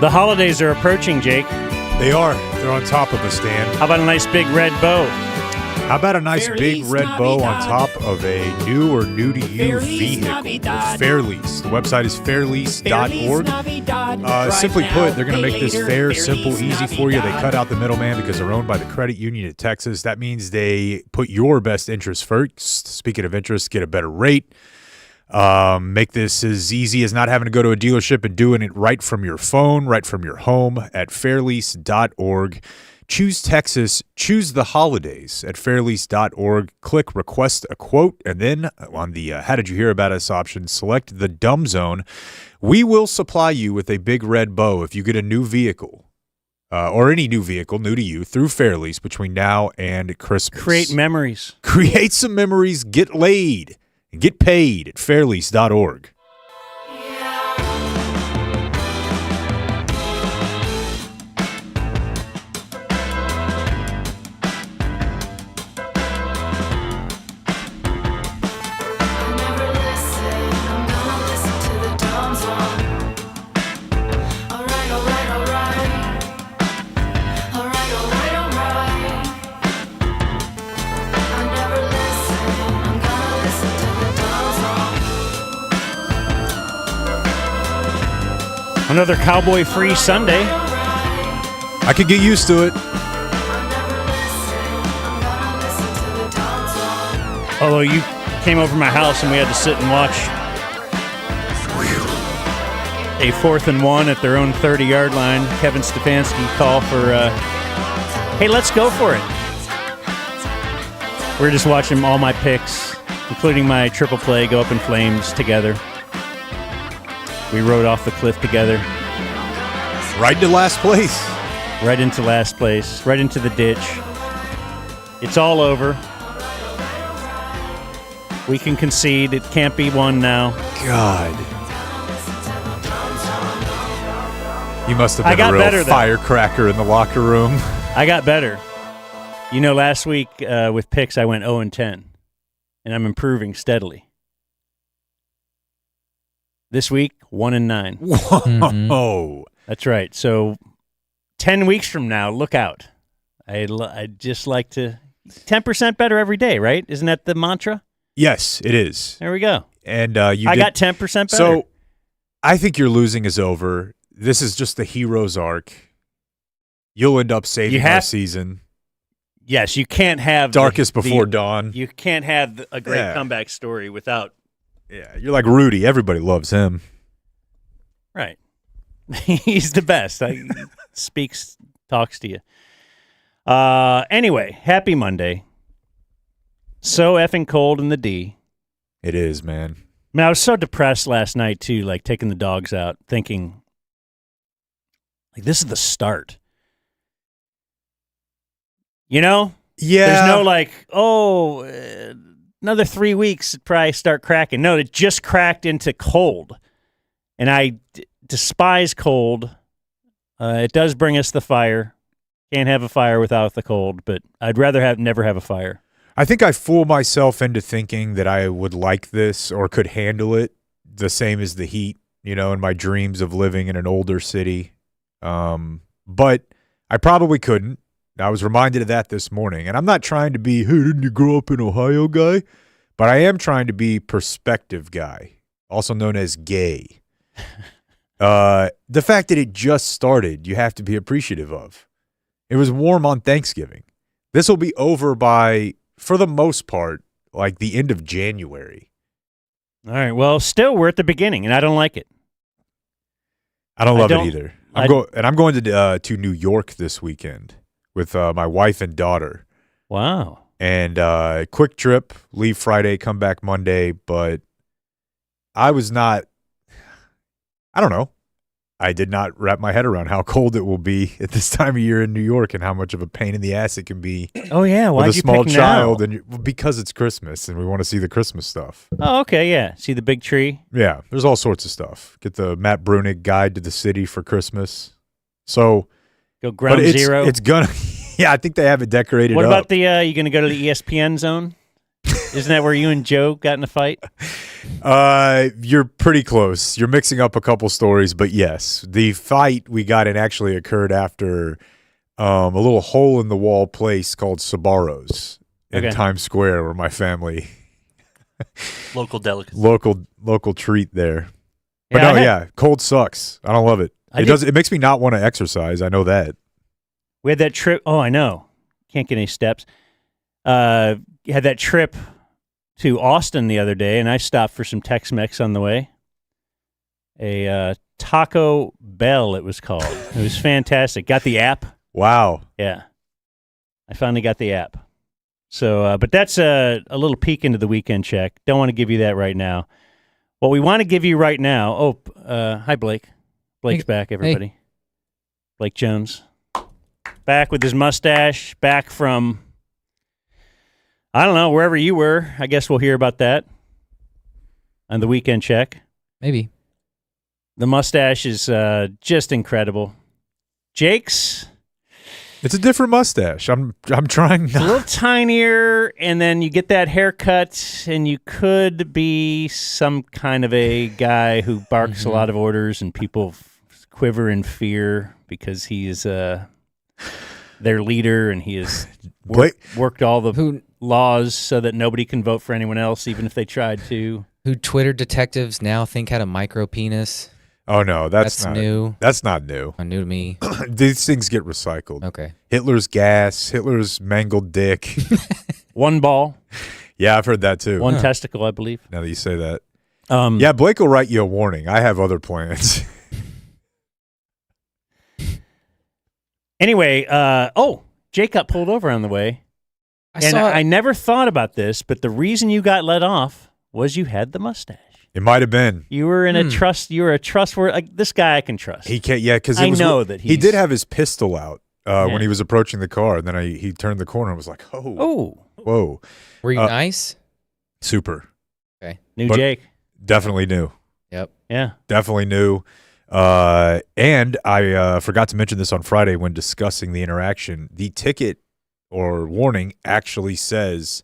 The holidays are approaching, Jake. They are. They're on top of us, Dan. How about a nice big red bow? How about a nice big red bow on top of a new or new-to-you vehicle? Fairlease. The website is fairlease.org. Simply put, they're going to make this fair, simple, easy for you. They cut out the middleman because they're owned by the credit union of Texas. That means they put your best interest first. Speaking of interest, get a better rate. Make this as easy as not having to go to a dealership and doing it right from your phone, right from your home at fairlease.org. Choose Texas, choose the holidays at fairlease.org. Click request a quote, and then on the how did you hear about us option, select the dumb zone. We will supply you with a big red bow if you get a new vehicle or any new vehicle new to you through Fairlease between now and Christmas. Create memories. Create some memories. Get laid. Get paid at fairlease.org. Another cowboy-free Sunday. I could get used to it. Although you came over my house and we had to sit and watch a 4th and 1 at their own 30-yard line. Kevin Stefanski call for, hey, let's go for it. We're just watching all my picks, including my triple play, go up in flames together. We rode off the cliff together. Right into last place. Right into last place. Right into the ditch. It's all over. We can concede. It can't be won now. God. You must have been a real firecracker in the locker room. I got better. You know, last week with picks, I went 0-10. And I'm improving steadily. This week, 1-9. Whoa. Mm-hmm. That's right. So 10 weeks from now, look out. I'd just like to 10% better every day, right? Isn't that the mantra? Yes, it is. There we go. And I got 10% better. So I think your losing is over. This is just the hero's arc. You'll end up saving our season. Yes, you can't have darkest before dawn. You can't have a great comeback story without. Yeah, you're like Rudy. Everybody loves him. Right. He's the best. Talks to you. Anyway, happy Monday. So effing cold in the D. It is, man. I mean, I was so depressed last night, too, like taking the dogs out, thinking, like, this is the start. You know? Yeah. There's no, like, another 3 weeks, it'd probably start cracking. No, it just cracked into cold. And I despise cold. It does bring us the fire. Can't have a fire without the cold, but I'd rather never have a fire. I think I fool myself into thinking that I would like this or could handle it the same as the heat, you know, in my dreams of living in an older city. But I probably couldn't. I was reminded of that this morning. And I'm not trying to be, hey, didn't you grow up in Ohio guy? But I am trying to be perspective guy, also known as gay. The fact that it just started, you have to be appreciative of. It was warm on Thanksgiving. This will be over by, for the most part, like the end of January. All right. Well, still, we're at the beginning, and I don't like it. I don't love it either. I'm going to New York this weekend with my wife and daughter. Wow. And quick trip, leave Friday, come back Monday. But I was not, I don't know. I did not wrap my head around how cold it will be at this time of year in New York and how much of a pain in the ass it can be. Oh, yeah. Why'd with a you small pick child. now? And because it's Christmas and we want to see the Christmas stuff. Oh, okay, yeah. See the big tree? Yeah, there's all sorts of stuff. Get the Matt Brunig Guide to the City for Christmas. So, go ground zero. It's gonna. Yeah, I think they have it decorated. What about the? You going to go to the ESPN zone? Isn't that where you and Joe got in a fight? You're pretty close. You're mixing up a couple stories, but yes, the fight we got in actually occurred after a little hole-in-the-wall place called Sbarro's in Times Square, where my family local delicacy, local treat there. But cold sucks. I don't love it. It makes me not want to exercise. I know that. We had that trip. Oh, I know. Can't get any steps. Had that trip to Austin the other day, and I stopped for some Tex-Mex on the way. A Taco Bell, it was called. It was fantastic. Got the app. Wow. Yeah. I finally got the app. So, but that's a little peek into the weekend check. Don't want to give you that right now. What we want to give you right now. Hi, Blake. Blake's back, everybody. Hey. Blake Jones. Back with his mustache. Back from, I don't know, wherever you were. I guess we'll hear about that on the weekend check. Maybe. The mustache is just incredible. Jake's. It's a different mustache. I'm trying not. A little tinier, and then you get that haircut, and you could be some kind of a guy who barks a lot of orders, and people quiver in fear because he is their leader, and he has worked all the laws so that nobody can vote for anyone else, even if they tried to. Who Twitter detectives now think had a micro penis. Oh, no, that's not new. That's not new. New to me. These things get recycled. Okay. Hitler's gas, Hitler's mangled dick. One ball. Yeah, I've heard that too. One testicle, I believe. Now that you say that. Yeah, Blake will write you a warning. I have other plans. Anyway, Jake got pulled over on the way. I never thought about this, but the reason you got let off was you had the mustache. It might have been. You were in you were a trustworthy, like, this guy I can trust. He can't, because I know that he did have his pistol out when he was approaching the car, and then he turned the corner and was like, whoa. Were you nice? Super. Okay. Jake. Definitely new. Yep. Yeah. Definitely new. And I forgot to mention this on Friday when discussing the interaction. The ticket or warning actually says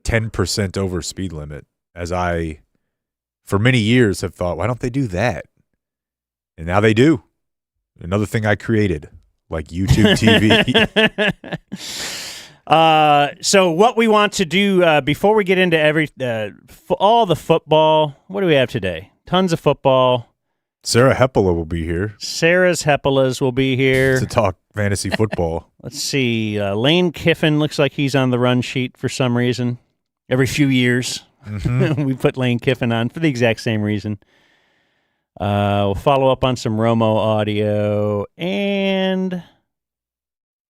10% over speed limit, as I, for many years, have thought, why don't they do that? And now they do. Another thing I created, like YouTube TV. So what we want to do before we get into all the football, what do we have today? Tons of football. Sarah Hepola will be here. Sarah's Hepolas will be here to talk fantasy football. Let's see. Lane Kiffin looks like he's on the run sheet for some reason. Every few years, we put Lane Kiffin on for the exact same reason. We'll follow up on some Romo audio, and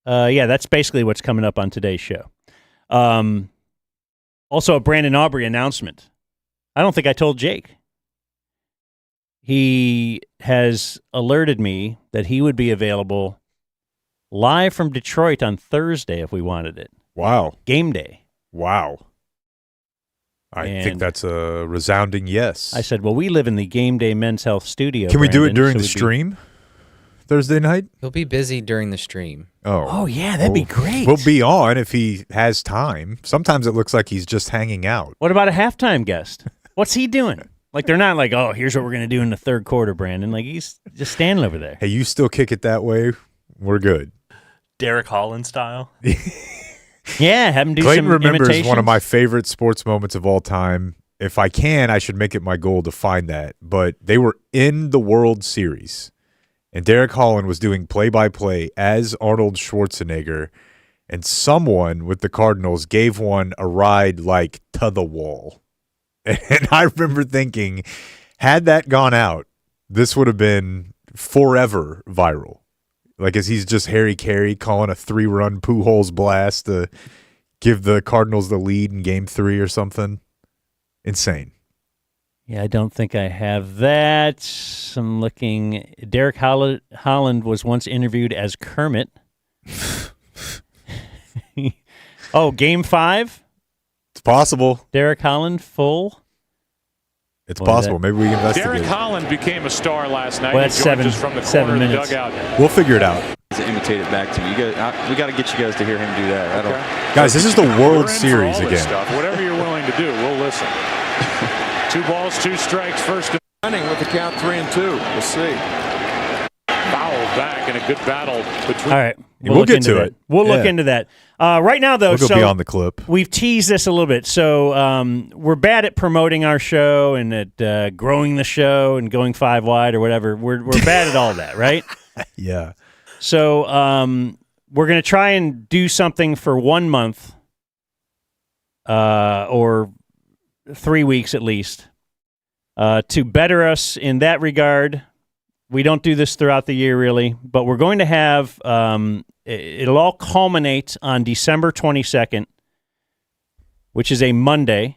that's basically what's coming up on today's show. Also, a Brandon Aubrey announcement. I don't think I told Jake. He has alerted me that he would be available live from Detroit on Thursday if we wanted it. Wow. Game day. Wow. I think that's a resounding yes. I said, well, we live in the Game Day Men's Health studio. Can we do it during the stream Thursday night? He'll be busy during the stream. Oh yeah, that'd be great. We'll be on if he has time. Sometimes it looks like he's just hanging out. What about a halftime guest? What's he doing? Like, they're not like, oh, here's what we're going to do in the third quarter, Brandon. Like, he's just standing over there. Hey, you still kick it that way? We're good. Derek Holland style. Yeah, have him do Clayton some remembers imitations. one of my favorite sports moments of all time. If I can, I should make it my goal to find that. But they were in the World Series, and Derek Holland was doing play-by-play as Arnold Schwarzenegger, and someone with the Cardinals gave one a ride like to the wall. And I remember thinking, had that gone out, this would have been forever viral. Like, as he's just Harry Carey calling a 3-run Pujols blast to give the Cardinals the lead in Game 3 or something. Insane. Yeah, I don't think I have that. I'm looking. Derek Holland was once interviewed as Kermit. Oh, Game 5? It's possible. Derek Holland full? It's possible. Maybe we can investigate. Derek Holland became a star last night. Well, that's He joins us from the 7 corner minutes. of the dugout. We'll figure it out. Imitate it back to me. We got to get you guys to hear him do that. Guys, this is the We're World in for Series all this again. stuff. Whatever you're willing to do, we'll listen. 2 balls, 2 strikes. First Running with the count 3-2. We'll see. foul back and a good battle between. All right. We'll get to that. it. We'll look Yeah. into that. Right now, though, We'll go beyond the clip. We've teased this a little bit. So we're bad at promoting our show and at growing the show and going 5 wide or whatever. We're bad at all that, right? Yeah. So we're going to try and do something for 1 month or 3 weeks at least to better us in that regard. We don't do this throughout the year, really, but we're going to have it'll all culminate on December 22nd, which is a Monday,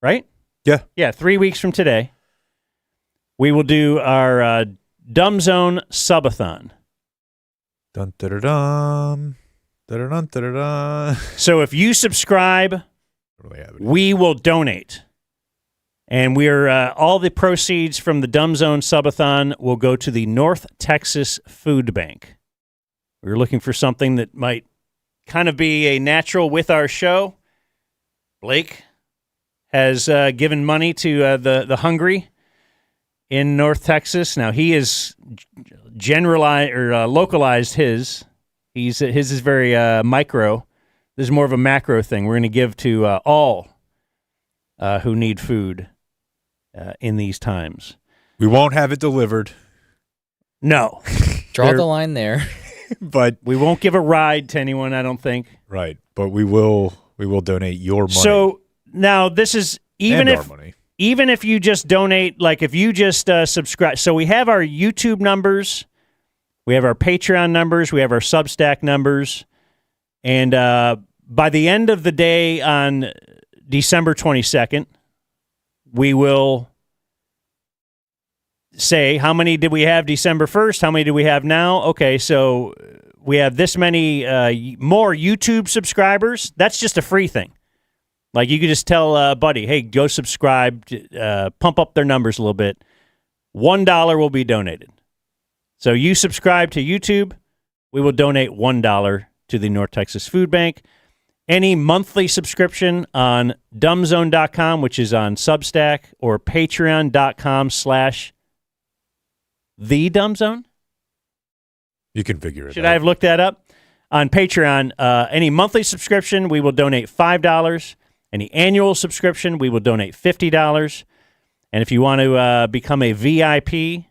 right? Yeah. Yeah, 3 weeks from today. We will do our Dumb Zone Subathon. Dun, da, da, dum. Da, da, dun, da, da, dun. So if you subscribe, we will donate. And we're all the proceeds from the Dumb Zone Subathon will go to the North Texas Food Bank. We were looking for something that might kind of be a natural with our show. Blake has given money to the hungry in North Texas. Now he is generalized or localized his. His is very micro. This is more of a macro thing. We're going to give to all who need food in these times. We won't have it delivered, No. Draw the line there. but We won't give a ride to anyone, I don't think. right. But we will donate your money. So now this is and our money. even if you just donate, like if you just subscribe. So we have our YouTube numbers, we have our Patreon numbers, we have our Substack numbers, and by the end of the day on December 22nd, we will say how many did we have December 1st, how many do we have now? Okay, so we have this many more YouTube subscribers. That's just a free thing. Like you could just tell a buddy, hey, go subscribe, pump up their numbers a little bit. $1 will be donated. So you subscribe to YouTube, we will donate $1 to the North Texas Food Bank. Any monthly subscription on dumbzone.com, which is on Substack, or patreon.com/thedumbzone. You can figure it Should out. I have looked that up? On Patreon, any monthly subscription, we will donate $5. Any annual subscription, we will donate $50. And if you want to become a VIP,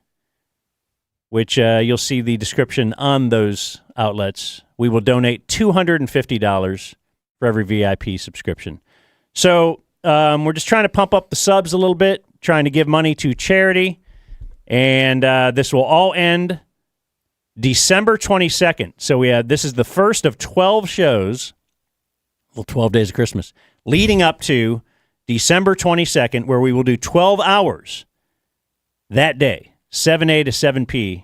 which you'll see the description on those outlets, we will donate $250 for every VIP subscription. So we're just trying to pump up the subs a little bit, trying to give money to charity. And this will all end December 22nd. So this is the first of 12 shows, well, 12 days of Christmas, leading up to December 22nd, where we will do 12 hours that day, 7A to 7P,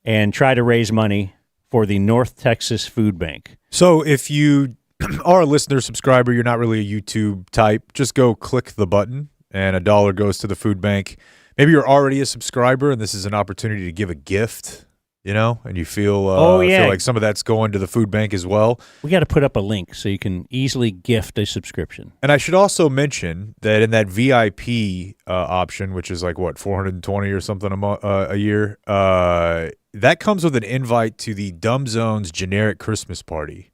and try to raise money for the North Texas Food Bank. So if you are a listener, subscriber, you're not really a YouTube type, just go click the button and $1 goes to the food bank. Maybe you're already a subscriber and this is an opportunity to give a gift, and you feel, feel like some of that's going to the food bank as well. We got to put up a link so you can easily gift a subscription. And I should also mention that in that VIP option, which is like, what, $420 or something a year, that comes with an invite to the Dumb Zone's generic Christmas party,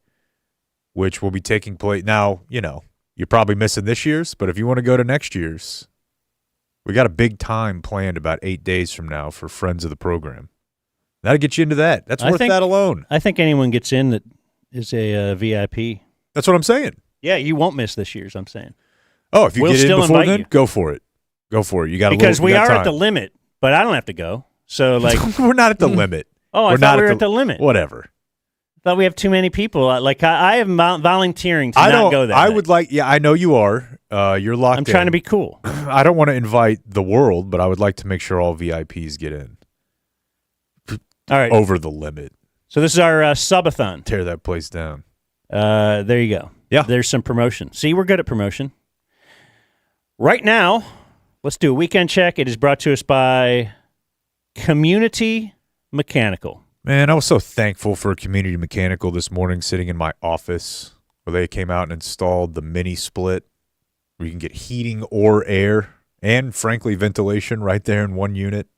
which will be taking place. Now, you're probably missing this year's, but if you want to go to next year's, we got a big time planned about 8 days from now for friends of the program. That'll get you into that. That's worth that alone. I think anyone gets in that is a VIP. That's what I'm saying. Yeah, you won't miss this year's, I'm saying. Oh, if you We'll get in still before invite then, you. go for it. Go for it. You got Because we are time. at the limit, but I don't have to go. So, like, we're not at the limit. oh, I We're thought not we were at the limit. Whatever. Thought we have too many people. I am volunteering to not go there. I would like. Yeah, I know you are. You're locked. I'm trying to be cool. I don't want to invite the world, but I would like to make sure all VIPs get in. All right. Over the limit. So this is our subathon. Tear that place down. There you go. Yeah. There's some promotion. See, we're good at promotion. Right now, let's do a weekend check. It is brought to us by Community Mechanical. Man, I was so thankful for Community Mechanical this morning, sitting in my office where they came out and installed the mini split where you can get heating or air and, frankly, ventilation right there in one unit.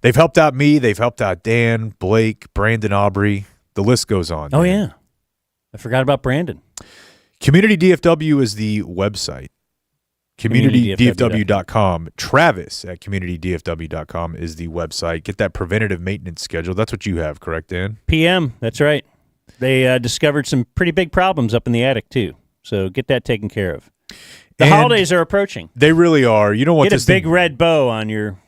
They've helped out me. They've helped out Dan, Blake, Brandon Aubrey. The list goes on. Oh, Dan. yeah. I forgot about Brandon. Community DFW is the website. CommunityDFW.com. Travis at CommunityDFW.com is the website. Get that preventative maintenance schedule. That's what you have, correct, Dan? PM, that's right. They discovered some pretty big problems up in the attic, too. So get that taken care of. The holidays are approaching. They really are. You don't want Get this a big thing, red bow on your...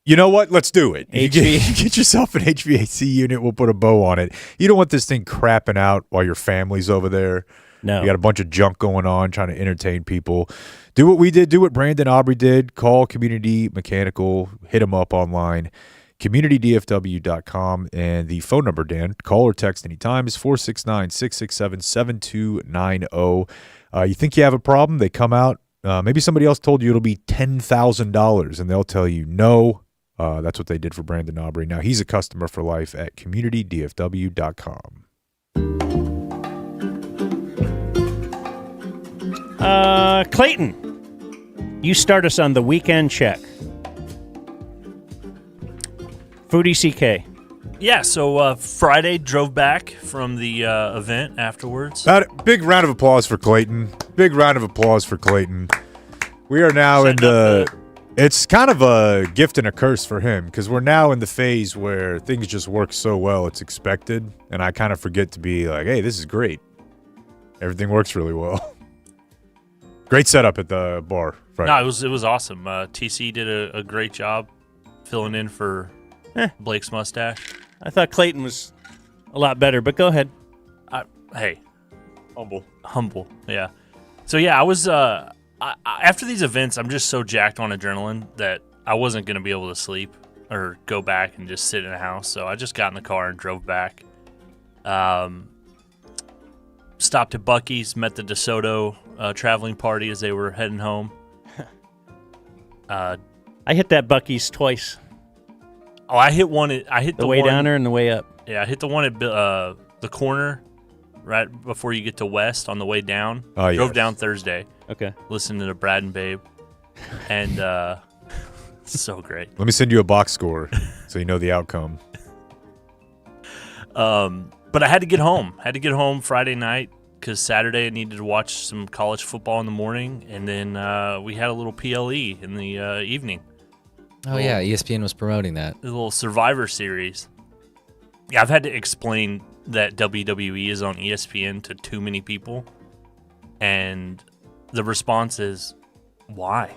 You know what? Let's do it. HVAC. Get yourself an HVAC unit. We'll put a bow on it. You don't want this thing crapping out while your family's over there. No. You got a bunch of junk going on, trying to entertain people. Do what we did. Do what Brandon Aubrey did. Call Community Mechanical. Hit them up online. CommunityDFW.com. And the phone number, Dan, call or text anytime, is 469-667-7290. You think you have a problem? They come out. Maybe somebody else told you it'll be $10,000, and they'll tell you no. That's what they did for Brandon Aubrey. Now he's a customer for life at CommunityDFW.com. Clayton, you start us on the weekend check. Foodie CK. Yeah, so Friday drove back from the event afterwards. Big round of applause for Clayton. Big round of applause for Clayton. We are now in the... It's kind of a gift and a curse for him because we're now in the phase where things just work so well it's expected, and I kind of forget to be like, hey, this is great. Everything works really well. Great setup at the bar. Friday. No, it was awesome. TC did a great job filling in for Blake's mustache. I thought Clayton was a lot better, but go ahead. Hey, humble, yeah. So yeah, I was after these events, I'm just so jacked on adrenaline that I wasn't gonna be able to sleep or go back and just sit in a house. So I just got in the car and drove back. Stopped at Buc-ee's, met the DeSoto traveling party as they were heading home. I hit that Buc-ee's twice. Oh, I hit one. I hit the way one, down there and the way up. Yeah, I hit the one at the corner right before you get to West on the way down. Oh, Drove yes. down Thursday. Okay. Listened to Brad and Babe. And so great. Let me send you a box score so you know the outcome. But I had to get home. Had to get home Friday night because Saturday I needed to watch some college football in the morning. And then we had a little PLE in the evening. Oh, yeah. ESPN was promoting that. A little Survivor Series. Yeah, I've had to explain that WWE is on ESPN to too many people. And the response is, why?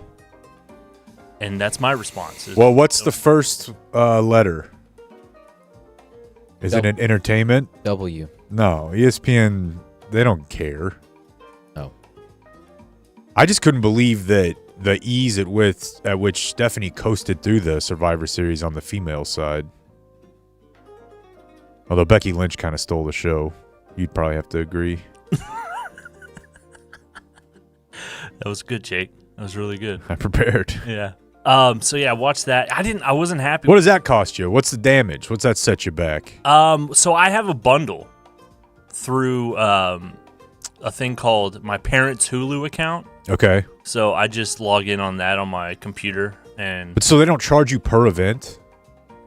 And that's my response. Well, what's the first letter? Is it an entertainment? W. No, ESPN, they don't care. Oh. I just couldn't believe that the ease at which Stephanie coasted through the Survivor Series on the female side. Although Becky Lynch kind of stole the show. You'd probably have to agree. That was good, Jake. That was really good. I prepared. Yeah. So yeah, watch that. I wasn't happy. What does that cost you? What's the damage? What's that set you back? So I have a bundle through a thing called my parents' Hulu account. Okay. So I just log in on that on my computer and But so they don't charge you per event?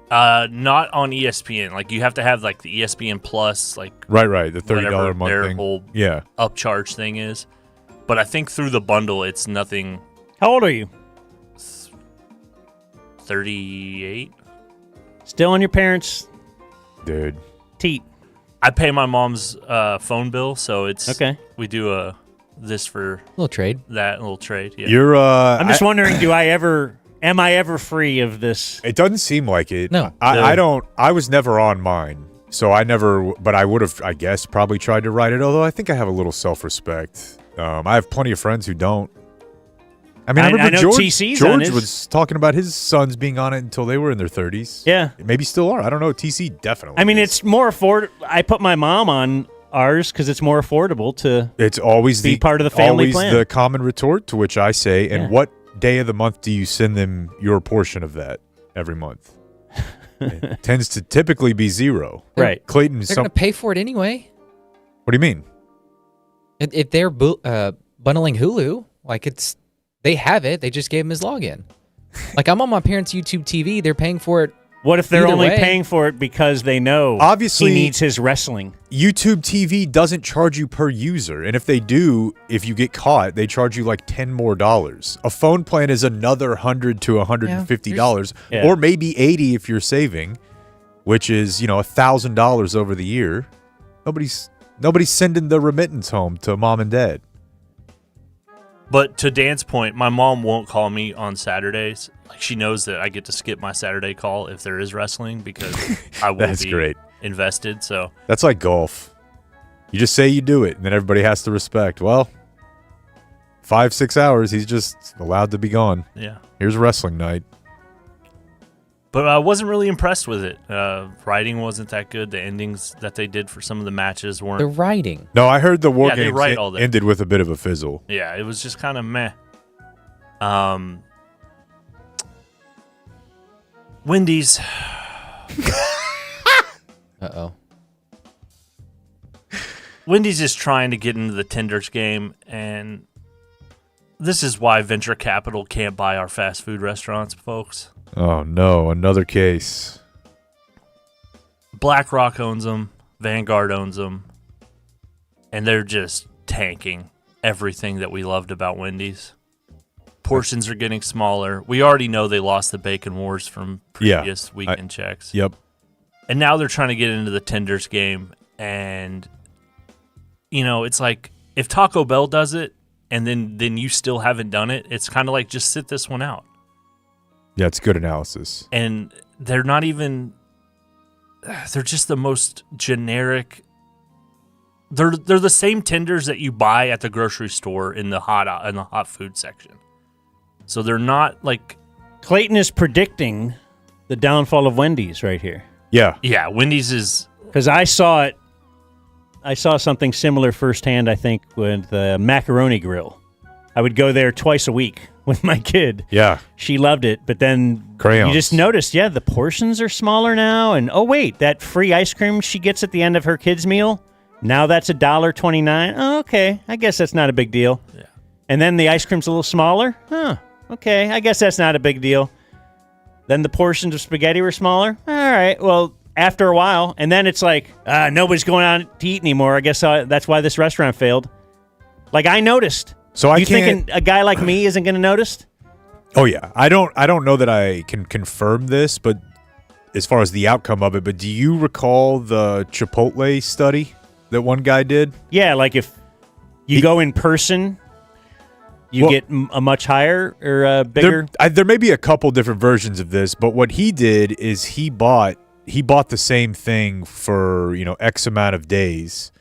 not on ESPN. Like you have to have like the ESPN Plus, like Right. The $30 whatever a month their thing. whole Yeah. upcharge thing is. But I think through the bundle it's nothing. How old are you? 38. Still on your parents' Dude. teat. I pay my mom's phone bill, so it's Okay. We do this for Little trade. that little trade. Yeah. You're I'm just wondering, am I ever free of this? It doesn't seem like it. No. I was never on mine. So I never, but I would have, I guess, probably tried to write it. Although I think I have a little self-respect. I have plenty of friends who don't. I mean, I remember know George, TC's on George his. was talking about his sons being on it until they were in their 30s. Yeah. Maybe still are. I don't know. TC definitely. I mean, is. it's more affordable. I put my mom on ours because it's more affordable to. It's always be part of the family always plan. the common retort to which I say, and Yeah. what day of the month do you send them your portion of that every month? It tends to typically be zero. Right. Clayton, They're going to pay for it anyway. what do you mean? If they're bundling Hulu, Like they have it. They just gave him his login. Like I'm on my parents' YouTube TV. They're paying for it. What if they're Either only way. paying for it because they know Obviously, he needs his wrestling? YouTube TV doesn't charge you per user, and if they do, if you get caught, they charge you like $10 more. A phone plan is another $100 to $150, Yeah. or maybe $80 if you're saving, which is $1,000 over the year. Nobody's sending the remittance home to mom and dad. But to Dan's point, my mom won't call me on Saturdays. Like she knows that I get to skip my Saturday call if there is wrestling because I will That's be great. invested. So That's like golf. You just say you do it, and then everybody has to respect. Well, 5-6 hours, he's just allowed to be gone. yeah. Here's wrestling night. But I wasn't really impressed with it. Writing wasn't that good. The endings that they did for some of the matches The weren't. writing. No, I heard the War Yeah, they Games write all that. ended with a bit of a fizzle. Yeah, it was just kind of meh. Wendy's. Uh-oh. Wendy's is trying to get into the tenders game, and this is why venture capital can't buy our fast food restaurants, folks. Oh, no, another case. BlackRock owns them, Vanguard owns them, and they're just tanking everything that we loved about Wendy's. Portions are getting smaller. We already know they lost the bacon wars from previous weekend checks. Yep. And now they're trying to get into the tenders game. And, it's like if Taco Bell does it and then you still haven't done it, it's kind of like just sit this one out. Yeah, it's good analysis. And they're not even they're just the most generic. They're the same tenders that you buy at the grocery store in the hot food section. So they're not like Clayton is predicting the downfall of Wendy's right here. yeah, Wendy's is Because I saw it. I saw something similar firsthand, I think, with the Macaroni Grill. I would go there twice a week with my kid. Yeah. She loved it, but then Crayons. you just noticed, the portions are smaller now. And, oh, wait, that free ice cream she gets at the end of her kid's meal, now that's $1.29. Oh, okay, I guess that's not a big deal. Yeah. And then the ice cream's a little smaller. Huh, okay, I guess that's not a big deal. Then the portions of spaghetti were smaller. All right, well, after a while, and then it's like, nobody's going out to eat anymore. I guess that's why this restaurant failed. Like, I noticed. So I You can't. thinking a guy like me isn't going to notice? Oh yeah, I don't know that I can confirm this, but as far as the outcome of it, but do you recall the Chipotle study that one guy did? Yeah, like if you go in person, you get a much higher or bigger. There may be a couple different versions of this, but what he did is he bought the same thing for X amount of days,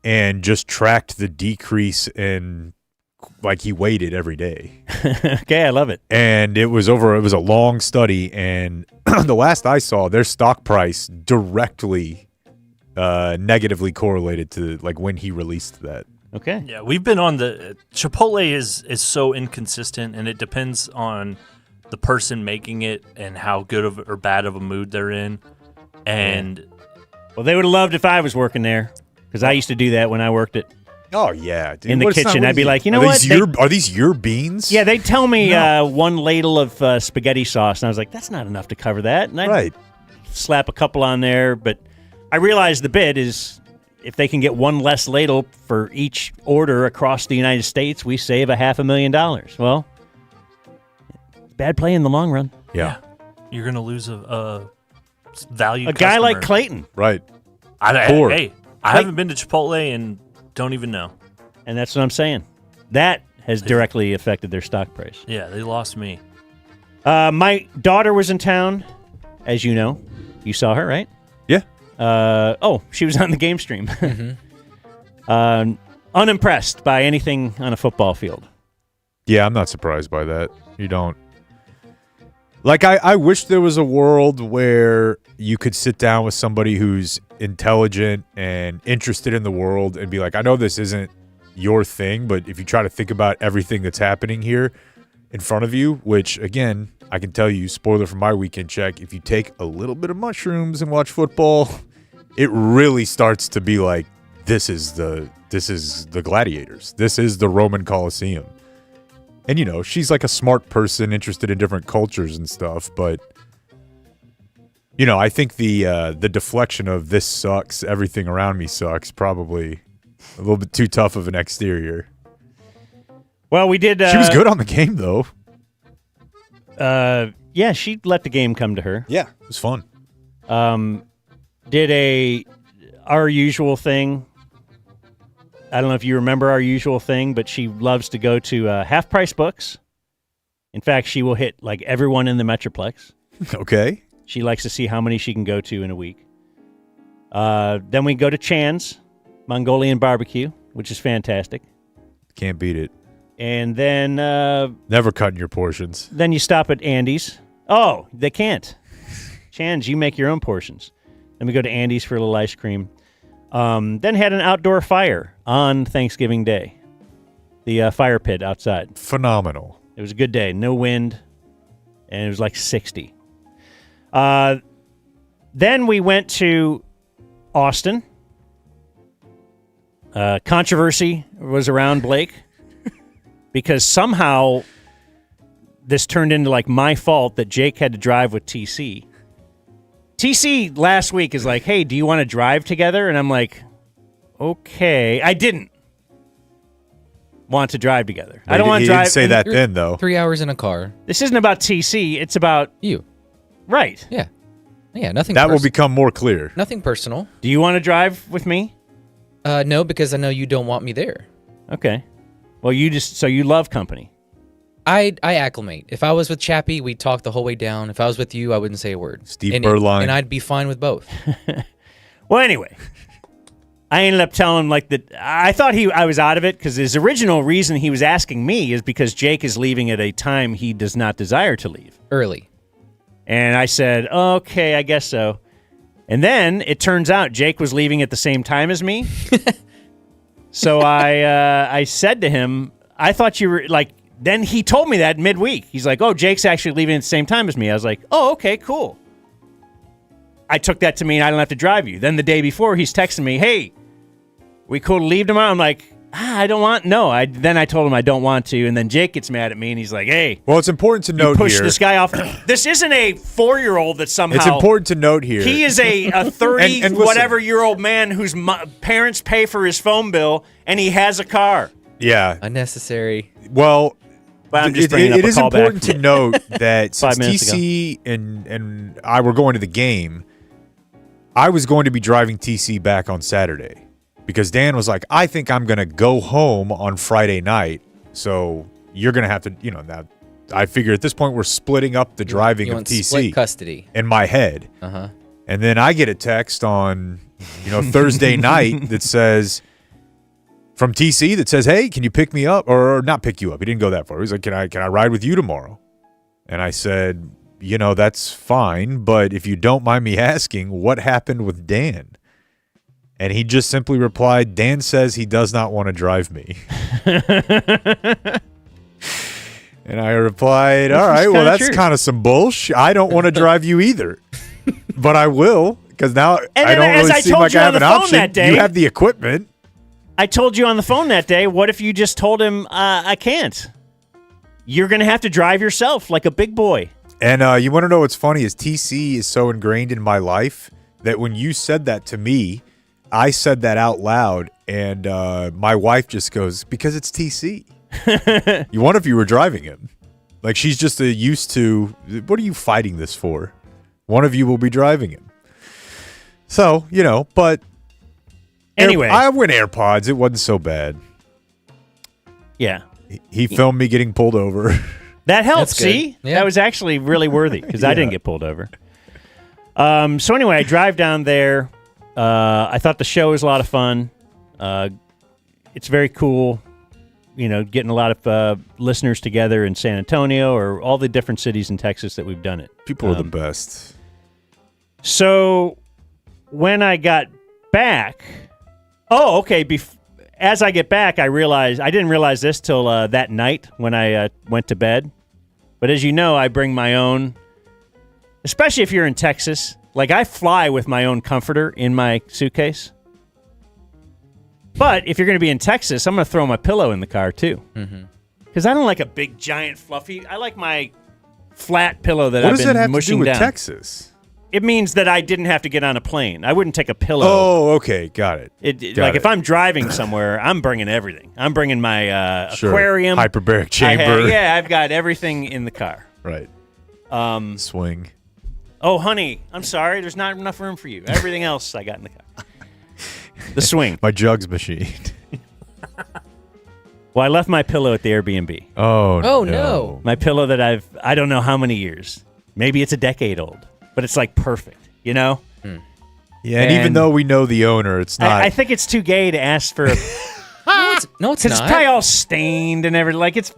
and just tracked the decrease in. Like he waited every day. Okay, I love it. And it was a long study, and the last I saw, their stock price directly negatively correlated to like when he released that. Okay. Yeah, we've been on the Chipotle is so inconsistent, and it depends on the person making it and how good of or bad of a mood they're in. And Well, they would have loved if I was working there, because I used to do that when I worked it. Oh yeah, dude. In the kitchen. I'd be like, you know are what? Are these your beans? Yeah, they'd tell me one ladle of spaghetti sauce, and I was like, that's not enough to cover that. And I'd Right. slap a couple on there, but I realized the bid is if they can get one less ladle for each order across the United States, we save $500,000. Well, bad play in the long run. Yeah. you're gonna lose a valued A guy like customer. Clayton, Right. I haven't been to Chipotle and don't even know. and that's what I'm saying. That has directly affected their stock price. Yeah, they lost me. My daughter was in town, as you know. You saw her, right? Yeah. She was on the game stream. Unimpressed by anything on a football field. Yeah, I'm not surprised by that. You don't. Like, I wish there was a world where you could sit down with somebody who's intelligent and interested in the world and be like, I know this isn't your thing, but if you try to think about everything that's happening here in front of you, which, again, I can tell you, spoiler for my weekend check, if you take a little bit of mushrooms and watch football, it really starts to be like, this is the gladiators. This is the Roman Colosseum. And, she's like a smart person interested in different cultures and stuff. But, I think the deflection of this sucks, everything around me sucks, probably a little bit too tough of an exterior. Well, we did. She was good on the game, though. Yeah, she let the game come to her. Yeah, it was fun. Did our usual thing. I don't know if you remember our usual thing, but she loves to go to half-price books. In fact, she will hit like everyone in the Metroplex. Okay. She likes to see how many she can go to in a week. Then we go to Chan's Mongolian barbecue, which is fantastic. Can't beat it. And then never cutting your portions. Then you stop at Andy's. Oh, they can't. Chan's, you make your own portions. Then we go to Andy's for a little ice cream. Then had an outdoor fire on Thanksgiving Day. The fire pit outside. Phenomenal. It was a good day. No wind. And it was like 60. Then we went to Austin. Controversy was around Blake. Because somehow this turned into like my fault that Jake had to drive with TC. TC last week is like, hey, do you want to drive together? And I'm like, okay. I didn't want to drive together. I don't want to drive. He didn't say that then, though. 3 hours in a car. This isn't about TC. It's about you. Right. Yeah. Yeah, nothing That will become more clear. Nothing personal. Do you want to drive with me? No, because I know you don't want me there. Okay. Well, so you love company. I acclimate. If I was with Chappie, we'd talk the whole way down. If I was with you, I wouldn't say a word. Steve Berline. And I'd be fine with both. Well, anyway, I ended up telling him like that. I thought I was out of it because his original reason he was asking me is because Jake is leaving at a time he does not desire to leave. Early. And I said, okay, I guess so. And then it turns out Jake was leaving at the same time as me. So I said to him, I thought you were like, then he told me that midweek. He's like, oh, Jake's actually leaving at the same time as me. I was like, oh, okay, cool. I took that to mean I don't have to drive you. Then the day before, he's texting me, hey, we cool to leave tomorrow? I'm like, I don't want, no. Then I told him I don't want to. And then Jake gets mad at me and he's like, hey. Well, it's important to note push here. This guy off. This isn't a 4-year-old that somehow. It's important to note here. He is a 30-whatever-year-old man whose parents pay for his phone bill and he has a car. Yeah. Unnecessary. Well, but I'm just bringing up it is important to note that since 5 minutes TC and I were going to the game, I was going to be driving TC back on Saturday. Because Dan was like, I think I'm going to go home on Friday night, so you're going to have to, now I figure at this point we're splitting up the driving of TC. Split custody. In my head. Uh-huh. And then I get a text on, Thursday night that says, from TC that says, hey, can you pick me up? Or not pick you up. He didn't go that far. He was like, can I ride with you tomorrow? And I said, that's fine, but if you don't mind me asking, what happened with Dan? And he just simply replied, Dan says he does not want to drive me. And I replied, all right, well, that's kind of some bullshit. I don't want to drive you either. But I will, because now I don't really seem like I have an option. You have the equipment. I told you on the phone that day, what if you just told him, I can't? You're going to have to drive yourself like a big boy. And you want to know what's funny is TC is so ingrained in my life that when you said that to me, I said that out loud, and my wife just goes, because it's TC. You wonder if you were driving him. Like, she's just used to, what are you fighting this for? One of you will be driving him. So, but anyway, I went AirPods. It wasn't so bad. Yeah. He filmed me getting pulled over. That helped, see? Yeah. That was actually really worthy, because I didn't get pulled over. So anyway, I drive down there. I thought the show was a lot of fun. It's very cool, getting a lot of listeners together in San Antonio or all the different cities in Texas that we've done it. People are the best. So when I got back, as I get back, I didn't realize this till that night when I went to bed. But as you know, I bring my own, especially if you're in Texas. Like, I fly with my own comforter in my suitcase. But if you're going to be in Texas, I'm going to throw my pillow in the car, too. Mm-hmm. Because I don't like a big, giant, fluffy. I like my flat pillow that What I've does been that have to mushing do with down. Texas? It means that I didn't have to get on a plane. I wouldn't take a pillow. Oh, okay. Got it. Like if I'm driving somewhere, I'm bringing everything. I'm bringing my aquarium. Hyperbaric chamber. I've got everything in the car. Right. Swing. Oh, honey, I'm sorry. There's not enough room for you. Everything else I got in the car. The swing. My jugs machine. Well, I left my pillow at the Airbnb. Oh no. My pillow that I don't know how many years. Maybe it's a decade old, but it's like perfect, you know? Yeah, and even though we know the owner, it's not. I think it's too gay to ask for a. No, it's Because not. it's probably all stained and everything. Like it's.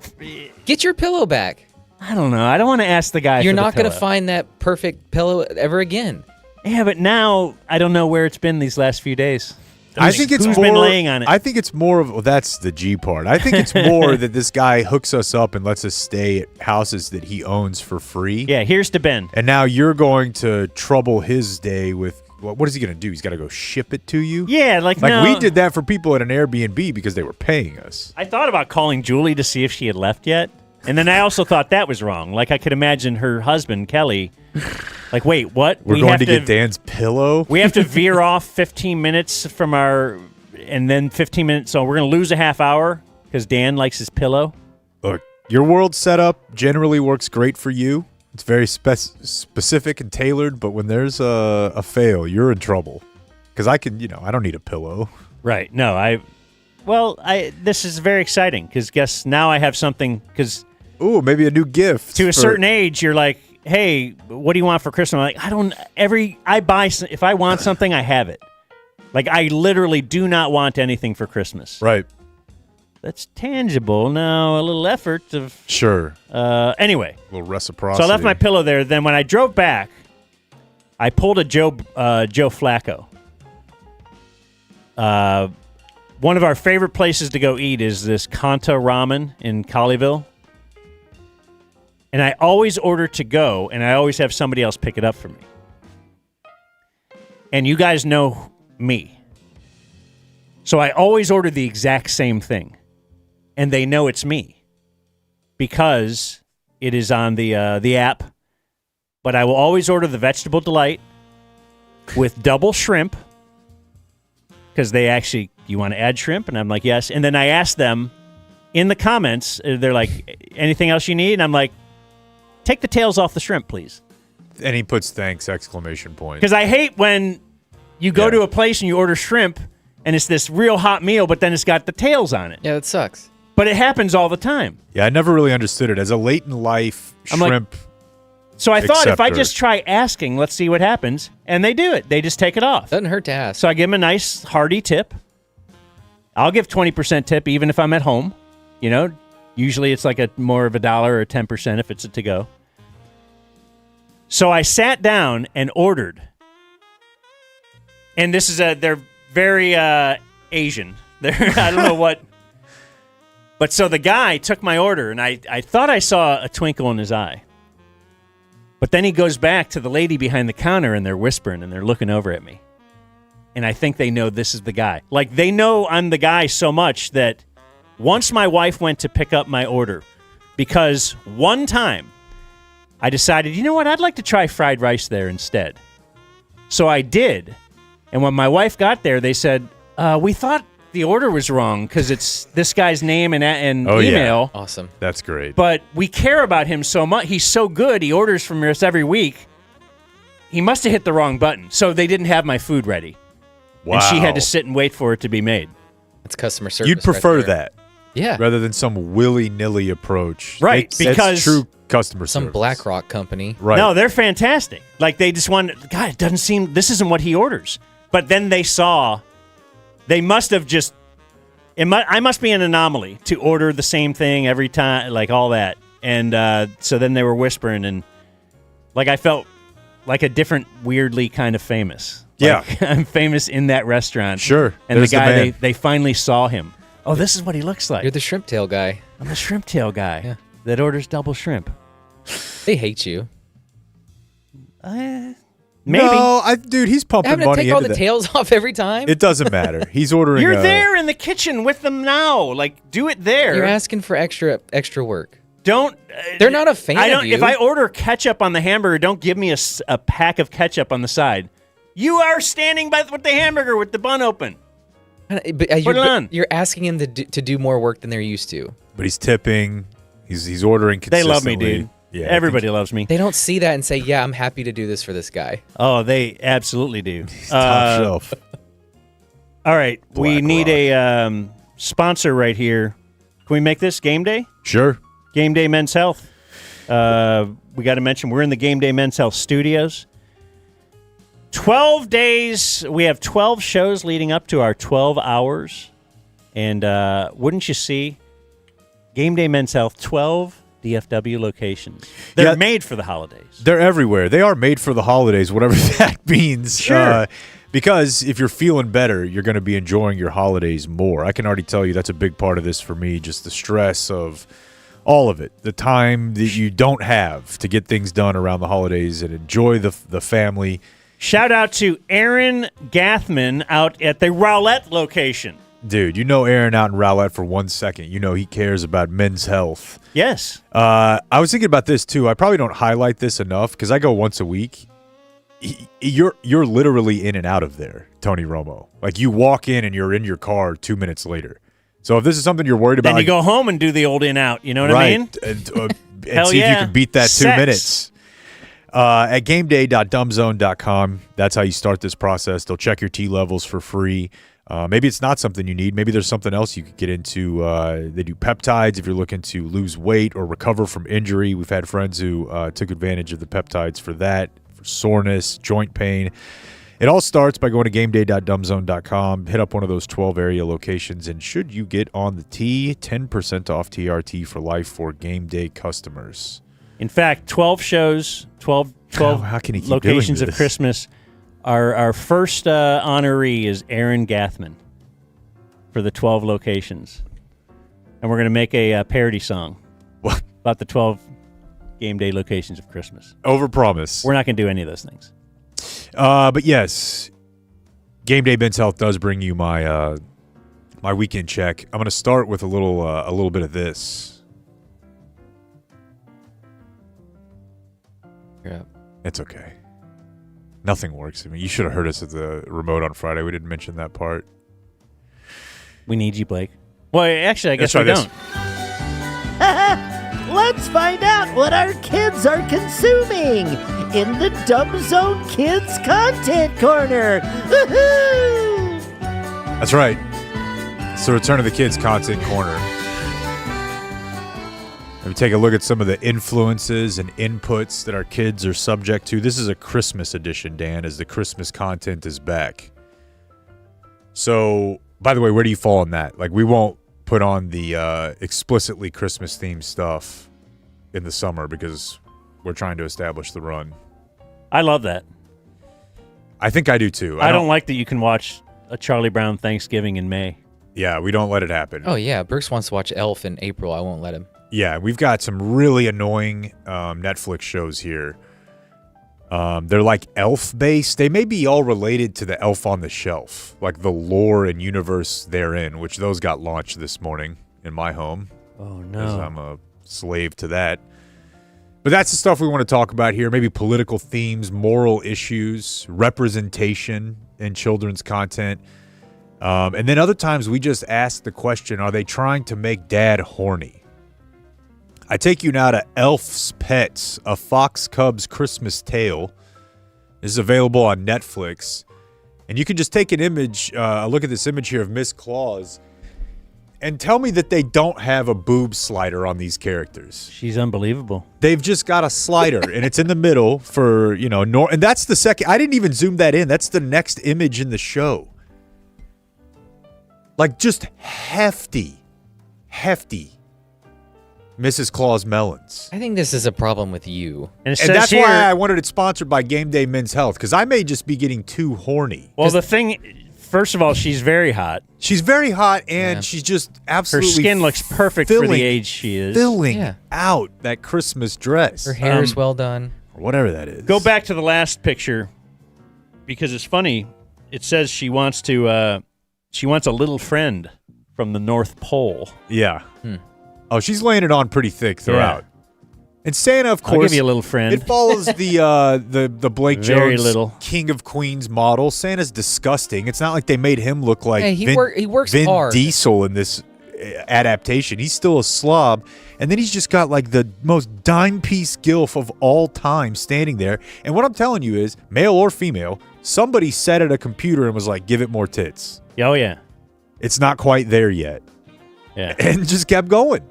Get your pillow back. I don't know. I don't want to ask the guy. You're for the not going to pillow. find that perfect pillow ever again. Yeah, but now I don't know where it's been these last few days. I think it's Who's more. been laying on it? I think it's more of. Well, that's the G part. I think it's more that this guy hooks us up and lets us stay at houses that he owns for free. Yeah, here's to Ben. And now you're going to trouble his day with. What is he going to do? He's got to go ship it to you? Yeah, like no. no. We did that for people at an Airbnb because they were paying us. I thought about calling Julie to see if she had left yet. And then I also thought that was wrong. Like I could imagine her husband, Kelly, like, wait, what? We're going to get Dan's pillow? We have to veer off 15 minutes from our, and then 15 minutes. So we're going to lose a half hour because Dan likes his pillow. Look, your world setup generally works great for you. It's very specific and tailored, but when there's a fail, you're in trouble. Because I don't need a pillow. Right. No, this is very exciting because guess now I have something because. Ooh, maybe a new gift. To a certain age, you're like, hey, what do you want for Christmas? I'm like, if I want something, I have it. Like, I literally do not want anything for Christmas. Right. That's tangible. Now, a little effort of. Sure. Anyway. A little reciprocity. So I left my pillow there. Then when I drove back, I pulled a Joe Flacco. One of our favorite places to go eat is this Kanta Ramen in Colleyville. And I always order to go, and I always have somebody else pick it up for me. And you guys know me. So I always order the exact same thing. And they know it's me. Because it is on the app. But I will always order the Vegetable Delight with double shrimp. Because they actually, you want to add shrimp? And I'm like, yes. And then I ask them in the comments, they're like, anything else you need? And I'm like, take the tails off the shrimp, please. And he puts thanks, exclamation point. Because I hate when you go to a place and you order shrimp and it's this real hot meal, but then it's got the tails on it. Yeah, that sucks. But it happens all the time. Yeah, I never really understood it. As a late in life shrimp So I thought if I acceptor. just try asking, let's see what happens. And they do it. They just take it off. Doesn't hurt to ask. So I give them a nice hearty tip. I'll give 20% tip even if I'm at home. You know, usually it's like more of $1 or 10% if it's a to-go. So I sat down and ordered. And this is they're very Asian. I don't know what. But so the guy took my order, and I thought I saw a twinkle in his eye. But then he goes back to the lady behind the counter, and they're whispering, and they're looking over at me. And I think they know this is the guy. Like, they know I'm the guy so much that once my wife went to pick up my order, because one time I decided, you know what, I'd like to try fried rice there instead. So I did. And when my wife got there, they said, we thought the order was wrong because it's this guy's name and email. Yeah. Awesome. That's great. But we care about him so much. He's so good. He orders from us every week. He must have hit the wrong button. So they didn't have my food ready. Wow. And she had to sit and wait for it to be made. That's customer service. You'd prefer right there. that. Yeah. Rather than some willy-nilly approach. Right, That's because true customer Some service. BlackRock company. Right. No, they're fantastic. Like, they just want, God, it doesn't seem, this isn't what he orders. But then they saw, they must have just, I must be an anomaly to order the same thing every time, like all that. And so then they were whispering, and like I felt like a different, weirdly kind of famous. Like, I'm famous in that restaurant. Sure. And There's the guy, man. they finally saw him. Oh, this is what he looks like. You're the shrimp tail guy. I'm the shrimp tail guy Yeah. that orders double shrimp. They hate you. Maybe. No, dude, he's pumping Having to money take all into the that. tails off every time. It doesn't matter. He's ordering. You're there in the kitchen with them now. Like, do it there. You're asking for extra work. Don't. They're not a fan of you. If I order ketchup on the hamburger, don't give me a pack of ketchup on the side. You are standing with the hamburger with the bun open. But, Put it on. You're asking him to do more work than they're used to. But he's tipping. He's ordering They consistently. love me, dude. Yeah, Everybody loves me. They don't see that and say, "Yeah, I'm happy to do this for this guy." Oh, they absolutely do. Top shelf. All right, we Black need Rock. a sponsor right here. Can we make this Game Day? Sure. Game Day Men's Health. We got to mention we're in the Game Day Men's Health studios. 12 days. We have 12 shows leading up to our 12 hours. And wouldn't you see, Game Day Men's Health, 12 DFW locations. They're made for the holidays. They're everywhere. They are made for the holidays, whatever that means. Sure. Because if you're feeling better, you're going to be enjoying your holidays more. I can already tell you that's a big part of this for me, just the stress of all of it, the time that you don't have to get things done around the holidays and enjoy the family. Shout out to Aaron Gathman out at the Rowlett location. Dude, you know Aaron out in Rowlett for 1 second. You know he cares about men's health. Yes. I was thinking about this too. I probably don't highlight this enough because I go once a week. You're literally in and out of there, Tony Romo. Like you walk in and you're in your car 2 minutes later. So if this is something you're worried about, Then you go home and do the old in-out. You know what I mean? And Hell see if you yeah. can beat that 2 Sex. minutes. At gameday.dumbzone.com, that's how you start this process. They'll check your T levels for free. Maybe it's not something you need. Maybe there's something else you could get into. They do peptides if you're looking to lose weight or recover from injury. We've had friends who took advantage of the peptides for that, for soreness, joint pain. It all starts by going to gameday.dumbzone.com, hit up one of those 12 area locations, and should you get on the T, 10% off TRT for life for Game Day customers. In fact, 12 shows, 12 How can he keep locations doing of this? Christmas. Our first honoree is Aaron Gathman for the 12 locations. And we're going to make a parody song What? about the 12 Game Day locations of Christmas. Overpromise. We're not going to do any of those things. But yes, Game Day Men's Health does bring you my my weekend check. I'm going to start with a little bit of this. Yeah. It's okay. Nothing works. I mean, you should have heard us at the remote on Friday. We didn't mention that part. We need you, Blake. Well, actually, I guess Let's we try don't. Let's find out what our kids are consuming in the Dumb Zone Kids Content Corner. Woohoo! That's right. It's the Return of the Kids Content Corner. We take a look at some of the influences and inputs that our kids are subject to. This is a Christmas edition, Dan, as the Christmas content is back. So, by the way, where do you fall on that? Like, we won't put on the explicitly Christmas-themed stuff in the summer because we're trying to establish the run. I love that. I think I do, too. I don't like that you can watch a Charlie Brown Thanksgiving in May. Yeah, we don't let it happen. Oh yeah, Brooks wants to watch Elf in April. I won't let him. Yeah, we've got some really annoying Netflix shows here. They're like Elf-based. They may be all related to the Elf on the Shelf, like the lore and universe therein, which those got launched this morning in my home. Oh, Because no. I'm a slave to that. But that's the stuff we want to talk about here. Maybe political themes, moral issues, representation in children's content. And then other times we just ask the question, are they trying to make dad horny? I take you now to Elf's Pets, a Fox Cubs Christmas tale. This is available on Netflix. And you can just take an image, a look at this image here of Miss Claus, and tell me that they don't have a boob slider on these characters. She's unbelievable. They've just got a slider, and it's in the middle for, and that's the second. I didn't even zoom that in. That's the next image in the show. Like, just hefty Mrs. Claus melons. I think this is a problem with you. And, And that's why I wanted it sponsored by Game Day Men's Health, because I may just be getting too horny. Well, the thing, first of all, she's very hot. She's very hot, and Yeah. she's just Her absolutely skin looks perfect for filling- the age she is. filling Yeah. out that Christmas dress. Her hair is well done. Or whatever that is. Go back to the last picture. because it's funny. It says she wants a little friend from the North Pole. Yeah. Oh, she's laying it on pretty thick throughout. And Santa, of course, I'll give you a little friend. It follows the Blake Very Jones little. King of Queens model. Santa's disgusting. It's not like they made him look like Hey, he works Vin hard. Diesel in this adaptation. He's still a slob. And then he's just got like the most dime piece gilf of all time standing there. And what I'm telling you is, male or female, somebody sat at a computer and was like, give it more tits. Oh, yeah. It's not quite there yet. Yeah. And just kept going.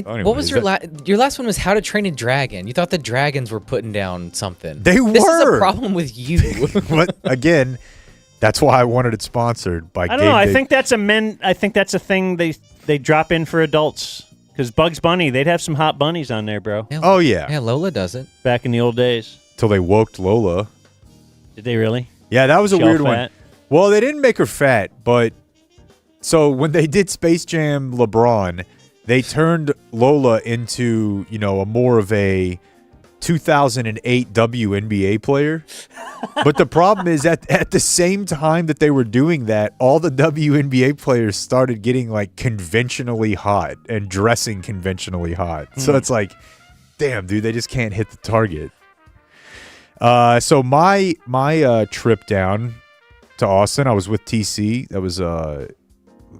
What was your last one was How to Train a Dragon. You thought the dragons were putting down something. They were. This is a problem with you. But again, that's why I wanted it sponsored by I don't know. I think that's a thing they drop in for adults. Because Bugs Bunny, they'd have some hot bunnies on there, bro. Yeah, oh, yeah. Yeah, Lola does it. Back in the old days. Till they woked Lola. Did they really? Yeah, that was a Shell weird fat? one. Well, they didn't make her fat, but so when they did Space Jam LeBron, they turned Lola into, a more of a 2008 WNBA player. But the problem is at the same time that they were doing that, all the WNBA players started getting like conventionally hot and dressing conventionally hot. So it's like, damn, dude, they just can't hit the target. So my trip down to Austin, I was with TC. That was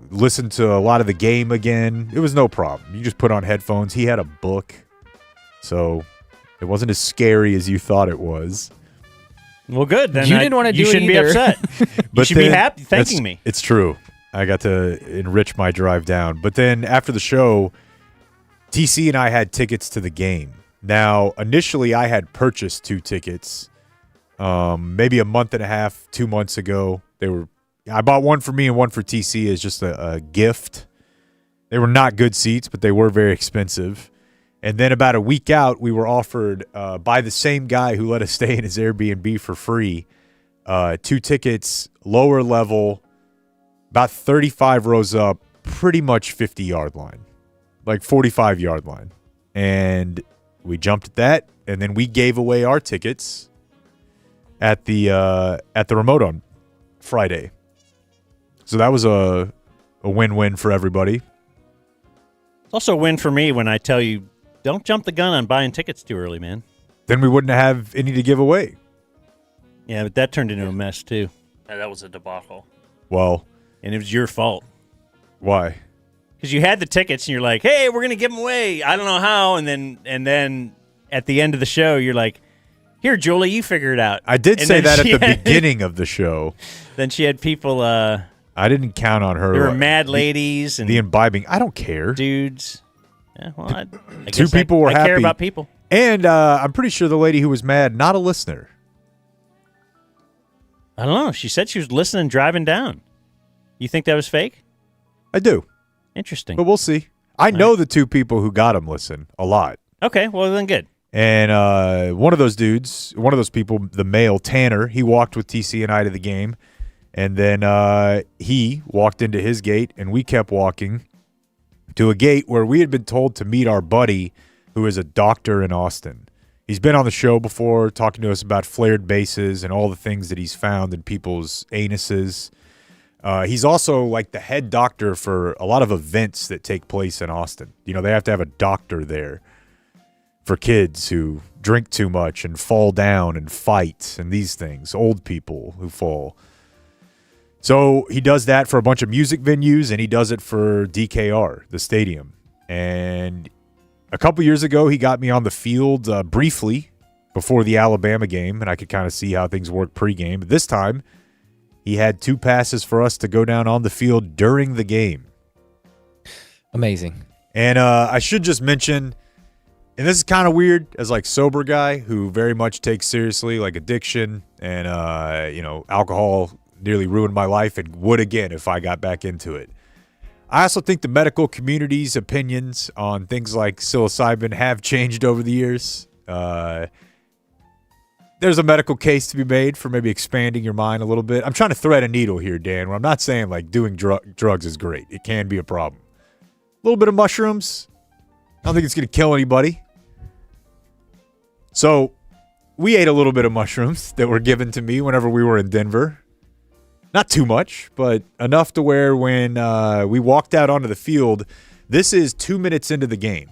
listened to a lot of the game again. It was no problem. You just put on headphones. He had a book, so it wasn't as scary as you thought it was. Well, good. Then You didn't want to do You it shouldn't be either. upset. You should be happy, thanking me. It's true. I got to enrich my drive down. But then after the show, TC and I had tickets to the game. Now, initially, I had purchased 2 tickets maybe a month and a half, 2 months ago. I bought one for me and one for TC as just a gift. They were not good seats, but they were very expensive. And then about a week out, we were offered by the same guy who let us stay in his Airbnb for free, 2 tickets, lower level, about 35 rows up, pretty much 50-yard line, like 45-yard line. And we jumped at that, and then we gave away our tickets at the remote on Friday. So that was a win-win for everybody. It's also a win for me when I tell you, don't jump the gun on buying tickets too early, man. Then we wouldn't have any to give away. Yeah, but that turned into a mess, too. Yeah, that was a debacle. Well. And it was your fault. Why? Because you had the tickets, and you're like, hey, we're going to give them away. I don't know how. And then at the end of the show, you're like, here, Julie, you figure it out. I did and say that at the had, beginning of the show. Then she had people. I didn't count on her. There were mad ladies and the imbibing. I don't care. Dudes. Yeah, well, I 2 people were happy. I care about people. And I'm pretty sure the lady who was mad, not a listener. I don't know. She said she was listening driving down. You think that was fake? I do. Interesting. But we'll see. I know the 2 people who got him listen a lot. Okay, well then good. And one of those dudes, one of those people, the male, Tanner, he walked with TC and I to the game. And then he walked into his gate, and we kept walking to a gate where we had been told to meet our buddy who is a doctor in Austin. He's been on the show before talking to us about flared bases and all the things that he's found in people's anuses. He's also like the head doctor for a lot of events that take place in Austin. They have to have a doctor there for kids who drink too much and fall down and fight and these things, old people who fall. So he does that for a bunch of music venues, and he does it for DKR, the stadium. And a couple years ago, he got me on the field briefly before the Alabama game, and I could kind of see how things work pregame. But this time, he had 2 passes for us to go down on the field during the game. Amazing. And I should just mention, and this is kind of weird as like sober guy who very much takes seriously like addiction and alcohol nearly ruined my life and would again if I got back into it. I also think the medical community's opinions on things like psilocybin have changed over the years. There's a medical case to be made for maybe expanding your mind a little bit. I'm trying to thread a needle here, Dan, where I'm not saying like doing drugs is great. It can be a problem. A little bit of mushrooms. I don't think it's going to kill anybody. So we ate a little bit of mushrooms that were given to me whenever we were in Denver. Not too much, but enough to where when we walked out onto the field, this is 2 minutes into the game.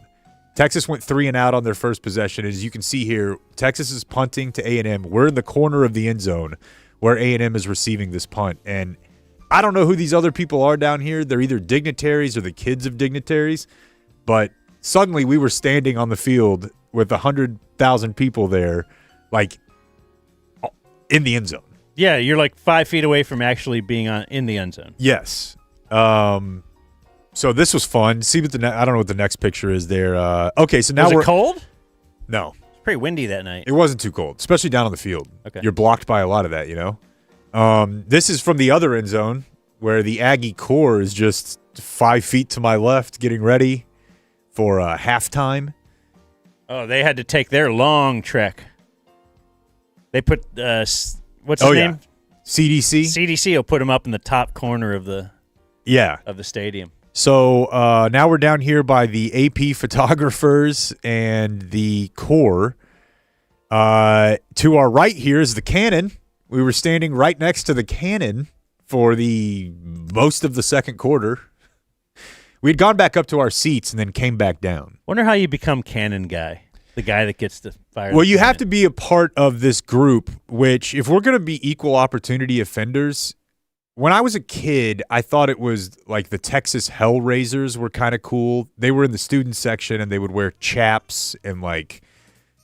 Texas went 3 and out on their first possession. As you can see here, Texas is punting to A&M. We're in the corner of the end zone where A&M is receiving this punt. And I don't know who these other people are down here. They're either dignitaries or the kids of dignitaries. But suddenly we were standing on the field with 100,000 people there, like in the end zone. Yeah, you're like 5 feet away from actually being in the end zone. Yes. So this was fun. See what I don't know what the next picture is there. Okay, so now Was it cold? No. It's pretty windy that night. It wasn't too cold, especially down on the field. Okay. You're blocked by a lot of that, you know. This is from the other end zone where the Aggie core is just 5 feet to my left getting ready for halftime. Oh, they had to take their long trek. They put what's his name? CDC. CDC will put him up in the top corner of the stadium. So now we're down here by the AP photographers and the core. To our right here is the cannon. We were standing right next to the cannon for the most of the second quarter. We'd gone back up to our seats and then came back down. Wonder how you become cannon guy, the guy that gets to fire. Well, you have to be a part of this group, which if we're going to be equal opportunity offenders, when I was a kid, I thought it was like the Texas Hellraisers were kind of cool. They were in the student section and they would wear chaps and like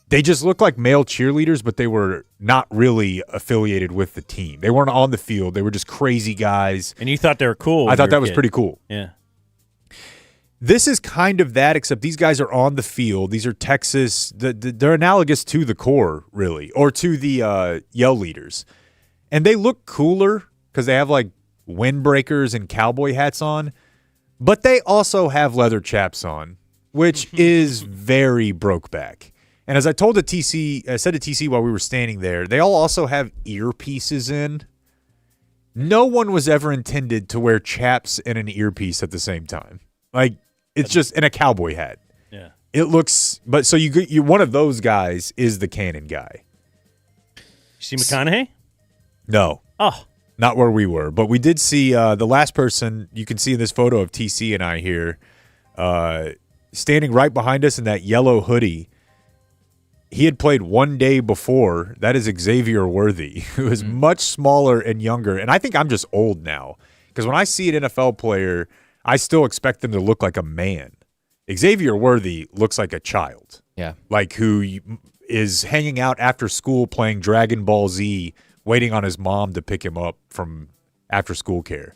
they just looked like male cheerleaders, but they were not really affiliated with the team. They weren't on the field. They were just crazy guys. And you thought they were cool. I thought that was pretty cool. Yeah. This is kind of that, except these guys are on the field. These are Texas. They're analogous to the core, really, or to the yell leaders. And they look cooler because they have like windbreakers and cowboy hats on, but they also have leather chaps on, which is very Brokeback. And as I said to TC while we were standing there, they all also have earpieces in. No one was ever intended to wear chaps and an earpiece at the same time. Like, it's just in a cowboy hat. Yeah. It looks, but so you one of those guys is the cannon guy. You see McConaughey? No. Oh. Not where we were, but we did see the last person you can see in this photo of TC and I here, standing right behind us in that yellow hoodie. He had played one day before. That is Xavier Worthy, who is much smaller and younger. And I think I'm just old now because when I see an NFL player, I still expect them to look like a man. Xavier Worthy looks like a child. Yeah. Like who is hanging out after school playing Dragon Ball Z, waiting on his mom to pick him up from after school care.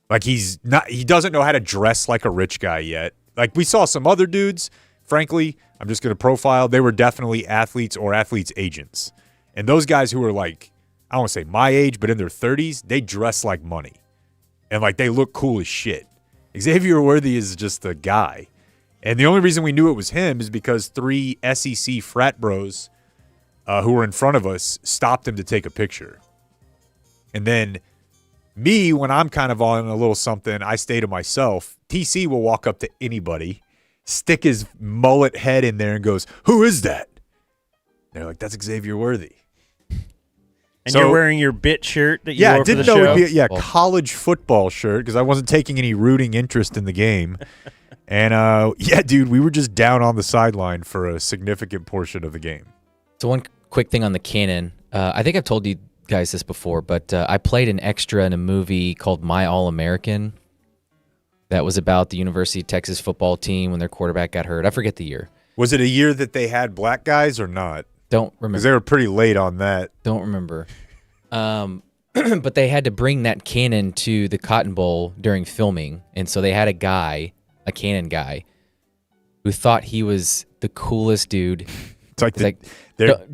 Like he doesn't know how to dress like a rich guy yet. Like we saw some other dudes, frankly, I'm just going to profile, they were definitely athletes or athletes' agents. And those guys who are like, I don't want to say my age, but in their 30s, they dress like money. And like they look cool as shit. Xavier Worthy is just a guy. And the only reason we knew it was him is because 3 SEC frat bros who were in front of us stopped him to take a picture. And then me, when I'm kind of on a little something, I stay to myself. TC will walk up to anybody, stick his mullet head in there and goes, "Who is that?" They're like, "That's Xavier Worthy." And so, you're wearing your bit shirt that you wore for the didn't know show? it'd be a college football shirt because I wasn't taking any rooting interest in the game. And, dude, we were just down on the sideline for a significant portion of the game. So one quick thing on the cannon. I think I've told you guys this before, but I played an extra in a movie called My All-American that was about the University of Texas football team when their quarterback got hurt. I forget the year. Was it a year that they had black guys or not? Don't remember. Because they were pretty late on that. Don't remember. But they had to bring that cannon to the Cotton Bowl during filming, and so they had a cannon guy, who thought he was the coolest dude. It's like,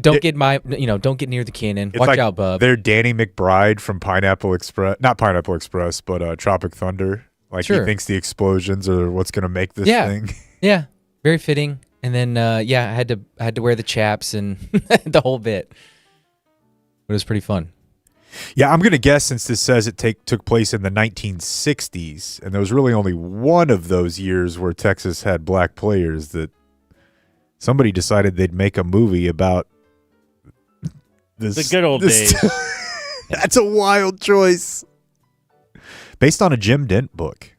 don't get near the cannon. Watch out, bub. They're Danny McBride from Pineapple Express, not Pineapple Express, but Tropic Thunder. Like He thinks the explosions are what's going to make this thing. Yeah, very fitting. And then I had to wear the chaps and the whole bit. But it was pretty fun. Yeah, I'm going to guess since this says it took place in the 1960s, and there was really only one of those years where Texas had black players, that somebody decided they'd make a movie about The good old days. That's a wild choice. Based on a Jim Dent book.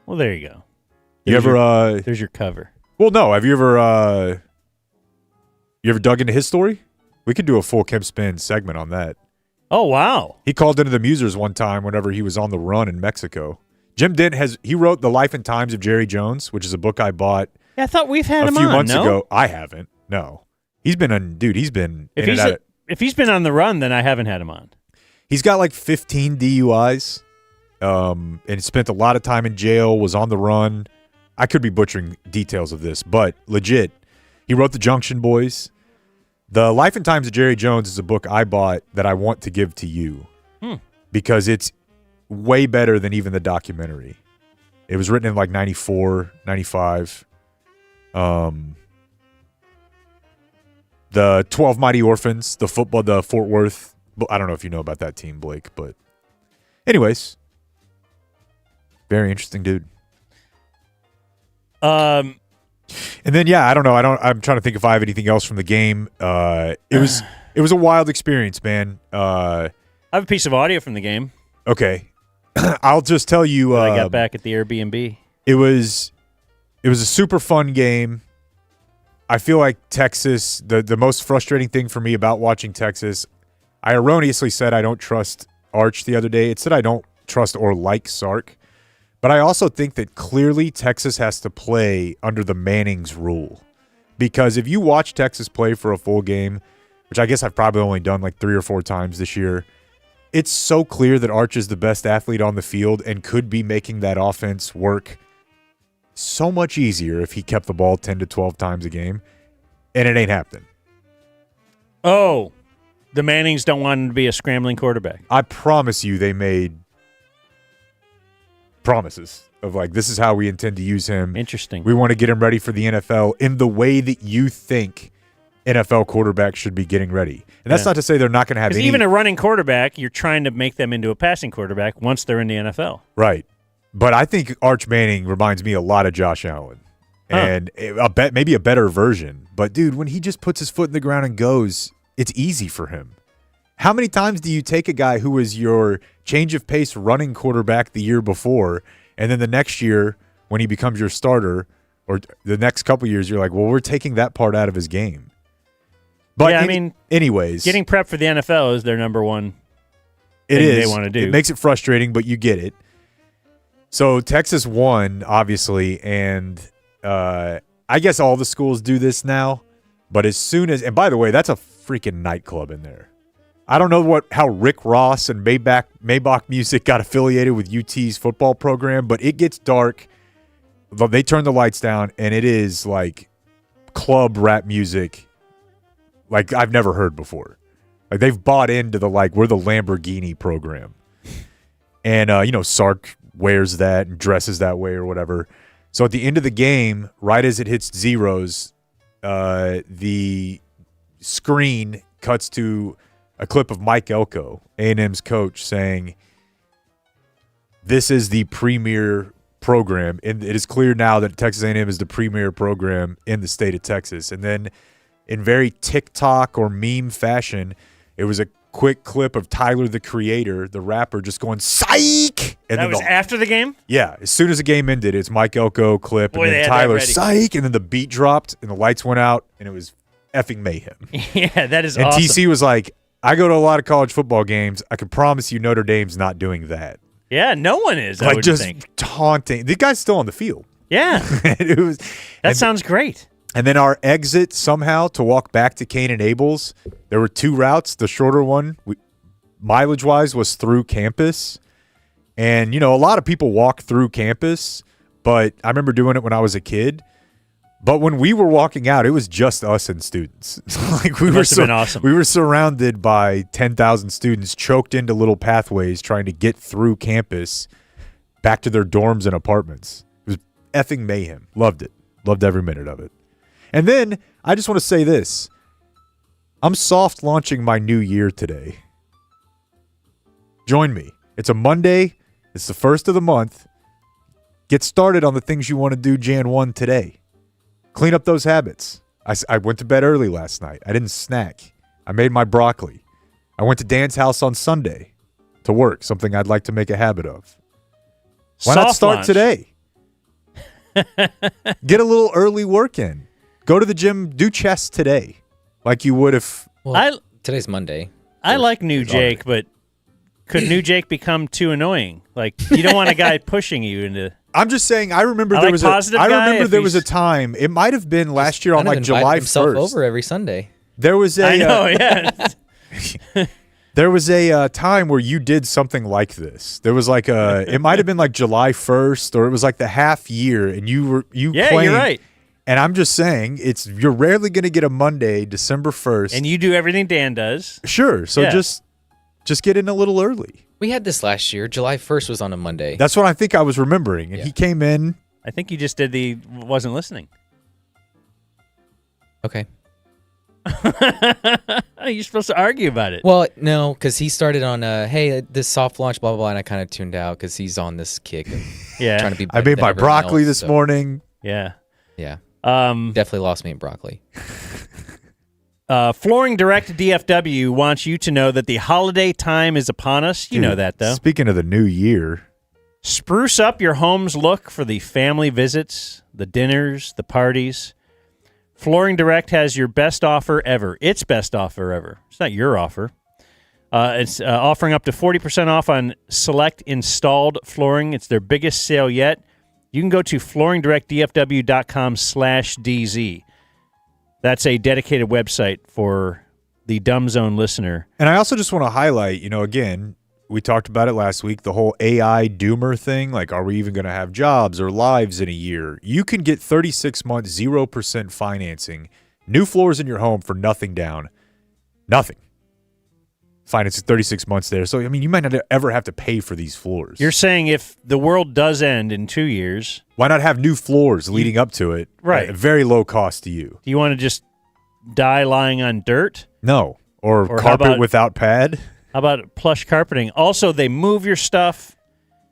Well, there you go. There's your cover. Well, no. Have you ever dug into his story? We could do a full Kim Spin segment on that. Oh, wow. He called into the Musers one time whenever he was on the run in Mexico. Jim Dent he wrote The Life and Times of Jerry Jones, which is a book I bought I thought we've had him a few on, months no? ago. I haven't. No. He's been If he's been on the run, then I haven't had him on. He's got like 15 DUIs, and spent a lot of time in jail, was on the run. I could be butchering details of this, but legit. He wrote The Junction Boys. The Life and Times of Jerry Jones is a book I bought that I want to give to you because it's way better than even the documentary. It was written in like 94, 95. The 12 Mighty Orphans, the Fort Worth. I don't know if you know about that team, Blake, but anyways, very interesting dude. Um, And then I don't know. I'm trying to think if I have anything else from the game. It was a wild experience, man. I have a piece of audio from the game. Okay, I'll just tell you. I got back at the Airbnb. It was a super fun game. I feel like Texas. The most frustrating thing for me about watching Texas, I erroneously said I don't trust Arch the other day. It said I don't trust or like Sark. But I also think that clearly Texas has to play under the Manning's rule. Because if you watch Texas play for a full game, which I guess I've probably only done like 3 or 4 times this year, it's so clear that Arch is the best athlete on the field and could be making that offense work so much easier if he kept the ball 10 to 12 times a game. And it ain't happening. Oh, the Mannings don't want him to be a scrambling quarterback. I promise you they made promises of like, this is how we intend to use him. Interesting. We want to get him ready for the NFL in the way that you think NFL quarterbacks should be getting ready. And that's not to say they're not going to have any. Even a running quarterback, you're trying to make them into a passing quarterback once they're in the NFL. Right. But I think Arch Manning reminds me a lot of Josh Allen. And maybe a better version. But, dude, when he just puts his foot in the ground and goes, it's easy for him. How many times do you take a guy who was your change of pace running quarterback the year before, and then the next year when he becomes your starter, or the next couple years, you're like, well, we're taking that part out of his game. But anyways, getting prepped for the NFL is their number one thing they want to do. It makes it frustrating, but you get it. So Texas won, obviously, and I guess all the schools do this now. But as soon as, and by the way, that's a freaking nightclub in there. I don't know how Rick Ross and Maybach Music got affiliated with UT's football program, but it gets dark. They turn the lights down, and it is like club rap music like I've never heard before. Like they've bought into we're the Lamborghini program. And, Sark wears that and dresses that way or whatever. So at the end of the game, right as it hits zeros, the screen cuts to a clip of Mike Elko, A&M's coach, saying, this is the premier program. And it is clear now that Texas A&M is the premier program in the state of Texas. And then in very TikTok or meme fashion, it was a quick clip of Tyler, the Creator, the rapper, just going, psych! And that was after the game? Yeah. As soon as the game ended, it's Mike Elko clip, and then Tyler, psych! And then the beat dropped, and the lights went out, and it was effing mayhem. Yeah, that is and awesome. And TC was like, I go to a lot of college football games. I can promise you Notre Dame's not doing that. Yeah, no one is, I would think. Taunting. The guy's still on the field. Yeah. That sounds great. And then our exit somehow to walk back to Cain and Abel's, there were 2 routes. The shorter one, mileage-wise, was through campus. And, a lot of people walk through campus, but I remember doing it when I was a kid. But when we were walking out, it was just us and students. Must have been awesome. We were surrounded by 10,000 students choked into little pathways trying to get through campus back to their dorms and apartments. It was effing mayhem. Loved it. Loved every minute of it. And then I just want to say this. I'm soft launching my new year today. Join me. It's a Monday. It's the first of the month. Get started on the things you want to do Jan 1 today. Clean up those habits. I went to bed early last night. I didn't snack. I made my broccoli. I went to Dan's house on Sunday to work, something I'd like to make a habit of. Why not Soft start launch. today? Get a little early work in. Go to the gym, do chest today, like you would if. Well, today's Monday. I like New Jake, but could New Jake become too annoying? Like, you don't want a guy pushing you into. I'm just saying. I remember I there like was positive I guy remember if there was a he's- time. It might have been last year on Kind of like invited July himself 1st. over every Sunday. There was a. I know, yeah. There was a time where you did something like this. There was like it might have been like July 1st, or it was like the half year, and you Yeah, claimed, you're right. And I'm just saying, you're rarely going to get a Monday, December 1st. And you do everything Dan does. Sure, so Yeah. just get in a little early. We had this last year. July 1st was on a Monday. That's what I think I was remembering, and Yeah. he came in. I think you just did wasn't listening. Okay. You're supposed to argue about it. Well, no, because he started on, hey, this soft launch, blah, blah, blah, and I kind of tuned out because he's on this kick and Yeah. trying to be I better made than my everyone broccoli else, this so, morning. Yeah. Yeah. Um, Definitely lost me in broccoli. Flooring Direct DFW wants you to know that the holiday time is upon us. You know Dude, that, though. Speaking of the new year, Spruce up your home's look for the family visits, the dinners, the parties. Flooring Direct has your best offer ever. Its best offer ever. It's not your offer. It's offering up to 40% off on select installed flooring. It's their biggest sale yet. You can go to flooringdirectdfw.com/DZ. That's a dedicated website for the Dumb Zone listener. and I also just want to highlight, again, we talked about it last week, the whole AI doomer thing. Like, are we even going to have jobs or lives in a year? You can get 36 months, 0% financing, new floors in your home for nothing down. Nothing. Finance is 36 months there. So, I mean, you might not ever have to pay for these floors. You're saying if the world does end in 2 years, Why not have new floors leading up to it Right. at a very low cost to you? do you want to just die lying on dirt? No. Or Or how carpet about- without pad. How about plush carpeting? Also, they move your stuff.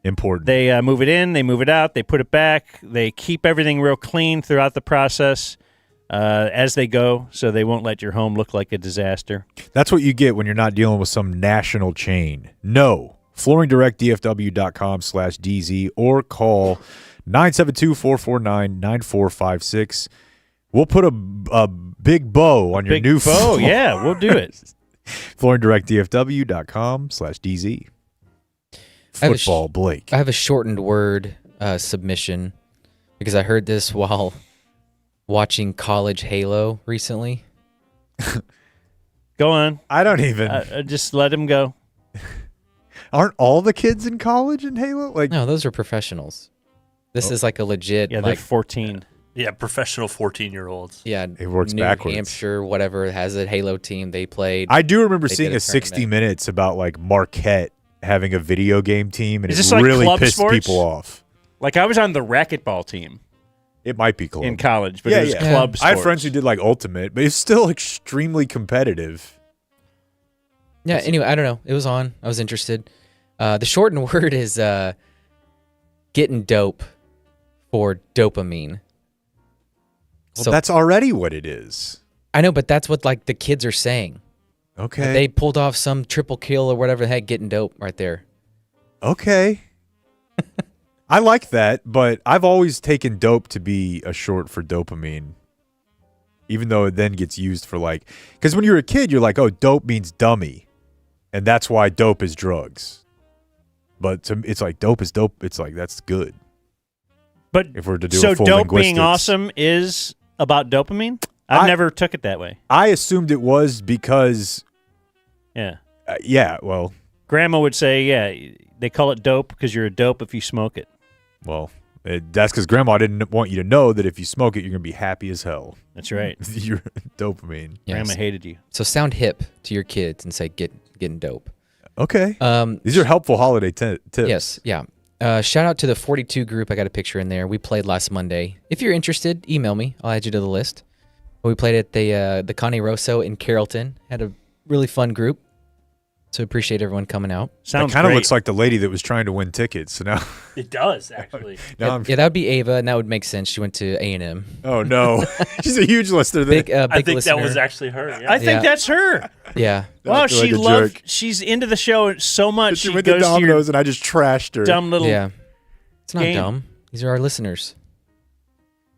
Important. They move it in, they move it out, they put it back. They keep everything real clean throughout the process as they go, so they won't let your home look like a disaster. That's what you get when you're not dealing with some national chain. No. FlooringDirectDFW.com/DZ or call 972-449-9456. We'll put a big bow on your Big new bow, floor. yeah, we'll do it. FlooringDirectDFW.com/DZ. I have a Football Blake. I have a shortened word submission because I heard this while watching College Halo recently. Go on. I don't even. Just let him go. Aren't all the kids in college in Halo? Like, No, those are professionals. This is like a legit, Yeah, they're like, 14. Yeah, professional 14-year-olds. yeah, It works New backwards. Hampshire, whatever, has a Halo team. They played. I do remember They seeing did a a 60 tournament. Minutes about like Marquette having a video game team, and Is it this like really club pissed sports? people off. Like, I was on the racquetball team It might be club. in college, but Yeah, it was yeah. club sports. I had friends who did like ultimate, but it's still extremely competitive. Yeah, anyway, I don't know. It was on. I was interested. The shortened word is getting dope for dopamine. Well, So that's already what it is. I know, but that's what like the kids are saying. Okay. They pulled off some triple kill or whatever the heck, getting dope right there. Okay. I like that, but I've always taken dope to be a short for dopamine. Even though it then gets used for like, because when you're a kid, you're like, oh, dope means dummy. And that's why dope is drugs. But it's like dope is dope. It's like, that's good. But If we're to do so a full dope being linguistics. awesome is about dopamine? I've I- never took it that way. I assumed it was because, Yeah. well, Grandma would say, yeah, they call it dope because you're a dope if you smoke it. that's because grandma didn't want you to know that if you smoke it, you're going to be happy as hell. That's right. Your dopamine. Yes. Grandma hated you. So sound hip to your kids and say getting dope. Okay. Uh, These are helpful holiday tips. Yes, yeah. Shout out to the 42 group. I got a picture in there. We played last Monday. If you're interested, email me. I'll add you to the list. We played at the Connie Rosso in Carrollton. Had a really fun group. So appreciate everyone coming out. Sounds kind of great. looks like the lady that was trying to win tickets. So now, It does, actually. now Yeah, that would be Ava, and that would make sense. She went to A&M. oh no, she's a huge listener. Big I think listener. that was actually her. Yeah. I think Yeah. that's her. Yeah. Wow, feel like she a loved. jerk. She's into the show so much. She She went to goes to your Domino's and I just trashed her. dumb little. Yeah. It's not game. dumb. These are our listeners.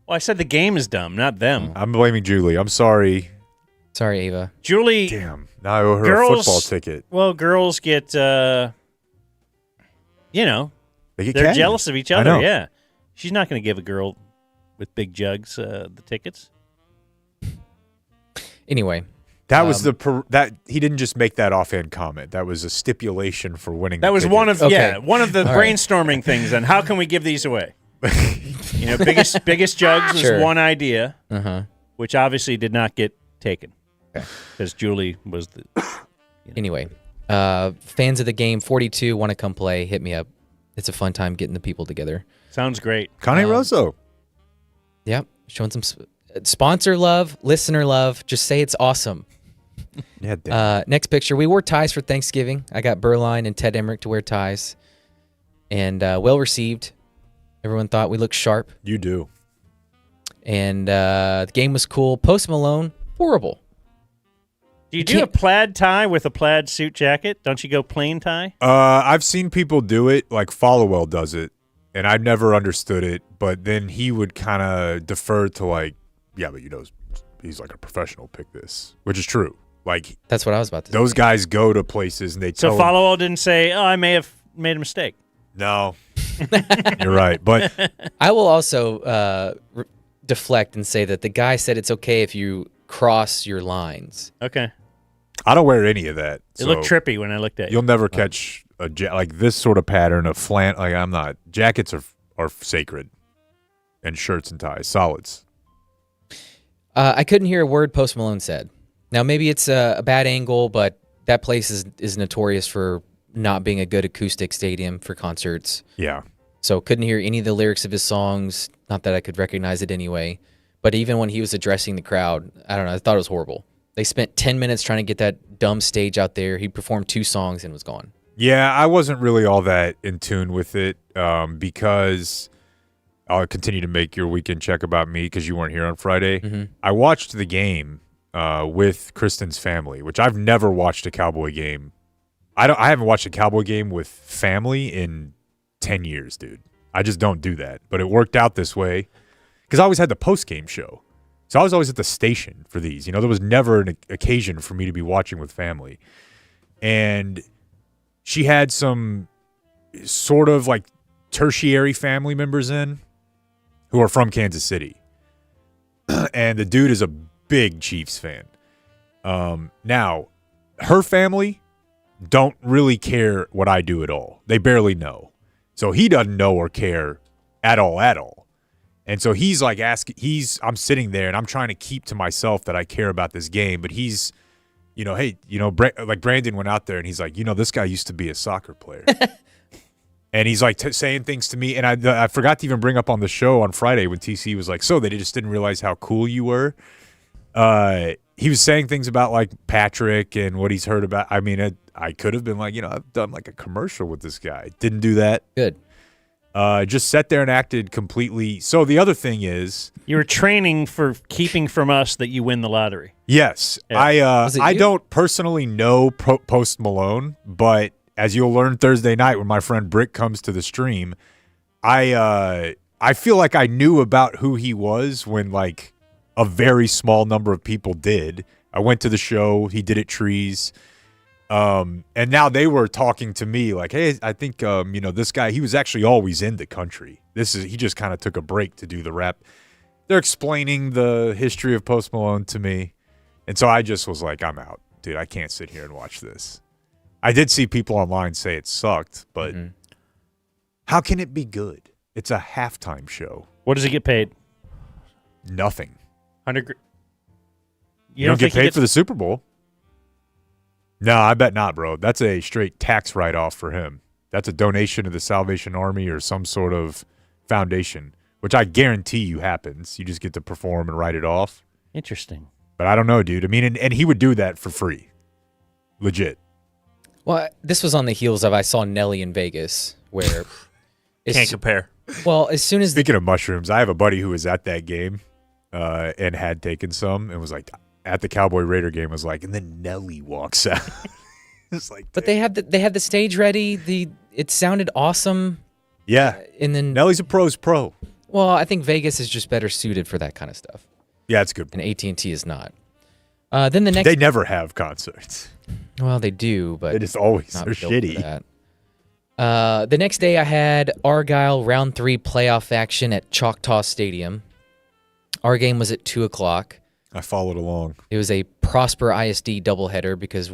Well, I said the game is dumb, not them. I'm blaming Julie. I'm sorry. Sorry, Ava. Julie. Damn. Now I owe her Girls- a football ticket. Well, girls get. They're They get catty. jealous of each I other. know. Yeah, she's not going to give a girl with big jugs the tickets. Anyway, That was that he didn't just make that offhand comment. That was a stipulation for winning. That the was ticket. one of Okay. one of the All right. brainstorming things. And how can we give these away? Biggest jugs was Sure. one idea, uh-huh. which obviously did not get taken because Julie was the. Anyway, fans of the game, 42, want to come play, hit me up. It's a fun time getting the people together. Sounds great. Connie Rosso. Yep, showing some sponsor love, listener love. Just say it's awesome. Yeah. Damn. Next picture, we wore ties for Thanksgiving. I got Berline and Ted Emmerich to wear ties. And well received. Everyone thought we looked sharp. You do. And the game was cool. Post Malone, horrible. Do you do a plaid tie with a plaid suit jacket? Don't you go plain tie? I've seen people do it. Like Followell does it, and I never understood it. But then he would kind of defer to like, yeah, but he's like a professional. Pick this, which is true. Like That's what I was about to say. those guys go to places and they So tell them, Followell didn't say, "Oh, I may have made a mistake." no, you're right. But I will also deflect and say that the guy said it's okay if you cross your lines. Okay, I don't wear any of that. it looked trippy when I looked at you. You'll never catch a like this sort of pattern of flan. Like I'm not. Jackets are sacred, and shirts and ties, solids. I couldn't hear a word Post Malone said. Now, maybe it's a bad angle, but that place is notorious for not being a good acoustic stadium for concerts. Yeah. So couldn't hear any of the lyrics of his songs. Not that I could recognize it anyway. But even when he was addressing the crowd, I don't know, I thought it was horrible. They spent 10 minutes trying to get that dumb stage out there. He performed 2 songs and was gone. Yeah, I wasn't really all that in tune with it because I'll continue to make your weekend check about me because you weren't here on Friday. Mm-hmm. I watched the game with Kristen's family, which I've never watched a Cowboy game. I haven't watched a Cowboy game with family in 10 years, dude. I just don't do that. But it worked out this way because I always had the post-game show. So I was always at the station for these. There was never an occasion for me to be watching with family. And she had some sort of like tertiary family members in who are from Kansas City. And the dude is a big Chiefs fan. Now, her family don't really care what I do at all. They barely know. So he doesn't know or care at all. And so he's like I'm sitting there and I'm trying to keep to myself that I care about this game, but he's, hey, like Brandon went out there and he's like, this guy used to be a soccer player. And he's like saying things to me. And I forgot to even bring up on the show on Friday when TC was like, so they just didn't realize how cool you were. He was saying things about like Patrick and what he's heard about. I mean, I could have been like, I've done like a commercial with this guy. Didn't do that. Good. Just sat there and acted completely. So the other thing is, You were training for keeping from us that you win the lottery. yes, Yeah. Was it I you? don't personally know Post Malone, but as you'll learn Thursday night when my friend Brick comes to the stream, I feel like I knew about who he was when like a very small number of people did. I went to the show. He did at Trees. And now they were talking to me like, hey, I think, this guy, he was actually always in the country. He just kind of took a break to do the rap. They're explaining the history of Post Malone to me. And so I just was like, I'm out, dude. I can't sit here and watch this. I did see people online say it sucked, but how can it be good? It's a halftime show. What does he get paid? Nothing. 100. You don't get think he paid gets- for the Super Bowl. No, I bet not, bro. That's a straight tax write-off for him. That's a donation to the Salvation Army or some sort of foundation, which I guarantee you happens. You just get to perform and write it off. Interesting. But I don't know, dude. I mean, and he would do that for free. Legit. Well, this was on the heels of I saw Nelly in Vegas, where Can't compare. Well, as soon as Speaking of mushrooms, I have a buddy who was at that game and had taken some and was like, at the Cowboy Raider game, was like, and then Nelly walks out. It's like, but they had the stage ready. It sounded awesome. yeah. And then Nelly's a pro's pro. Well, I think Vegas is just better suited for that kind of stuff, Yeah, it's good. and AT&T is not. Then the next, They never have concerts. well, they do, but They just always not they're built for shitty. that. The next day, I had Argyle round 3 playoff action at Choctaw Stadium. Our game was at 2:00. I followed along. It was a Prosper ISD doubleheader because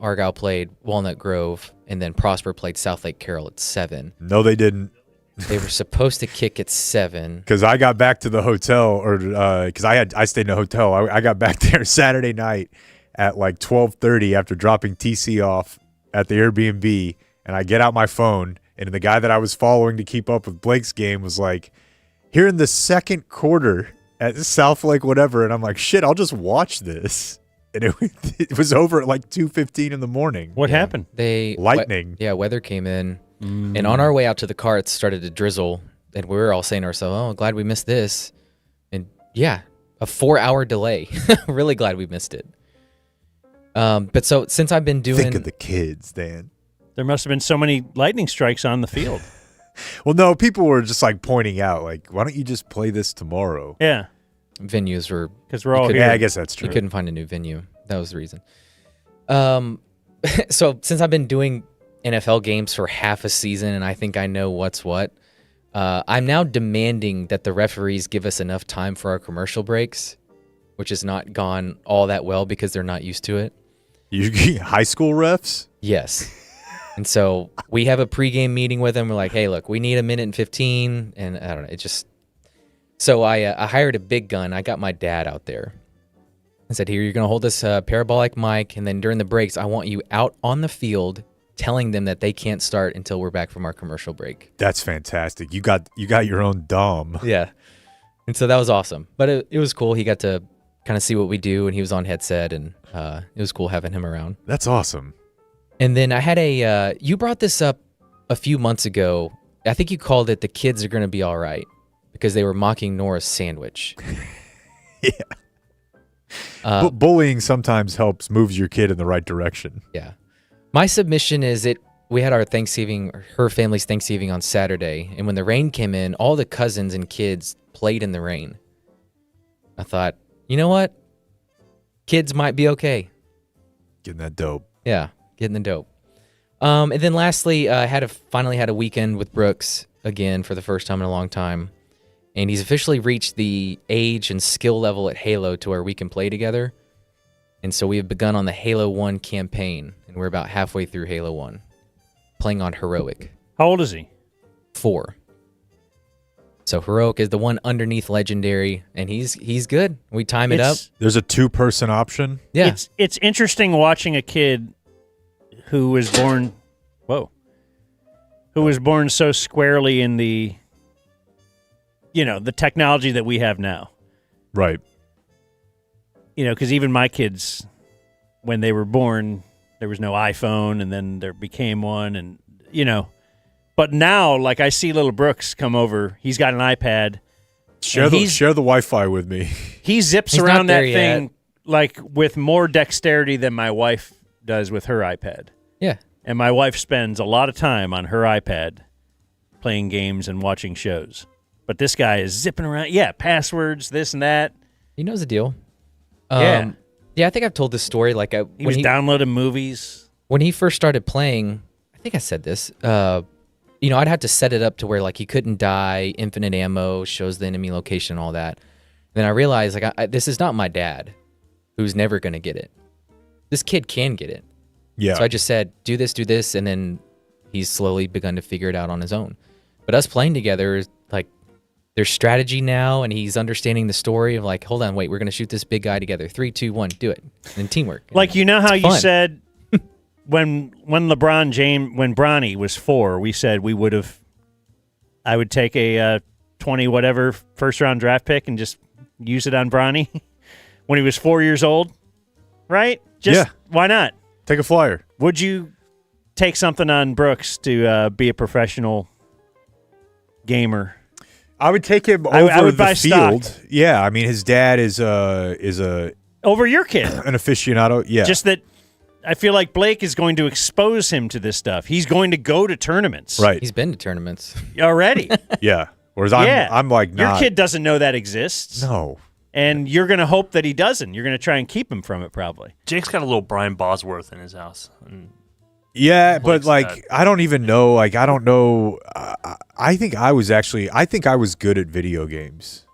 Argyle played Walnut Grove, and then Prosper played South Lake Carroll at 7. No, they didn't. They were supposed to kick at 7. Because I got back to the hotel, or because I stayed in a hotel. I got back there Saturday night at like 12:30 after dropping TC off at the Airbnb, and I get out my phone, and the guy that I was following to keep up with Blake's game was like, "Here in the second quarter at South Lake, whatever," and I'm like, "Shit, I'll just watch this." And it was over at like 2:15 in the morning. What happened? Lightning. Weather came in. And on our way out to the car, it started to drizzle. And we were all saying to ourselves, oh, glad we missed this. And yeah, a 4-hour delay. Really glad we missed it. But so since I've been doing... Think of the kids, Dan. There must have been so many lightning strikes on the field. Well, no, people were just like pointing out, like, why don't you just play this tomorrow? Yeah. Venues were... Because we're all here. Yeah, I guess that's true. We couldn't find a new venue. That was the reason. So since I've been doing NFL games for half a season and I think I know what's what, I'm now demanding that the referees give us enough time for our commercial breaks, which has not gone all that well because they're not used to it. You high school refs? Yes. And so we have a pregame meeting with them. We're like, hey, look, we need 1:15. And I don't know. It just... So I hired a big gun. I got my dad out there. I said, here, you're going to hold this parabolic mic. And then during the breaks, I want you out on the field telling them that they can't start until we're back from our commercial break. That's fantastic. You got your own dom. Yeah. And so that was awesome. But it was cool. He got to kind of see what we do, and he was on headset, and it was cool having him around. That's awesome. And then I had you brought this up a few months ago. I think you called it "The Kids Are Going to Be All Right" because they were mocking Nora's sandwich. Yeah. But bullying sometimes moves your kid in the right direction. Yeah. My submission is we had her family's Thanksgiving on Saturday, and when the rain came in, all the cousins and kids played in the rain. I thought, you know what? Kids might be okay. Getting that dope. Yeah, getting the dope. And then lastly, I finally had a weekend with Brooks again for the first time in a long time. And he's officially reached the age and skill level at Halo to where we can play together. And so we have begun on the Halo 1 campaign, and we're about halfway through Halo 1, playing on Heroic. How old is he? 4. So Heroic is the one underneath Legendary, and he's good. We time it up. There's a 2-person option. Yeah. It's interesting watching a kid who was born so squarely in the technology that we have now. Right. Because even my kids, when they were born, there was no iPhone, and then there became one, and But now, like, I see little Brooks come over. He's got an iPad. Share the Wi-Fi with me. He zips around that thing like with more dexterity than my wife does with her iPad. Yeah. And my wife spends a lot of time on her iPad playing games and watching shows. But this guy is zipping around. Yeah, passwords, this and that. He knows the deal. Yeah. Yeah, I think I've told this story. Like he was downloading movies. When he first started playing, I think I said this, I'd have to set it up to where like he couldn't die, infinite ammo, shows the enemy location, all that. Then I realized like this is not my dad who's never going to get it. This kid can get it. Yeah. So I just said, do this, and then he's slowly begun to figure it out on his own. But us playing together is like there's strategy now, and he's understanding the story of like, hold on, wait, we're going to shoot this big guy together. 3, 2, 1, do it. And then teamwork. Like, how you fun. said when Bronny was 4, we said I would take a 20 whatever first round draft pick and just use it on Bronny when he was 4 years old, right? Yeah. Why not? Take a flyer. Would you take something on Brooks to be a professional gamer. I would take him over I would the buy field. stock. Yeah, I mean, his dad is a over your kid, an aficionado. Yeah, just that I feel like Blake is going to expose him to this stuff. He's going to go to tournaments, right? He's been to tournaments already. Yeah. Whereas Yeah. I'm like, Your not. kid doesn't know that exists. No. And you're going to hope that he doesn't. You're going to try and keep him from it, probably. Jake's got a little Brian Bosworth in his house. And Yeah, but Blake's like, got- I don't even know. Like, I don't know. I think I was good at video games.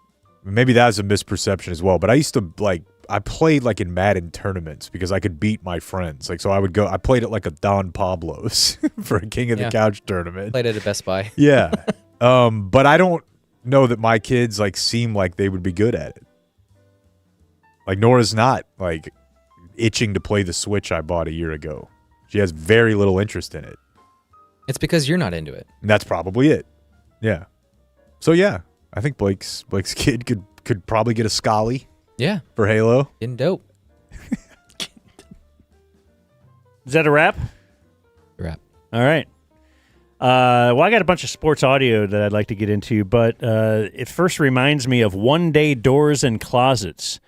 Maybe that was a misperception as well. But I used to I played like in Madden tournaments because I could beat my friends. Like, so I played at like a Don Pablo's for a King of the Couch tournament. Played it at Best Buy. Yeah. But I don't know that my kids like seem like they would be good at it. Like Nora's not like itching to play the Switch I bought a year ago. She has very little interest in it. It's because you're not into it. And that's probably it. Yeah. So yeah, I think Blake's kid could probably get a Scully Yeah. for Halo. Getting dope. Is that a wrap? Wrap. All right. Well, I got a bunch of sports audio that I'd like to get into, but it first reminds me of one-day doors and closets.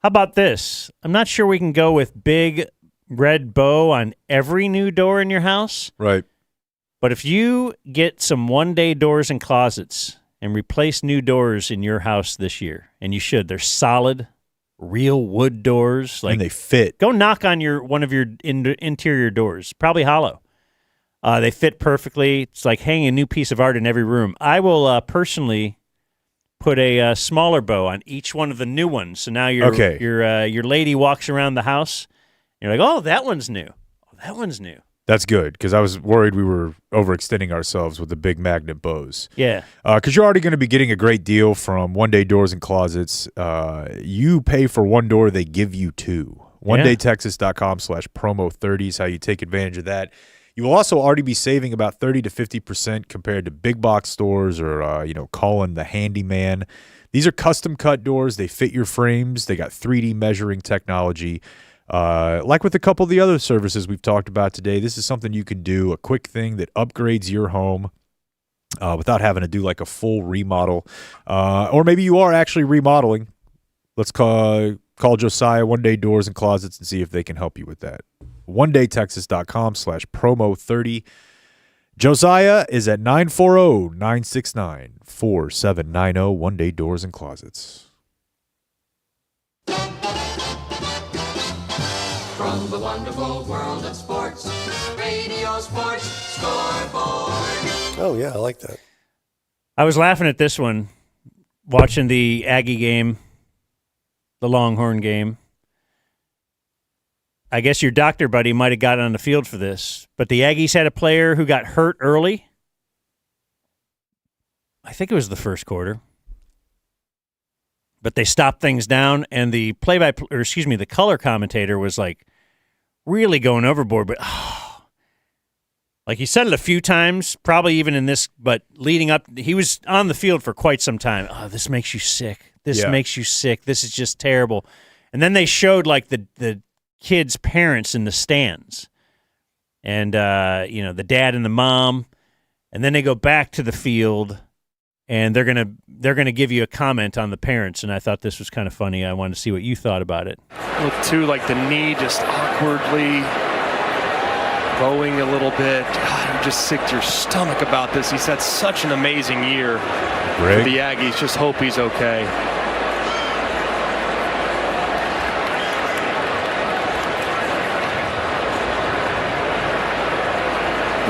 How about this? I'm not sure we can go with big red bow on every new door in your house, Right. but if you get some one-day doors and closets and replace new doors in your house this year, and you should, they're solid, real wood doors. Like, And they fit. go knock on one of your interior doors, probably hollow. They fit perfectly. It's like hanging a new piece of art in every room. I will personally put a smaller bow on each one of the new ones. So now your lady walks around the house. You're like, oh, that one's new. Oh, that one's new. That's good because I was worried we were overextending ourselves with the big magnet bows. Yeah. Because you're already going to be getting a great deal from One Day Doors and Closets. You pay for one door, they give you two. OneDayTexas.com/promo30 is how you take advantage of that. You will also already be saving about 30 to 50% compared to big box stores or calling the handyman. These are custom cut doors. They fit your frames. They got 3D measuring technology. Like with a couple of the other services we've talked about today, this is something you can do, a quick thing that upgrades your home without having to do like a full remodel. Or maybe you are actually remodeling. Let's call Josiah One Day Doors and Closets and see if they can help you with that. OneDayTexas.com/promo30. Josiah is at 940-969-4790. One Day Doors and Closets. From the wonderful world of sports, Radio Sports Scoreboard. Oh, yeah, I like that. I was laughing at this one, watching the Aggie game, the Longhorn game. I guess your doctor buddy might have got on the field for this, but the Aggies had a player who got hurt early. I think it was the first quarter. But they stopped things down, and the the color commentator was like really going overboard. But like he said it a few times, probably even in this, but leading up, he was on the field for quite some time. Oh, this makes you sick. This makes you sick. This is just terrible. And then they showed like the kids' parents in the stands, and the dad and the mom, and then they go back to the field. And they're gonna give you a comment on the parents, and I thought this was kind of funny. I wanted to see what you thought about it. Look too, like the knee just awkwardly bowing a little bit. God, you're just sick to your stomach about this. He's had such an amazing year for the Aggies. Just hope he's okay.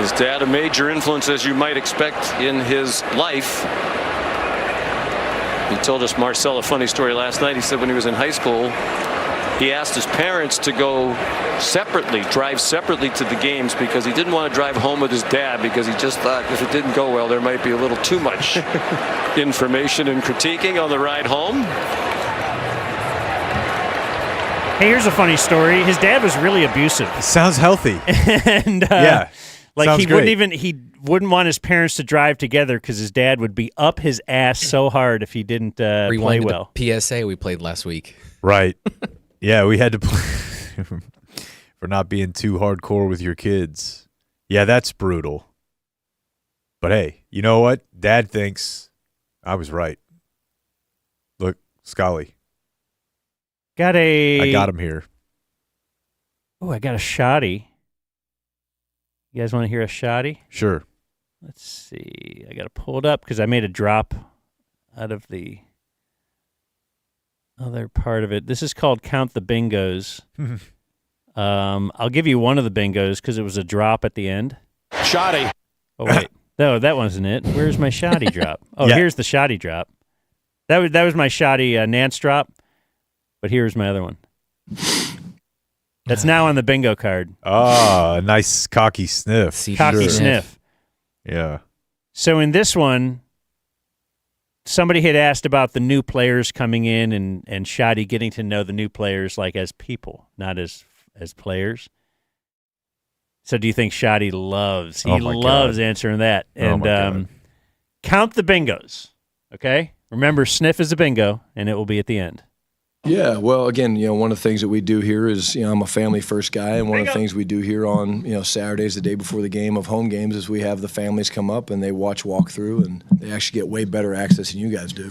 His dad, a major influence, as you might expect, in his life. He told us, Marcel, a funny story last night. He said when he was in high school, he asked his parents to go drive separately to the games because he didn't want to drive home with his dad because he just thought if it didn't go well, there might be a little too much information and critiquing on the ride home. Hey, here's a funny story. His dad was really abusive. Sounds healthy. And yeah. Like Sounds he wouldn't want his parents to drive together because his dad would be up his ass so hard if he didn't play well. PSA we played last week. Right. Yeah, we had to play for not being too hardcore with your kids. Yeah, that's brutal. But hey, you know what? Dad thinks I was right. Look, Scully. I got him here. Oh, I got a shoddy. You guys want to hear a shoddy? Sure. Let's see. I got to pull it up because I made a drop out of the other part of it. This is called Count the Bingos. I'll give you one of the bingos because it was a drop at the end. Shoddy. Oh, wait. No, that wasn't it. Where's my shoddy drop? Oh, Yeah. Here's the shoddy drop. That was my shoddy Nance drop, but here's my other one. That's now on the bingo card. Ah, a nice cocky sniff. Cocky sniff. Yeah. So in this one, somebody had asked about the new players coming in and Shoddy getting to know the new players like as people, not as players. So do you think Shoddy loves? He loves answering that. And count the bingos, okay? Remember, sniff is a bingo, and it will be at the end. Yeah, well, again, one of the things that we do here is, I'm a family first guy, and one of the things we do here on, Saturdays, the day before the game of home games, is we have the families come up and they watch walkthrough, and they actually get way better access than you guys do.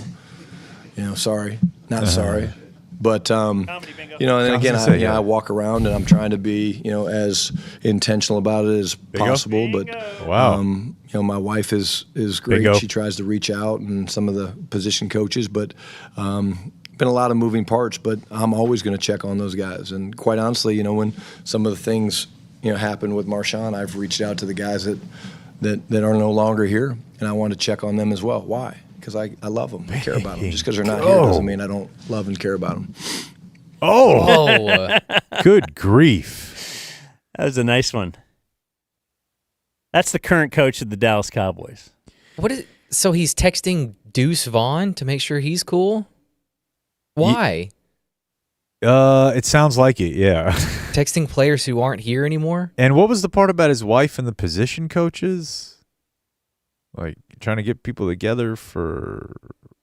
Sorry, not sorry, but and then again, I walk around and I'm trying to be, as intentional about it as possible. But wow, my wife is great. Bingo. She tries to reach out, and some of the position coaches, but. Been a lot of moving parts, but I'm always going to check on those guys. And quite honestly, when some of the things happen with Marshawn, I've reached out to the guys that are no longer here, and I want to check on them as well. Why? Because I love them, I care about them. Just because they're not here doesn't mean I don't love and care about them. Good grief! That was a nice one. That's the current coach of the Dallas Cowboys. So he's texting Deuce Vaughn to make sure he's cool? Why? It sounds like it, yeah. Texting players who aren't here anymore? And what was the part about his wife and the position coaches? Like, trying to get people together for...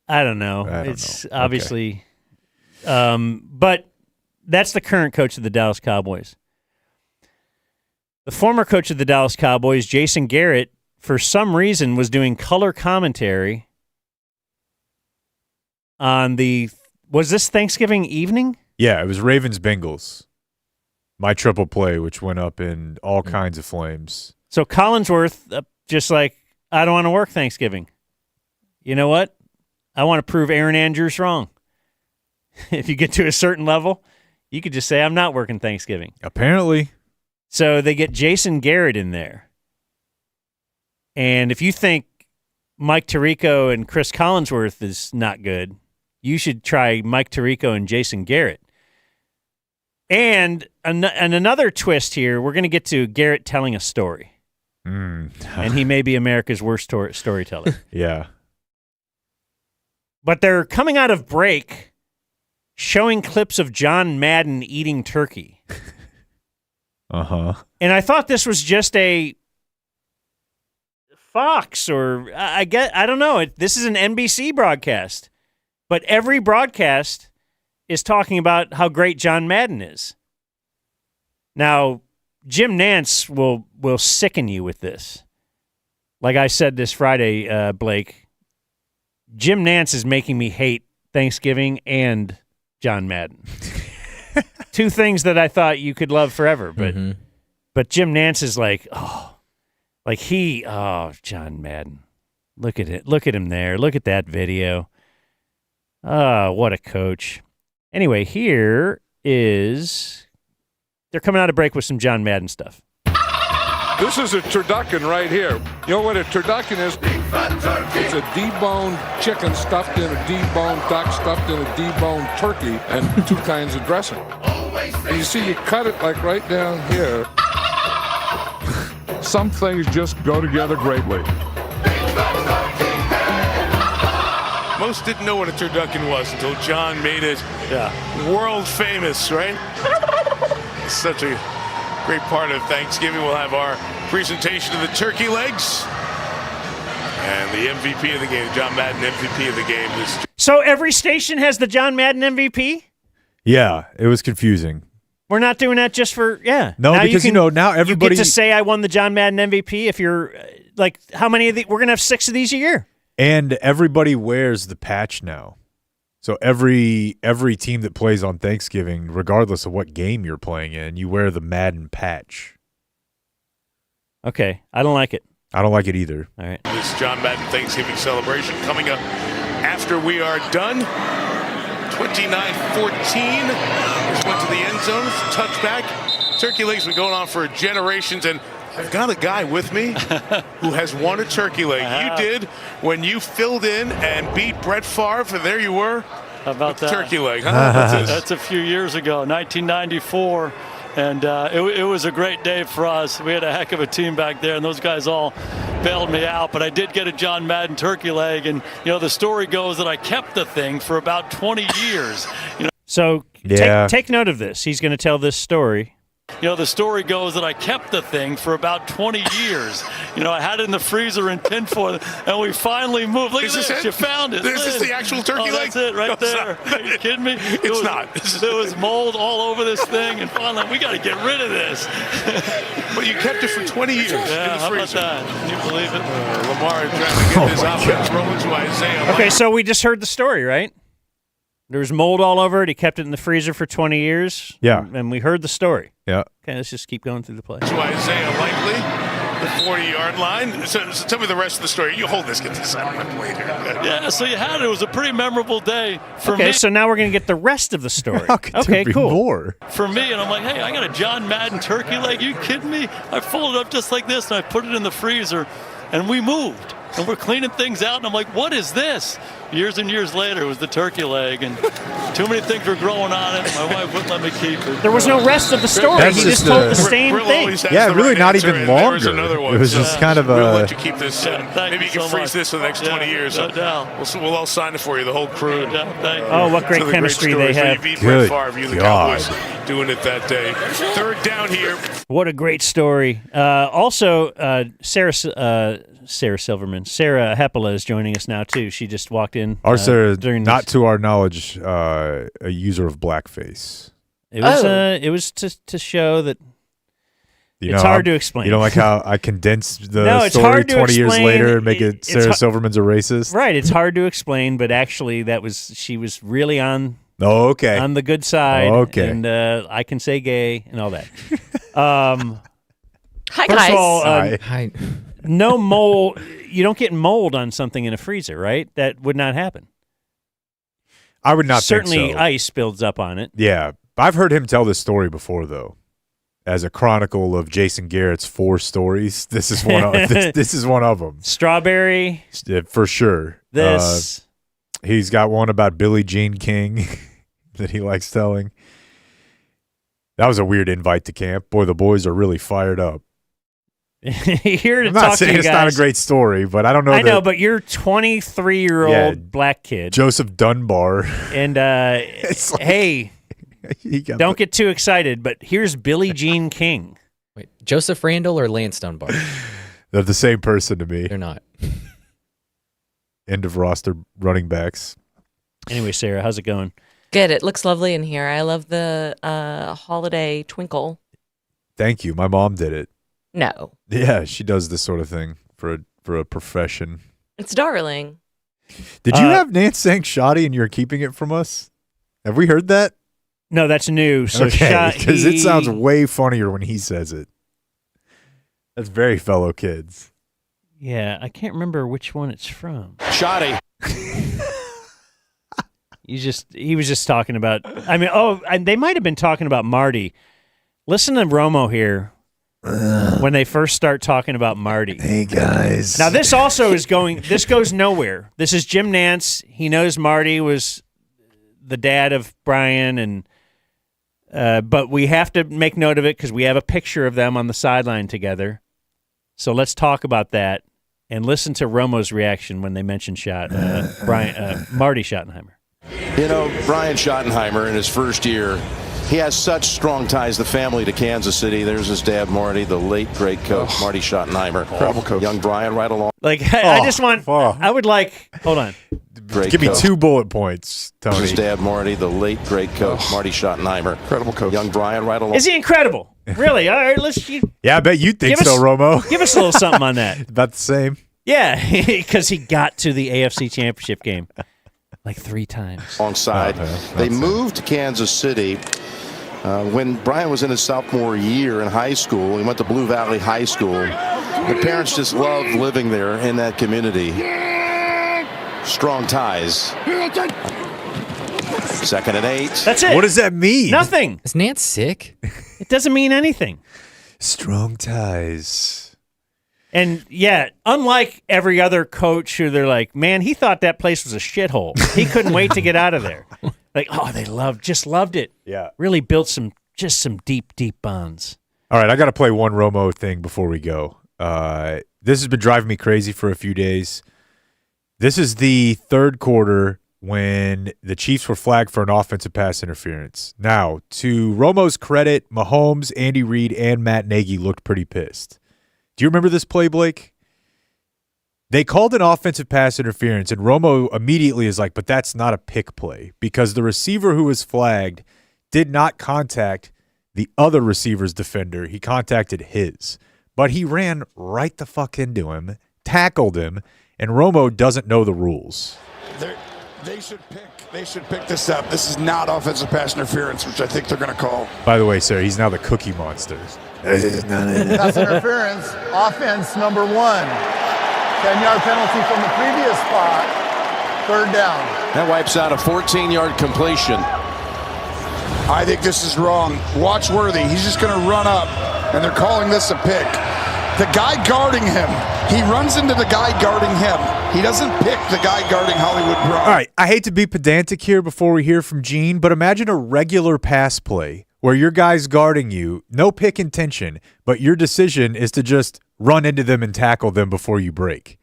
I don't know. It's obviously... but that's the current coach of the Dallas Cowboys. The former coach of the Dallas Cowboys, Jason Garrett, for some reason was doing color commentary on the... Was this Thanksgiving evening? Yeah, it was Ravens-Bengals. My triple play, which went up in all kinds of flames. So Collinsworth, just like, I don't want to work Thanksgiving. You know what? I want to prove Aaron Andrews wrong. If you get to a certain level, you could just say, I'm not working Thanksgiving. Apparently. So they get Jason Garrett in there. And if you think Mike Tirico and Chris Collinsworth is not good, you should try Mike Tirico and Jason Garrett. And another twist here, we're going to get to Garrett telling a story. And he may be America's worst storyteller. Yeah. But they're coming out of break showing clips of John Madden eating turkey. Uh-huh. And I thought this was just a Fox or I don't know. This is an NBC broadcast. But every broadcast is talking about how great John Madden is. Now, Jim Nantz will sicken you with this. Like I said this Friday, Blake, Jim Nantz is making me hate Thanksgiving and John Madden. Two things that I thought you could love forever, but Jim Nantz is like, John Madden. Look at it. Look at him there. Look at that video. Oh, what a coach. Anyway, they're coming out of break with some John Madden stuff. This is a turducken right here. You know what a turducken is? It's a deboned chicken stuffed in a deboned duck, stuffed in a deboned turkey, and 2 kinds of dressing. And you see, you cut it like right down here. Some things just go together greatly. Most didn't know what a turducken was until John made it world famous, right? It's such a great part of Thanksgiving. We'll have our presentation of the turkey legs and the MVP of the game, John Madden MVP of the game. So every station has the John Madden MVP? Yeah, it was confusing. We're not doing that just for No, now because now everybody you get to say I won the John Madden MVP. If you're like, how many of we're gonna have 6 of these a year, and everybody wears the patch now. So every team that plays on Thanksgiving, regardless of what game you're playing in, you wear the Madden patch. Okay, I don't like it. I don't like it either. All right. This John Madden Thanksgiving celebration coming up after we are done. 29-14. Just went to the end zone. Touchback. Turkey leg's been going on for generations, and I've got a guy with me who has won a turkey leg. You did when you filled in and beat Brett Favre, and there you were. How about that? Turkey leg. Huh? That's a few years ago, 1994. And it was a great day for us. We had a heck of a team back there, and those guys all bailed me out. But I did get a John Madden turkey leg, and the story goes that I kept the thing for about 20 years. So take note of this. He's going to tell this story. The story goes that I kept the thing for about 20 years. I had it in the freezer in tinfoil, and we finally moved. Look at this. You found it. Is this the actual turkey leg? That's it right there. Are you kidding me? It's not. There was mold all over this thing, and finally, we got to get rid of this. But you kept it for 20 years in the how about freezer. that? Can you believe it? Lamar trying to get his offense rolling to Isaiah. Okay, so we just heard the story, right? There was mold all over it. He kept it in the freezer for 20 years. Yeah. And we heard the story. Yeah. Okay, let's just keep going through the play. To Isaiah Likely, the 40-yard line. So tell me the rest of the story. You hold this. Get this out of my plate here. Yeah, so you had it. It was a pretty memorable day for me. Okay, so now we're going to get the rest of the story. How could there be more? For me, and I'm like, hey, I got a John Madden turkey leg. You kidding me? I folded it up just like this, and I put it in the freezer, and we moved. And we're cleaning things out, and I'm like, what is this? Years and years later, it was the turkey leg, and too many things were growing on it. My wife wouldn't let me keep it. There was no rest of the story. That's He just just told the same thing. Yeah, really not even longer. It was just kind of We'll a... let you keep this. Maybe you can freeze this for the next 20 years. We'll all sign it for you, the whole crew. Oh, what great chemistry they have. You beat Brett Favre, you the Cowboys doing it that day. Third down here. What a great story. Also, Sarah Hepola is joining us now, too. She just walked in. Our Sarah, during not to our knowledge, a user of blackface. It was to show that it's hard to explain. You don't like how I condensed the story 20 years later and make it Sarah Silverman's a racist? Right, it's hard to explain, but actually she was really on the good side. Okay. And I can say gay and all that. Hi, first guys. of all, Hi. no mold. You don't get mold on something in a freezer, right? That would not happen. I would not Certainly think so. ice builds up on it. Yeah. I've heard him tell this story before, though. As a chronicle of Jason Garrett's 4 stories, this is one of this is one of them. Strawberry. For sure. This. He's got one about Billie Jean King that he likes telling. That was a weird invite to camp. Boy, the boys are really fired up. Here to I'm talk not to saying you it's guys. not a great story, but I don't know. I know, but you're 23-year-old black kid. Joseph Dunbar. And hey, don't get too excited, but here's Billie Jean King. Wait, Joseph Randall or Lance Dunbar? They're the same person to me. They're not. End of roster running backs. Anyway, Sarah, how's it going? Good. It looks lovely in here. I love the holiday twinkle. Thank you. My mom did it. No. Yeah, she does this sort of thing for a profession. It's darling. Did you have Nance saying shoddy and you're keeping it from us? Have we heard that? No, that's new. So okay, because it sounds way funnier when he says it. That's very fellow kids. Yeah, I can't remember which one it's from. Shoddy. He was just talking about. I mean, and they might have been talking about Marty. Listen to Romo here. When they first start talking about Marty. Hey, guys. Now, this also is this goes nowhere. This is Jim Nance. He knows Marty was the dad of Brian, and but we have to make note of it because we have a picture of them on the sideline together. So let's talk about that and listen to Romo's reaction when they mention Marty Schottenheimer. You know, Brian Schottenheimer in his first year He has such strong ties, the family, to Kansas City. There's his dad, Marty, the late, great coach, Marty Schottenheimer. Incredible coach. Young Brian right along. Like, I just want, I would like, hold on. Great Give me coach. 2 bullet points, Tony. His dad, Marty, the late, great coach, Marty Schottenheimer. Incredible coach. Young Brian right along. Is he incredible? Really? All right, let's. Yeah, I bet you think so, Romo. Give us a little something on that. About the same. Yeah, because he got to the AFC Championship game like 3 times. Alongside. They moved to Kansas City when Brian was in his sophomore year in high school. He went to Blue Valley High School. The parents just loved living there in that community. Strong ties. 2nd and 8. That's it. What does that mean? Nothing. Is Nance sick? It doesn't mean anything. Strong ties. And yeah, unlike every other coach who they're like, man, he thought that place was a shithole. He couldn't wait to get out of there. Like, oh, they just loved it. Yeah. Really built some deep, deep bonds. All right, I got to play one Romo thing before we go. This has been driving me crazy for a few days. This is the 3rd quarter when the Chiefs were flagged for an offensive pass interference. Now, to Romo's credit, Mahomes, Andy Reid, and Matt Nagy looked pretty pissed. Do you remember this play, Blake? They called an offensive pass interference, and Romo immediately is like, but that's not a pick play because the receiver who was flagged did not contact the other receiver's defender. He contacted his. But he ran right the fuck into him, tackled him, and Romo doesn't know the rules. They should pick this up. This is not offensive pass interference, which I think they're going to call. By the way, sir, he's now the Cookie Monster. Pass interference, offense number 1. 10-yard penalty from the previous spot. 3rd down. That wipes out a 14-yard completion. I think this is wrong. Watch Worthy. He's just going to run up, and they're calling this a pick. The guy guarding him, he runs into the guy guarding him. He doesn't pick the guy guarding Hollywood Brown. All right, I hate to be pedantic here before we hear from Gene, but imagine a regular pass play where your guy's guarding you, no pick intention, but your decision is to just run into them and tackle them before you break.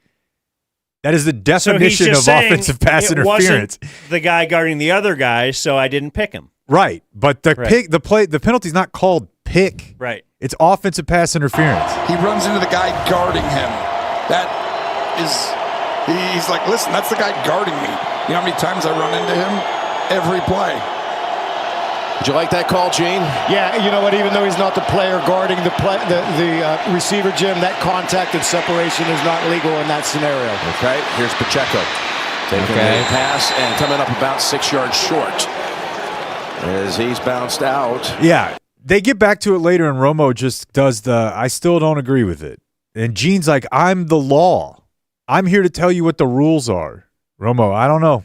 That is the definition of offensive pass interference. The guy guarding the other guy, so I didn't pick him. Right, but the penalty's not called pick. Right. It's offensive pass interference. He runs into the guy guarding him. That is, he's like, listen, that's the guy guarding me. You know how many times I run into him? Every play. Did you like that call, Gene? Yeah, you know what? Even though he's not the player guarding the receiver, Jim, that contact and separation is not legal in that scenario. Okay, here's Pacheco taking a pass and coming up about 6 yards short as he's bounced out. Yeah, they get back to it later, and Romo just does I still don't agree with it. And Gene's like, I'm the law. I'm here to tell you what the rules are. Romo, I don't know.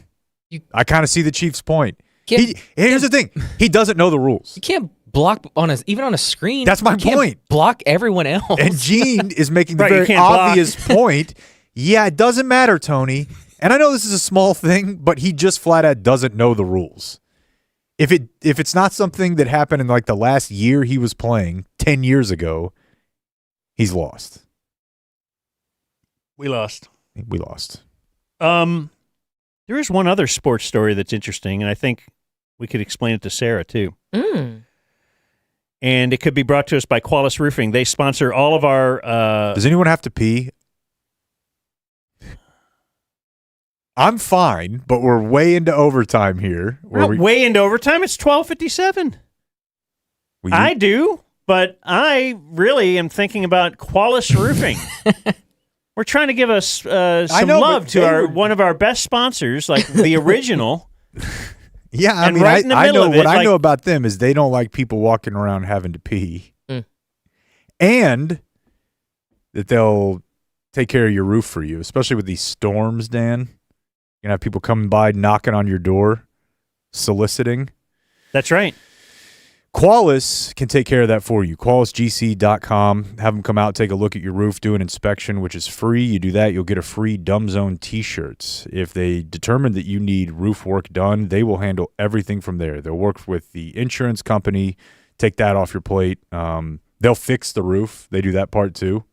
I kind of see the Chiefs' point. Here's the thing. He doesn't know the rules. You can't block even on a screen. That's my point. Block everyone else. And Gene is making the very obvious point. Yeah, it doesn't matter, Tony. And I know this is a small thing, but he just flat out doesn't know the rules. If it's not something that happened in like the last year he was playing 10 years ago, he's lost. We lost. There is one other sports story that's interesting, and I think we could explain it to Sarah, too. Mm. And it could be brought to us by Qualis Roofing. They sponsor all of our... Does anyone have to pee? I'm fine, but we're way into overtime here. We're not way into overtime. It's 12:57. I do, but I really am thinking about Qualis Roofing. We're trying to give us some love to one of our best sponsors, like the original. Yeah, I mean, right in the I middle know of it, what I know about them is they don't like people walking around having to pee, and that they'll take care of your roof for you, especially with these storms, Dan. You're going to have people coming by, knocking on your door, soliciting. That's right. Qualis can take care of that for you. QualisGC.com. Have them come out, take a look at your roof, do an inspection, which is free. You do that, you'll get a free DumbZone T-shirts. If they determine that you need roof work done, they will handle everything from there. They'll work with the insurance company, take that off your plate. They'll fix the roof. They do that part too.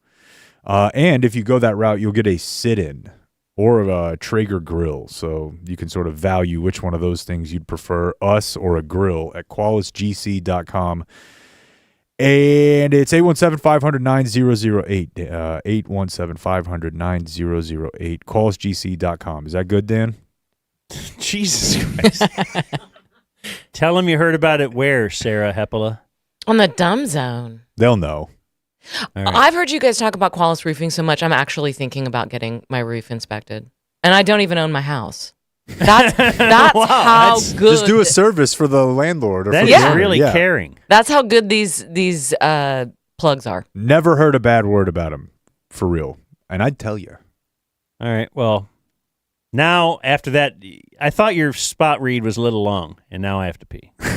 And if you go that route, you'll get a sit-in. or a Traeger grill. So you can sort of value which one of those things you'd prefer, us or a grill, at QualisGC.com. And it's 817-500-9008. 817-500-9008. QualisGC.com. Is that good, Dan? Jesus Christ. Tell them you heard about it where, Sarah Hepola? On the Dumb Zone. They'll know. All right. I've heard you guys talk about Qualis Roofing so much, I'm actually thinking about getting my roof inspected. And I don't even own my house. That's Wow, how good. Just do a service for the landlord. Or That for is the owner. really Yeah. caring. That's how good these plugs are. Never heard a bad word about him, for real. And I'd tell you. All right, well, now after that, I thought your spot read was a little long, and now I have to pee. Jerk.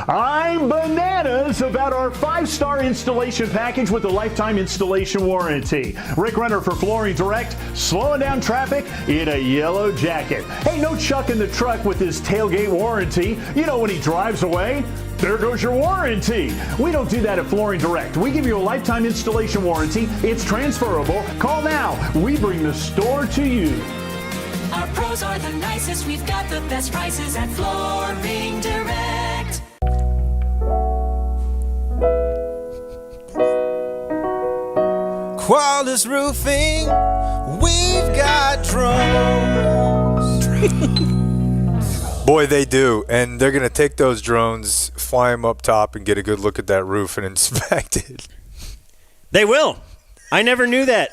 I'm bananas about our 5-star installation package with a lifetime installation warranty. Rick Renner for Flooring Direct, slowing down traffic in a yellow jacket. Hey, no Chuck in the truck with his tailgate warranty. You know, when he drives away, there goes your warranty. We don't do that at Flooring Direct. We give you a lifetime installation warranty. It's transferable. Call now. We bring the store to you. Our pros are the nicest. We've got the best prices at Flooring Direct. Qualis Roofing, we've got drones. Boy, they do. And they're going to take those drones, fly them up top, and get a good look at that roof and inspect it. They will. I never knew that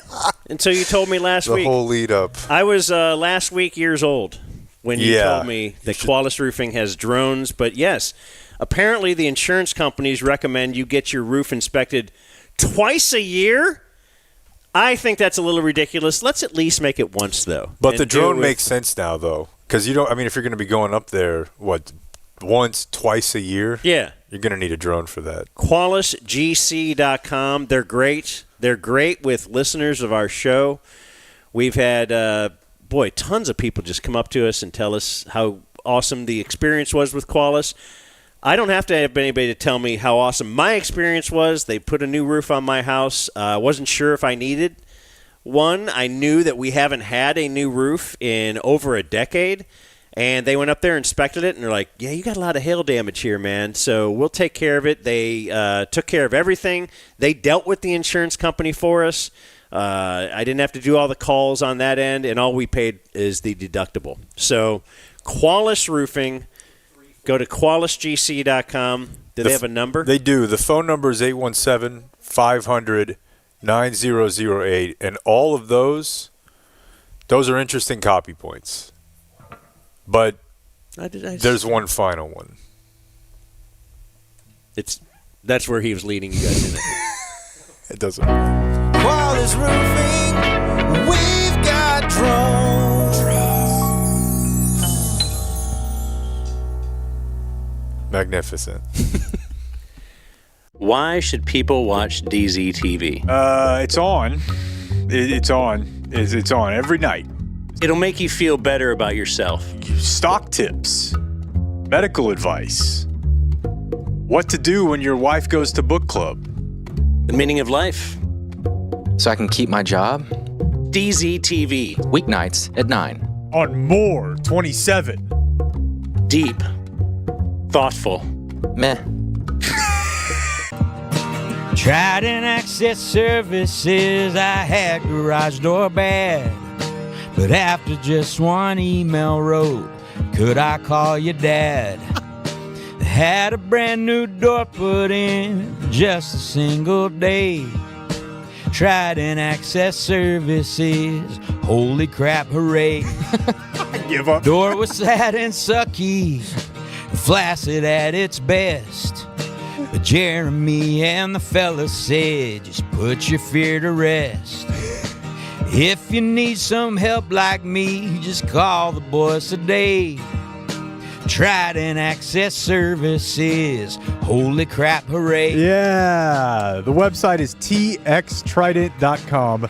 until you told me last week. The whole lead up. I was last week years old when you told me that Qualis Roofing has drones. But yes, apparently the insurance companies recommend you get your roof inspected twice a year. I think that's a little ridiculous. Let's at least make it once, though. But the drone makes sense now, though. Because you don't, I mean, if you're going to be going up there, once, twice a year? Yeah. You're going to need a drone for that. QualisGC.com. They're great. They're great with listeners of our show. We've had, tons of people just come up to us and tell us how awesome the experience was with Qualis. I don't have to have anybody to tell me how awesome my experience was. They put a new roof on my house. I wasn't sure if I needed one. I knew that we haven't had a new roof in over a decade. And they went up there, inspected it, and they're like, yeah, you got a lot of hail damage here, man. So we'll take care of it. They took care of everything. They dealt with the insurance company for us. I didn't have to do all the calls on that end, and all we paid is the deductible. So Qualis Roofing, go to QualisGC.com. Do they have a number? They do. The phone number is 817-500-9008. And all of those are interesting copy points. But there's one final one. That's where he was leading you guys in it. It doesn't. Qualis Roofing, we've got drones. Magnificent. Why should people watch DZTV? It's on. It's on. It's on every night. It'll make you feel better about yourself. Stock tips, medical advice, what to do when your wife goes to book club, the meaning of life, so I can keep my job. DZTV. Weeknights at 9. On More 27. Deep. Thoughtful. Meh. Trident Access Services, I had garage door bad. But after just one email wrote, could I call you dad? Had a brand new door put in just a single day. Trident Access Services, holy crap, hooray. Give up. Door was sad and sucky, flaccid at its best. But Jeremy and the fellas said, just put your fear to rest. If you need some help like me, just call the boys today. Trident Access Services, holy crap, hooray. Yeah, the website is txtrident.com.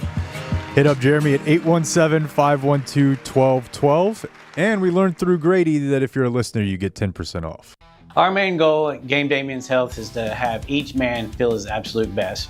Hit up Jeremy at 817-512-1212. And we learned through Grady that if you're a listener, you get 10% off. Our main goal at Game Day Men's Health is to have each man feel his absolute best.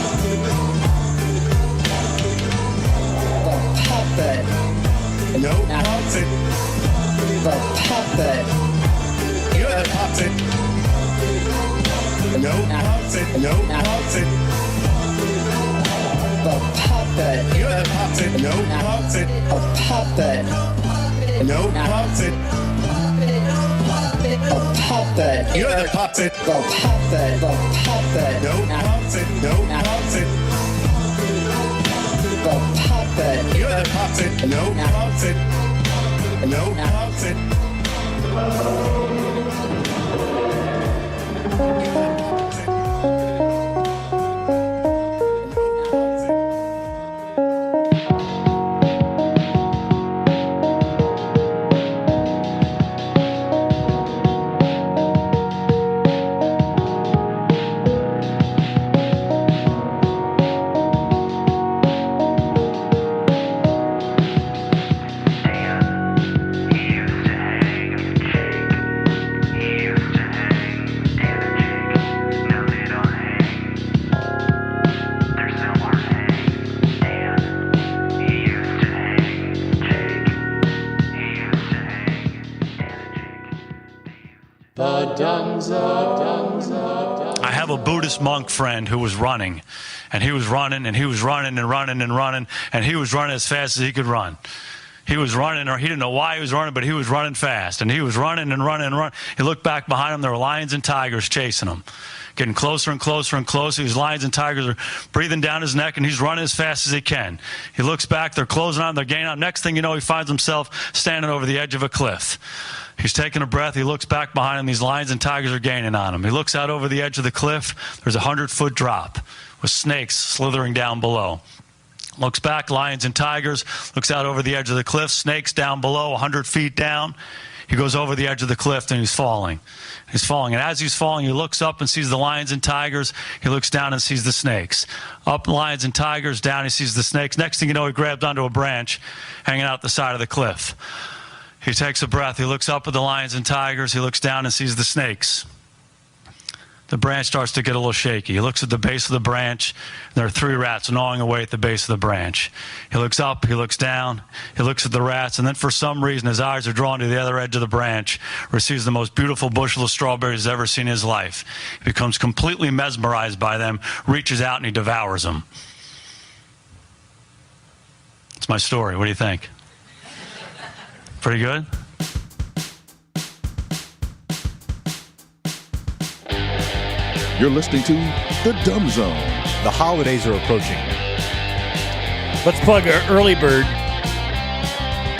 puppet. No puppet. The puppet. You're the puppet. No puppet. No puppet. The puppet. You're the puppet. No puppet. A puppet. No puppet. puppet. You're the puppet. The puppet. The puppet. No puppet. No puppet. The puppet. You're the puppet. No puppet. No puppet. I have a Buddhist monk friend who was running, and he was running, and he was running and running and running, and he was running as fast as he could run. He was running, or he didn't know why he was running, but he was running fast, and he was running and running and running. He looked back behind him, there were lions and tigers chasing him, getting closer and closer and closer. These lions and tigers are breathing down his neck, and he's running as fast as he can. He looks back, they're closing on, they're gaining on. Next thing you know, he finds himself standing over the edge of a cliff. He's taking a breath. He looks back behind him. These lions and tigers are gaining on him. He looks out over the edge of the cliff. There's a 100-foot drop with snakes slithering down below. Looks back, lions and tigers. Looks out over the edge of the cliff. Snakes down below, 100 feet down. He goes over the edge of the cliff, and he's falling. He's falling. And as he's falling, he looks up and sees the lions and tigers. He looks down and sees the snakes. Up, lions and tigers. Down, he sees the snakes. Next thing you know, he grabs onto a branch hanging out the side of the cliff. He takes a breath. He looks up at the lions and tigers. He looks down and sees the snakes. The branch starts to get a little shaky. He looks at the base of the branch. There are 3 rats gnawing away at the base of the branch. He looks up. He looks down. He looks at the rats. And then for some reason, his eyes are drawn to the other edge of the branch, where he sees the most beautiful bushel of strawberries he's ever seen in his life. He becomes completely mesmerized by them, reaches out, and he devours them. It's my story. What do you think? Pretty good? You're listening to The Dumb Zone. The holidays are approaching. Let's plug Early Bird.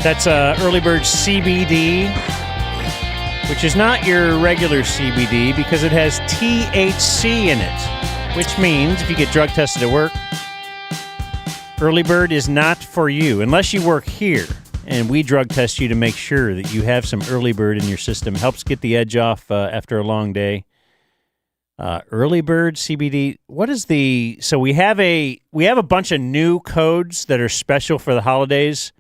That's Early Bird CBD, which is not your regular CBD because it has THC in it, which means if you get drug tested at work, Early Bird is not for you unless you work here. And we drug test you to make sure that you have some Early Bird in your system. Helps get the edge off after a long day. Early Bird CBD. What is the? So we have a bunch of new codes that are special for the holidays.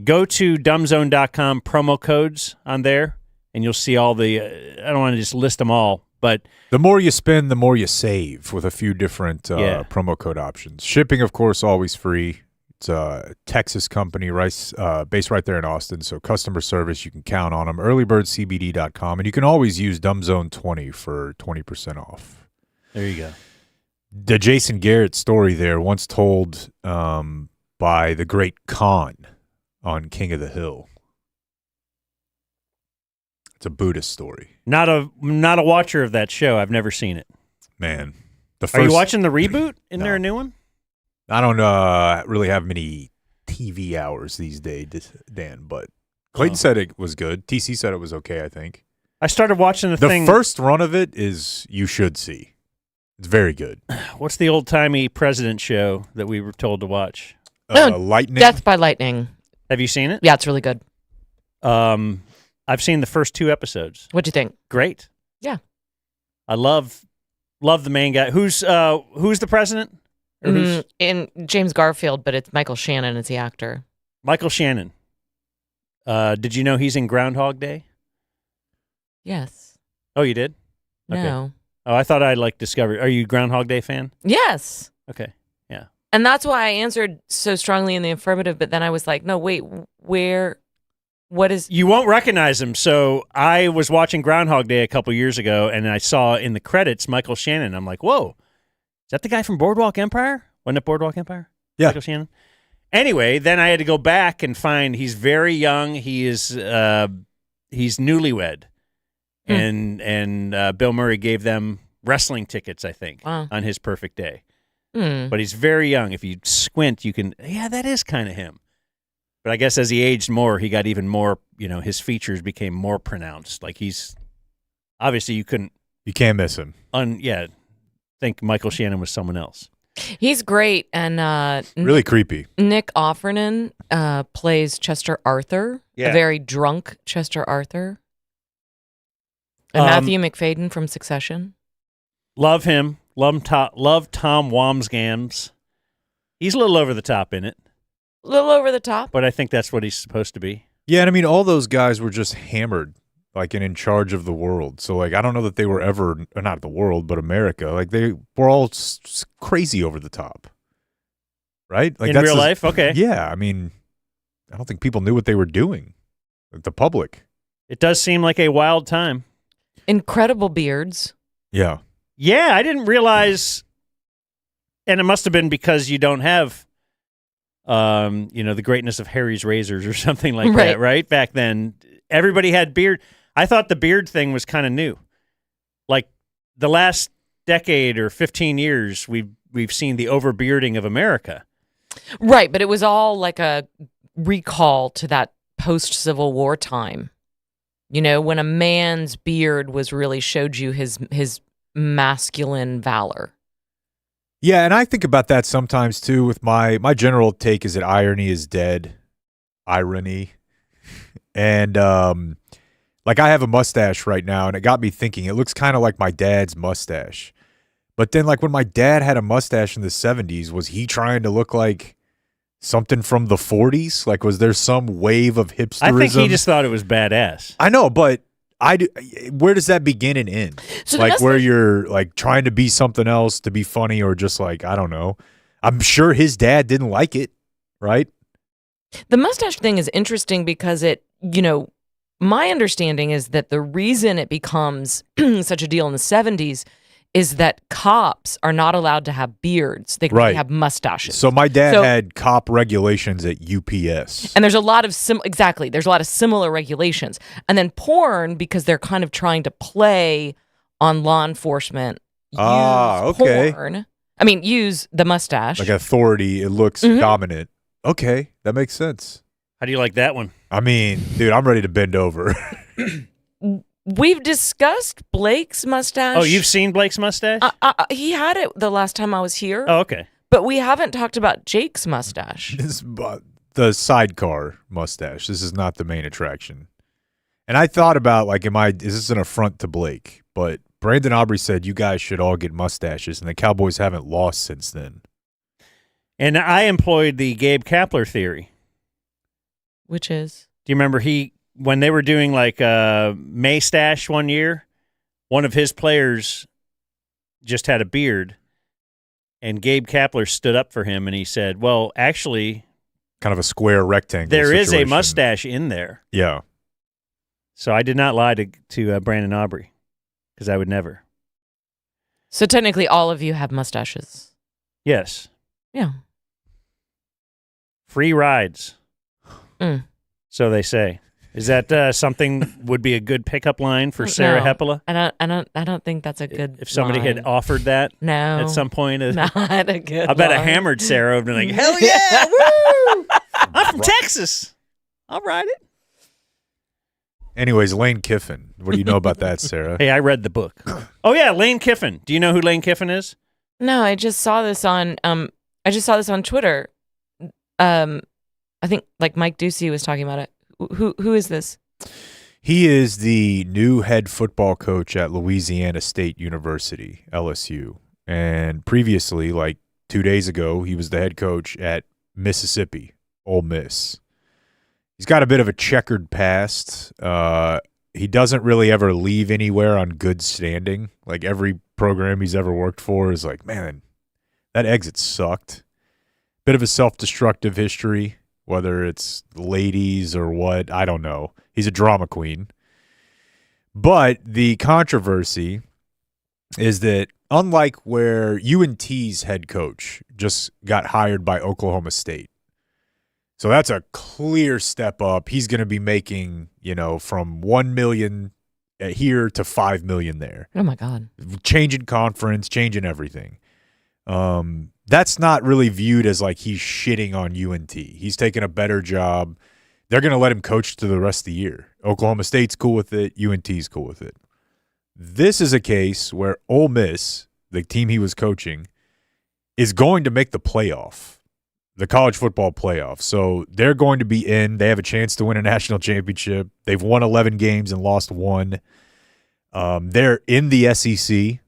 Go to dumbzone.com, promo codes on there, and you'll see all the. I don't want to just list them all, but the more you spend, the more you save with a few different promo code options. Shipping, of course, always free. It's a Texas company, based right there in Austin, so customer service, you can count on them. Earlybirdcbd.com, and you can always use DumbZone20 for 20% off. There you go. The Jason Garrett story there, once told by the great Khan on King of the Hill. It's a Buddhist story. Not a watcher of that show. I've never seen it. Man. Are you watching the reboot? Isn't there a new one? I don't really have many TV hours these days, Dan, but Clayton said it was good. TC said it was okay, I think. I started watching the thing. The first run of it is you should see. It's very good. What's the old-timey president show that we were told to watch? Lightning? Death by Lightning. Have you seen it? Yeah, it's really good. I've seen the first 2 episodes. What'd you think? Great. Yeah. I love the main guy. Who's the president? In James Garfield, but it's Michael Shannon as the actor. Michael Shannon. Did you know he's in Groundhog Day? Yes. Oh, you did? No. Okay. Oh, I thought I discovered. Are you a Groundhog Day fan? Yes. Okay. Yeah. And that's why I answered so strongly in the affirmative, but then I was like, no, wait, what is... You won't recognize him. So I was watching Groundhog Day a couple years ago, and I saw in the credits Michael Shannon. I'm like, whoa. Is that the guy from Boardwalk Empire? Wasn't it Boardwalk Empire? Yeah. Michael Shannon? Anyway, then I had to go back and find he's very young. He is he's newlywed. and Bill Murray gave them wrestling tickets, I think, Wow. on his perfect day. Hmm. But he's very young. If you squint, you can, that is kind of him. But I guess as he aged more, he got even more, his features became more pronounced. Like he's, obviously you can't miss him. Think Michael Shannon was someone else. He's great, and Really creepy. Nick Offerman plays Chester Arthur, Yeah. a very drunk Chester Arthur. And Matthew McFadden from Succession. Love him. Love Tom Wamsgams. He's a little over the top in it, A little over the top. but I think that's what he's supposed to be. Yeah, and I mean, all those guys were just hammered, like, and in charge of the world. So, like, I don't know that they were ever, not the world, but America. Like, they were all crazy over the top, right? Like In real life? Okay. Yeah, I mean, I don't think people knew what they were doing, like the public. It does seem like a wild time. Incredible beards. Yeah. Yeah, I didn't realize, and it must have been because you don't have, the greatness of Harry's razors or something like that, right? Back then, everybody had beard. I thought the beard thing was kind of new. Like the last decade or 15 years, we've seen the overbearding of America. Right, but it was all like a recall to that post-Civil War time. When a man's beard was really showed you his masculine valor. Yeah, and I think about that sometimes too with my general take is that irony is dead. Irony. And like I have a mustache right now, and it got me thinking, it looks kind of like my dad's mustache. But then like when my dad had a mustache in the 70s, was he trying to look like something from the 40s? Like was there some wave of hipsterism? I think he just thought it was badass. I know, but where does that begin and end? So like where you're like trying to be something else to be funny, or just like, I don't know. I'm sure his dad didn't like it, right? The mustache thing is interesting because my understanding is that the reason it becomes such a deal in the 70s is that cops are not allowed to have beards. They can only have mustaches. So my dad had cop regulations at UPS. And there's a lot of there's a lot of similar regulations. And then porn, because they're kind of trying to play on law enforcement, porn. I mean, use the mustache. Like authority, it looks dominant. Okay, that makes sense. How do you like that one? I mean, dude, I'm ready to bend over. We've discussed Blake's mustache. Oh, you've seen Blake's mustache? He had it the last time I was here. Oh, okay. But we haven't talked about Jake's mustache. The sidecar mustache. This is not the main attraction. And I thought about, like, is this an affront to Blake? But Brandon Aubrey said you guys should all get mustaches, and the Cowboys haven't lost since then. And I employed the Gabe Kapler theory. Which is? Do you remember when they were doing like Maystache one year, one of his players just had a beard, and Gabe Kapler stood up for him, and he said, well, actually, kind of a square rectangle there is a situation. mustache in there. Yeah. So I did not lie to Brandon Aubrey, because I would never. So technically all of you have mustaches. Yes. Yeah. Free rides. Mm. So they say. Is that something would be a good pickup line for Sarah Hepola? I don't think that's a good If somebody line. had offered that No. at some point. Not a good I bet I line. hammered Sarah and been like, hell yeah, woo! I'm from Texas. I'll ride it. Anyways, Lane Kiffin. What do you know about that, Sarah? Hey, I read the book. Oh yeah, Lane Kiffin. Do you know who Lane Kiffin is? No, I just saw this on Twitter. I think like Mike Ducey was talking about it. Who is this? He is the new head football coach at Louisiana State University, LSU. And previously, like 2 days ago, he was the head coach at Mississippi, Ole Miss. He's got a bit of a checkered past. He doesn't really ever leave anywhere on good standing. Like every program he's ever worked for is like, man, that exit sucked. Bit of a self-destructive history, whether it's ladies or what, I don't know. He's a drama queen. But the controversy is that unlike where UNT's head coach just got hired by Oklahoma State, so that's a clear step up. He's going to be making, from $1 million here to $5 million there. Oh my God. Changing conference, changing everything. That's not really viewed as like he's shitting on UNT. He's taking a better job. They're going to let him coach to the rest of the year. Oklahoma State's cool with it. UNT's cool with it. This is a case where Ole Miss, the team he was coaching, is going to make the playoff, the college football playoff. So they're going to be in. They have a chance to win a national championship. They've won 11 games and lost 1. They're in the SEC,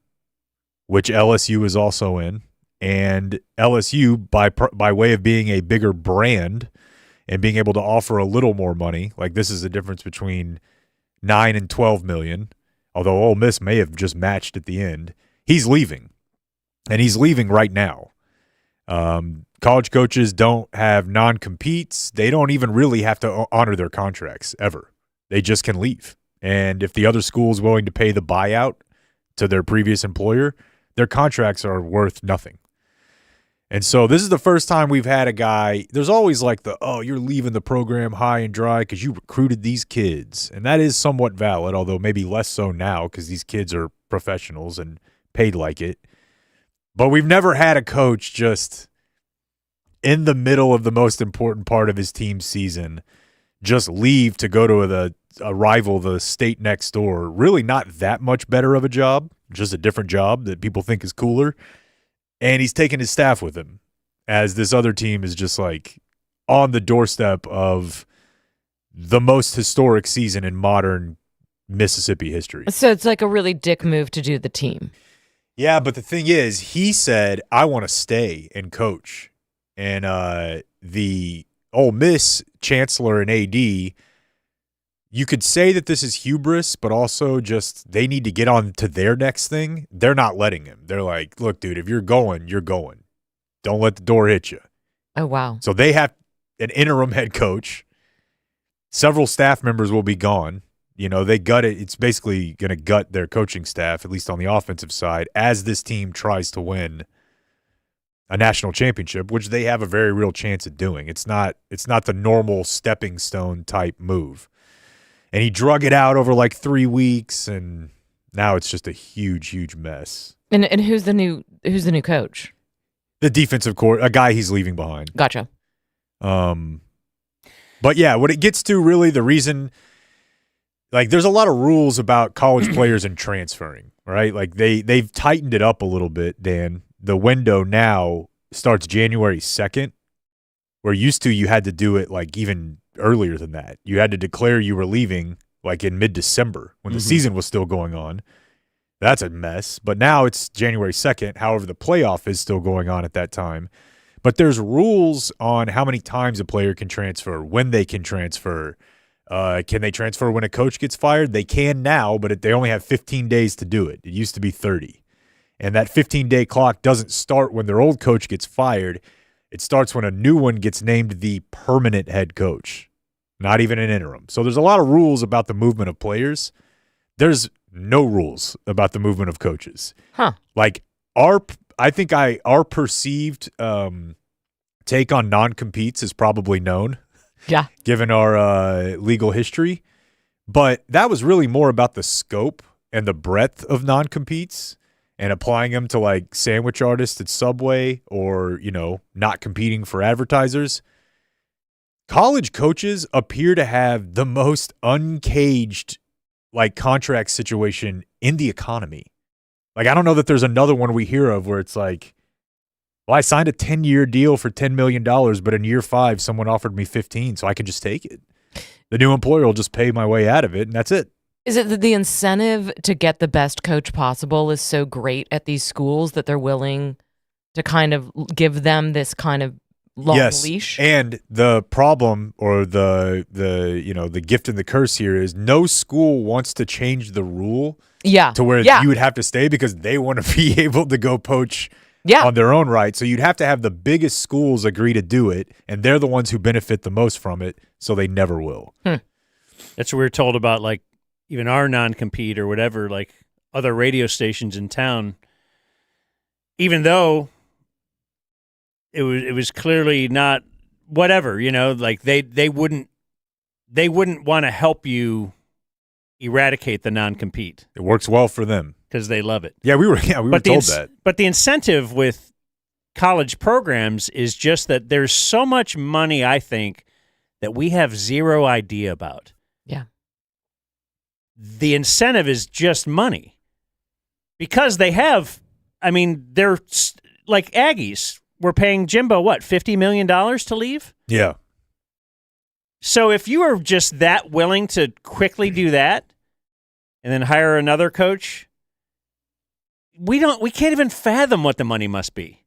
which LSU is also in. And LSU, by way of being a bigger brand and being able to offer a little more money, like this is the difference between $9 and $12 million, although Ole Miss may have just matched at the end. He's leaving, and he's leaving right now. College coaches don't have non-competes. They don't even really have to honor their contracts ever. They just can leave. And if the other school is willing to pay the buyout to their previous employer, their contracts are worth nothing. And so this is the first time we've had a guy – there's always like you're leaving the program high and dry because you recruited these kids. And that is somewhat valid, although maybe less so now because these kids are professionals and paid like it. But we've never had a coach just in the middle of the most important part of his team's season just leave to go to a rival, the state next door. Really not that much better of a job, just a different job that people think is cooler. And he's taking his staff with him as this other team is just like on the doorstep of the most historic season in modern Mississippi history. So it's like a really dick move to do the team. Yeah, but the thing is, he said, I want to stay and coach. And the Ole Miss chancellor and AD, you could say that this is hubris, but also just they need to get on to their next thing. They're not letting him. They're like, look, dude, if you're going, you're going. Don't let the door hit you. Oh, wow. So they have an interim head coach. Several staff members will be gone. You know, they gut it. It's basically going to gut their coaching staff, at least on the offensive side, as this team tries to win a national championship, which they have a very real chance at doing. It's not the normal stepping stone type move. And he drug it out over like 3 weeks, and now it's just a huge, huge mess. And who's the new coach? The defensive coordinator, a guy he's leaving behind. Gotcha. But yeah, what it gets to really the reason, like there's a lot of rules about college players and transferring, right? Like they've tightened it up a little bit, Dan. The window now starts January 2nd, where used to you had to do it like even earlier than that. You had to declare you were leaving like in mid-December when the season was still going on. That's a mess. But now it's January 2nd. However, the playoff is still going on at that time. But there's rules on how many times a player can transfer, when they can transfer. Can they transfer when a coach gets fired? They can now, but they only have 15 days to do it. It used to be 30. And that 15-day clock doesn't start when their old coach gets fired. It starts when a new one gets named the permanent head coach, not even an interim. So there's a lot of rules about the movement of players. There's no rules about the movement of coaches. Huh. Like our perceived take on non-competes is probably known. Yeah. Given our legal history. But that was really more about the scope and the breadth of non-competes and applying them to like sandwich artists at Subway or, you know, not competing for advertisers. College coaches appear to have the most uncaged like contract situation in the economy. Like, I don't know that there's another one we hear of where it's like, well, I signed a 10-year deal for $10 million, but in year 5, someone offered me 15, so I can just take it. The new employer will just pay my way out of it, and that's it. Is it that the incentive to get the best coach possible is so great at these schools that they're willing to kind of give them this kind of long leash? And the problem or the gift and the curse here is no school wants to change the rule to where you would have to stay because they want to be able to go poach on their own right. So you'd have to have the biggest schools agree to do it, and they're the ones who benefit the most from it, so they never will. That's what we were told about, like, even our non-compete or whatever, like other radio stations in town, even though it was clearly not whatever, you know, like they wouldn't want to help you eradicate the non-compete. It works well for them because they love it. Yeah, we were told that. But the incentive with college programs is just that there's so much money, I think, that we have zero idea about. Yeah. The incentive is just money. Because they have, I mean, they're like Aggies. We're paying Jimbo, what, $50 million to leave? Yeah. So if you are just that willing to quickly do that and then hire another coach, we can't even fathom what the money must be.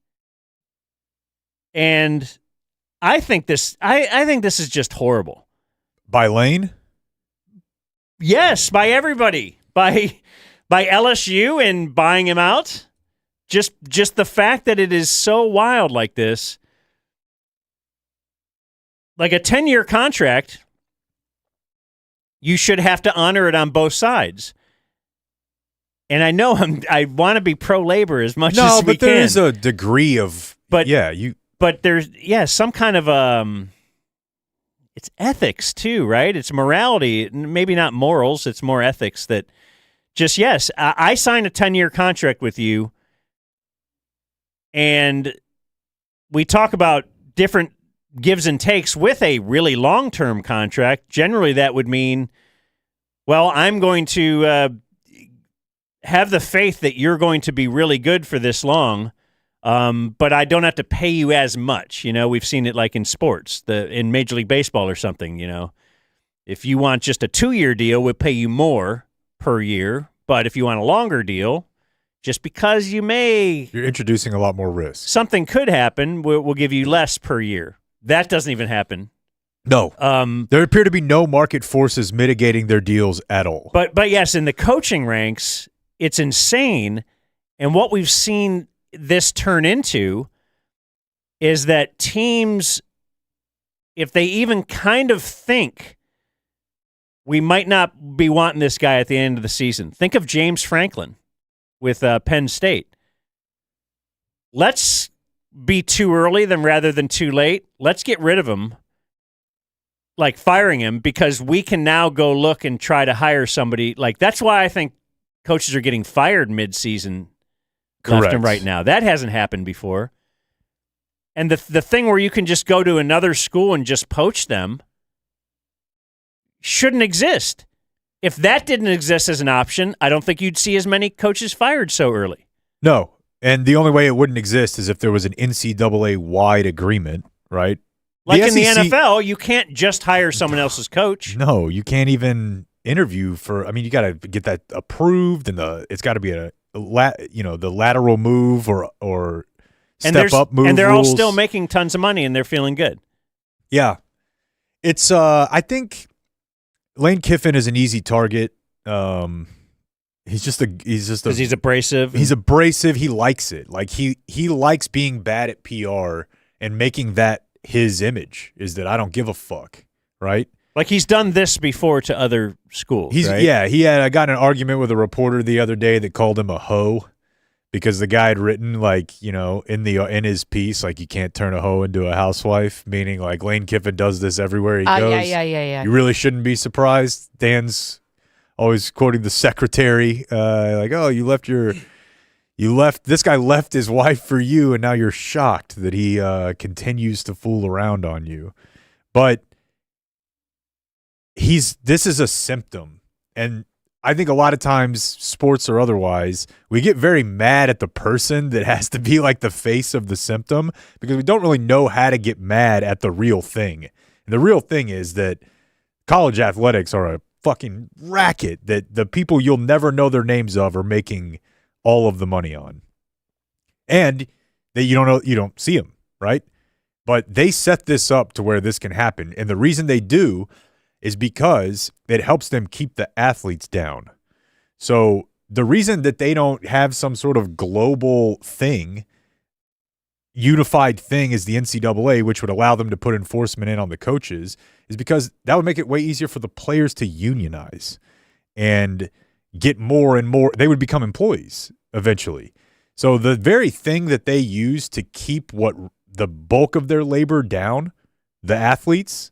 And I think this is just horrible. By Lane? Yes, by everybody. By LSU and buying him out. Just the fact that it is so wild like this. Like a 10-year contract, you should have to honor it on both sides. And I know I want to be pro-labor as much as we can. No, but there is a degree of, but there's some kind of it's ethics too, right? It's morality, maybe not morals. It's more ethics that just, yes, I signed a 10-year contract with you, and we talk about different gives and takes with a really long-term contract. Generally, that would mean, well, I'm going to have the faith that you're going to be really good for this long, but I don't have to pay you as much. You know, we've seen it like in sports, in Major League Baseball or something, you know. If you want just a 2-year deal, we'll pay you more per year. But if you want a longer deal, just because you're introducing a lot more risk. Something could happen, we'll give you less per year. That doesn't even happen. No. There appear to be no market forces mitigating their deals at all. But yes, in the coaching ranks, it's insane. And what we've seen this turn into is that teams, if they even kind of think we might not be wanting this guy at the end of the season. Think of James Franklin with Penn State. Let's be too early rather than too late. Let's get rid of him, like firing him, because we can now go look and try to hire somebody. Like, that's why I think coaches are getting fired mid-season left and right now. That hasn't happened before. And the thing where you can just go to another school and just poach them shouldn't exist. If that didn't exist as an option, I don't think you'd see as many coaches fired so early. No. And the only way it wouldn't exist is if there was an NCAA-wide agreement, right? Like in the NFL, you can't just hire someone else's coach. No, you can't even interview for. I mean, you got to get that approved, and it's got to be the lateral move or step up move. And they're rules. all still making tons of money, and they're feeling good. Yeah, it's. I think Lane Kiffin is an easy target. He's just because he's abrasive. He's abrasive. He likes it. Like he likes being bad at PR and making that his image is that I don't give a fuck, right? Like he's done this before to other schools. Right? Yeah. I got in an argument with a reporter the other day that called him a hoe because the guy had written in his piece like you can't turn a hoe into a housewife, meaning like Lane Kiffin does this everywhere he goes. Yeah. You really shouldn't be surprised. Dan's always quoting the secretary, like, oh, this guy left his wife for you, and now you're shocked that he continues to fool around on you. But this is a symptom. And I think a lot of times, sports or otherwise, we get very mad at the person that has to be like the face of the symptom because we don't really know how to get mad at the real thing. And the real thing is that college athletics are a fucking racket that the people you'll never know their names of are making all of the money on, and that you don't see them, right? But they set this up to where this can happen, and the reason they do is because it helps them keep the athletes down. So the reason that they don't have some sort of global thing, unified thing as the NCAA, which would allow them to put enforcement in on the coaches, is because that would make it way easier for the players to unionize and get more and more. They would become employees eventually. So the very thing that they use to keep what the bulk of their labor down, the athletes,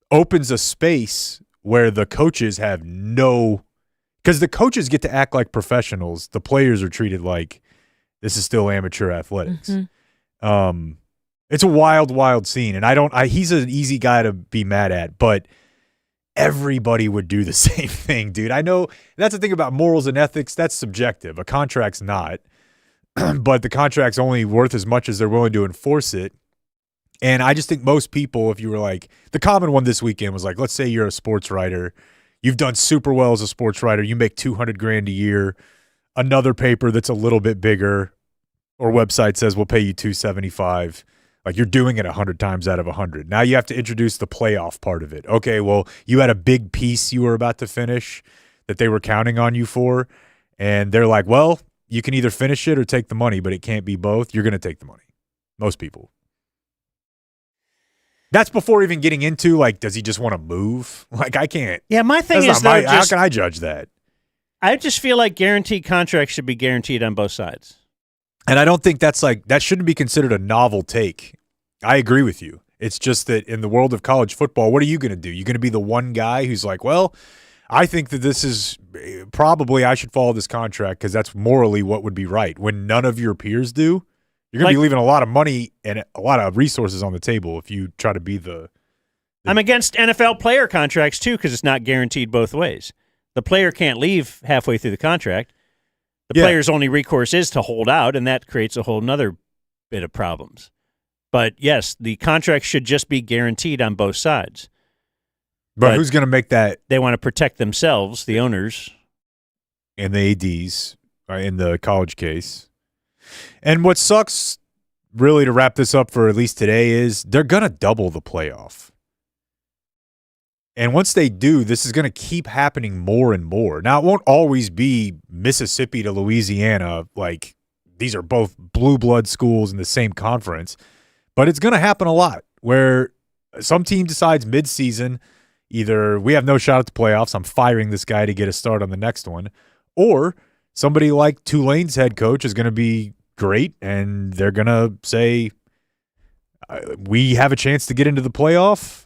opens a space where the coaches have no – because the coaches get to act like professionals. The players are treated like this is still amateur athletics. Mm-hmm. It's a wild, wild scene, and he's an easy guy to be mad at, but everybody would do the same thing, dude. I know that's the thing about morals and ethics. That's subjective. A contract's not, but the contract's only worth as much as they're willing to enforce it. And I just think most people, if you were like – the common one this weekend was like, let's say you're a sports writer. You've done super well as a sports writer. You make $200,000 a year. Another paper that's a little bit bigger or website says we'll pay you $275. Like you're doing it 100 times out of 100. Now you have to introduce the playoff part of it. Okay, well, you had a big piece you were about to finish that they were counting on you for, and they're like, well, you can either finish it or take the money, but it can't be both. You're going to take the money. Most people. That's before even getting into, like, does he just want to move? Like, I can't. Yeah, my thing is, how can I judge that? I just feel like guaranteed contracts should be guaranteed on both sides. And I don't think that shouldn't be considered a novel take. I agree with you. It's just that in the world of college football, what are you going to do? You're going to be the one guy who's like, well, I think that this is probably I should follow this contract because that's morally what would be right. When none of your peers do, you're going to be leaving a lot of money and a lot of resources on the table if you try to be the I'm against NFL player contracts too because it's not guaranteed both ways. The player can't leave halfway through the contract. The player's only recourse is to hold out, and that creates a whole nother bit of problems. But, yes, the contract should just be guaranteed on both sides. But who's going to make that? They want to protect themselves, the owners. And the ADs in the college case. And what sucks, really, to wrap this up for at least today is they're going to double the playoff. And once they do, this is going to keep happening more and more. Now, it won't always be Mississippi to Louisiana. Like, these are both blue blood schools in the same conference. But it's going to happen a lot where some team decides midseason, either we have no shot at the playoffs, I'm firing this guy to get a start on the next one, or somebody like Tulane's head coach is going to be great, and they're going to say, we have a chance to get into the playoff,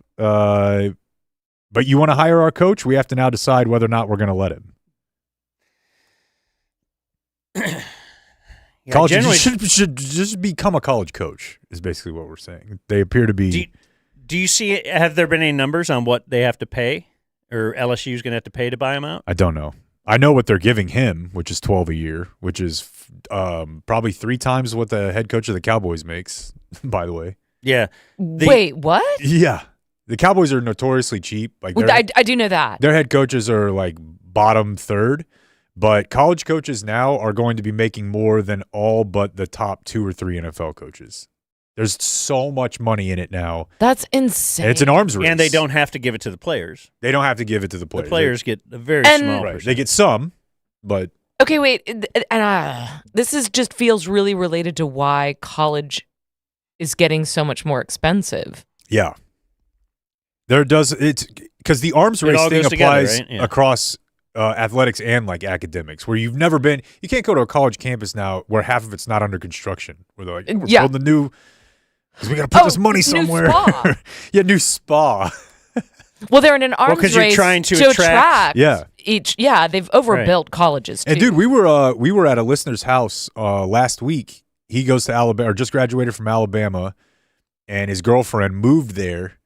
but you want to hire our coach? We have to now decide whether or not we're going to let him. Yeah, college should just become a college coach is basically what we're saying. They appear to be. Do you see? Have there been any numbers on what they have to pay, or LSU is going to have to pay to buy him out? I don't know. I know what they're giving him, which is $12 a year, which is probably 3 times what the head coach of the Cowboys makes. By the way. Yeah. Wait, what? Yeah. The Cowboys are notoriously cheap. Like I do know that. Their head coaches are like bottom third, but college coaches now are going to be making more than all but the top 2 or 3 NFL coaches. There's so much money in it now. That's insane. And it's an arms race. And they don't have to give it to the players. They don't have to give it to the players. The players get a very small percentage. They get some, but okay, wait. This just feels really related to why college is getting so much more expensive. Yeah. It's because the arms race thing applies together, right? across athletics and like academics, where you've never been. You can't go to a college campus now where half of it's not under construction. Where they're like, we're building a new, because we got to put this money somewhere. New spa. Yeah, new spa. Well, they're in an arms race you're trying to attract each. Yeah, they've overbuilt colleges too. And dude, we were at a listener's house last week. He goes to Alabama, or just graduated from Alabama, and his girlfriend moved there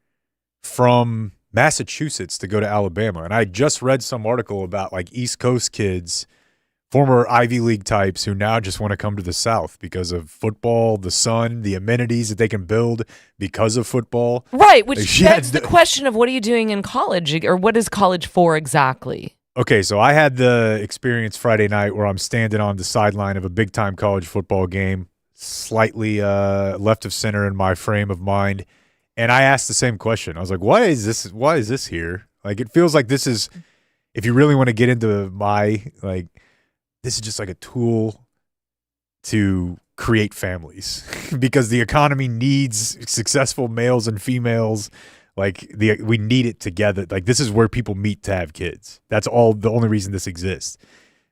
from Massachusetts to go to Alabama. And I just read some article about like East Coast kids, former Ivy League types who now just want to come to the South because of football, the sun, the amenities that they can build because of football. Right, which begs the question of what are you doing in college, or what is college for exactly? Okay, so I had the experience Friday night where I'm standing on the sideline of a big-time college football game, slightly left of center in my frame of mind. And I asked the same question. I was like, why is this here? Like, it feels like this is, if you really want to get into this is just like a tool to create families because the economy needs successful males and females. Like, we need it together. Like, this is where people meet to have kids. That's the only reason this exists.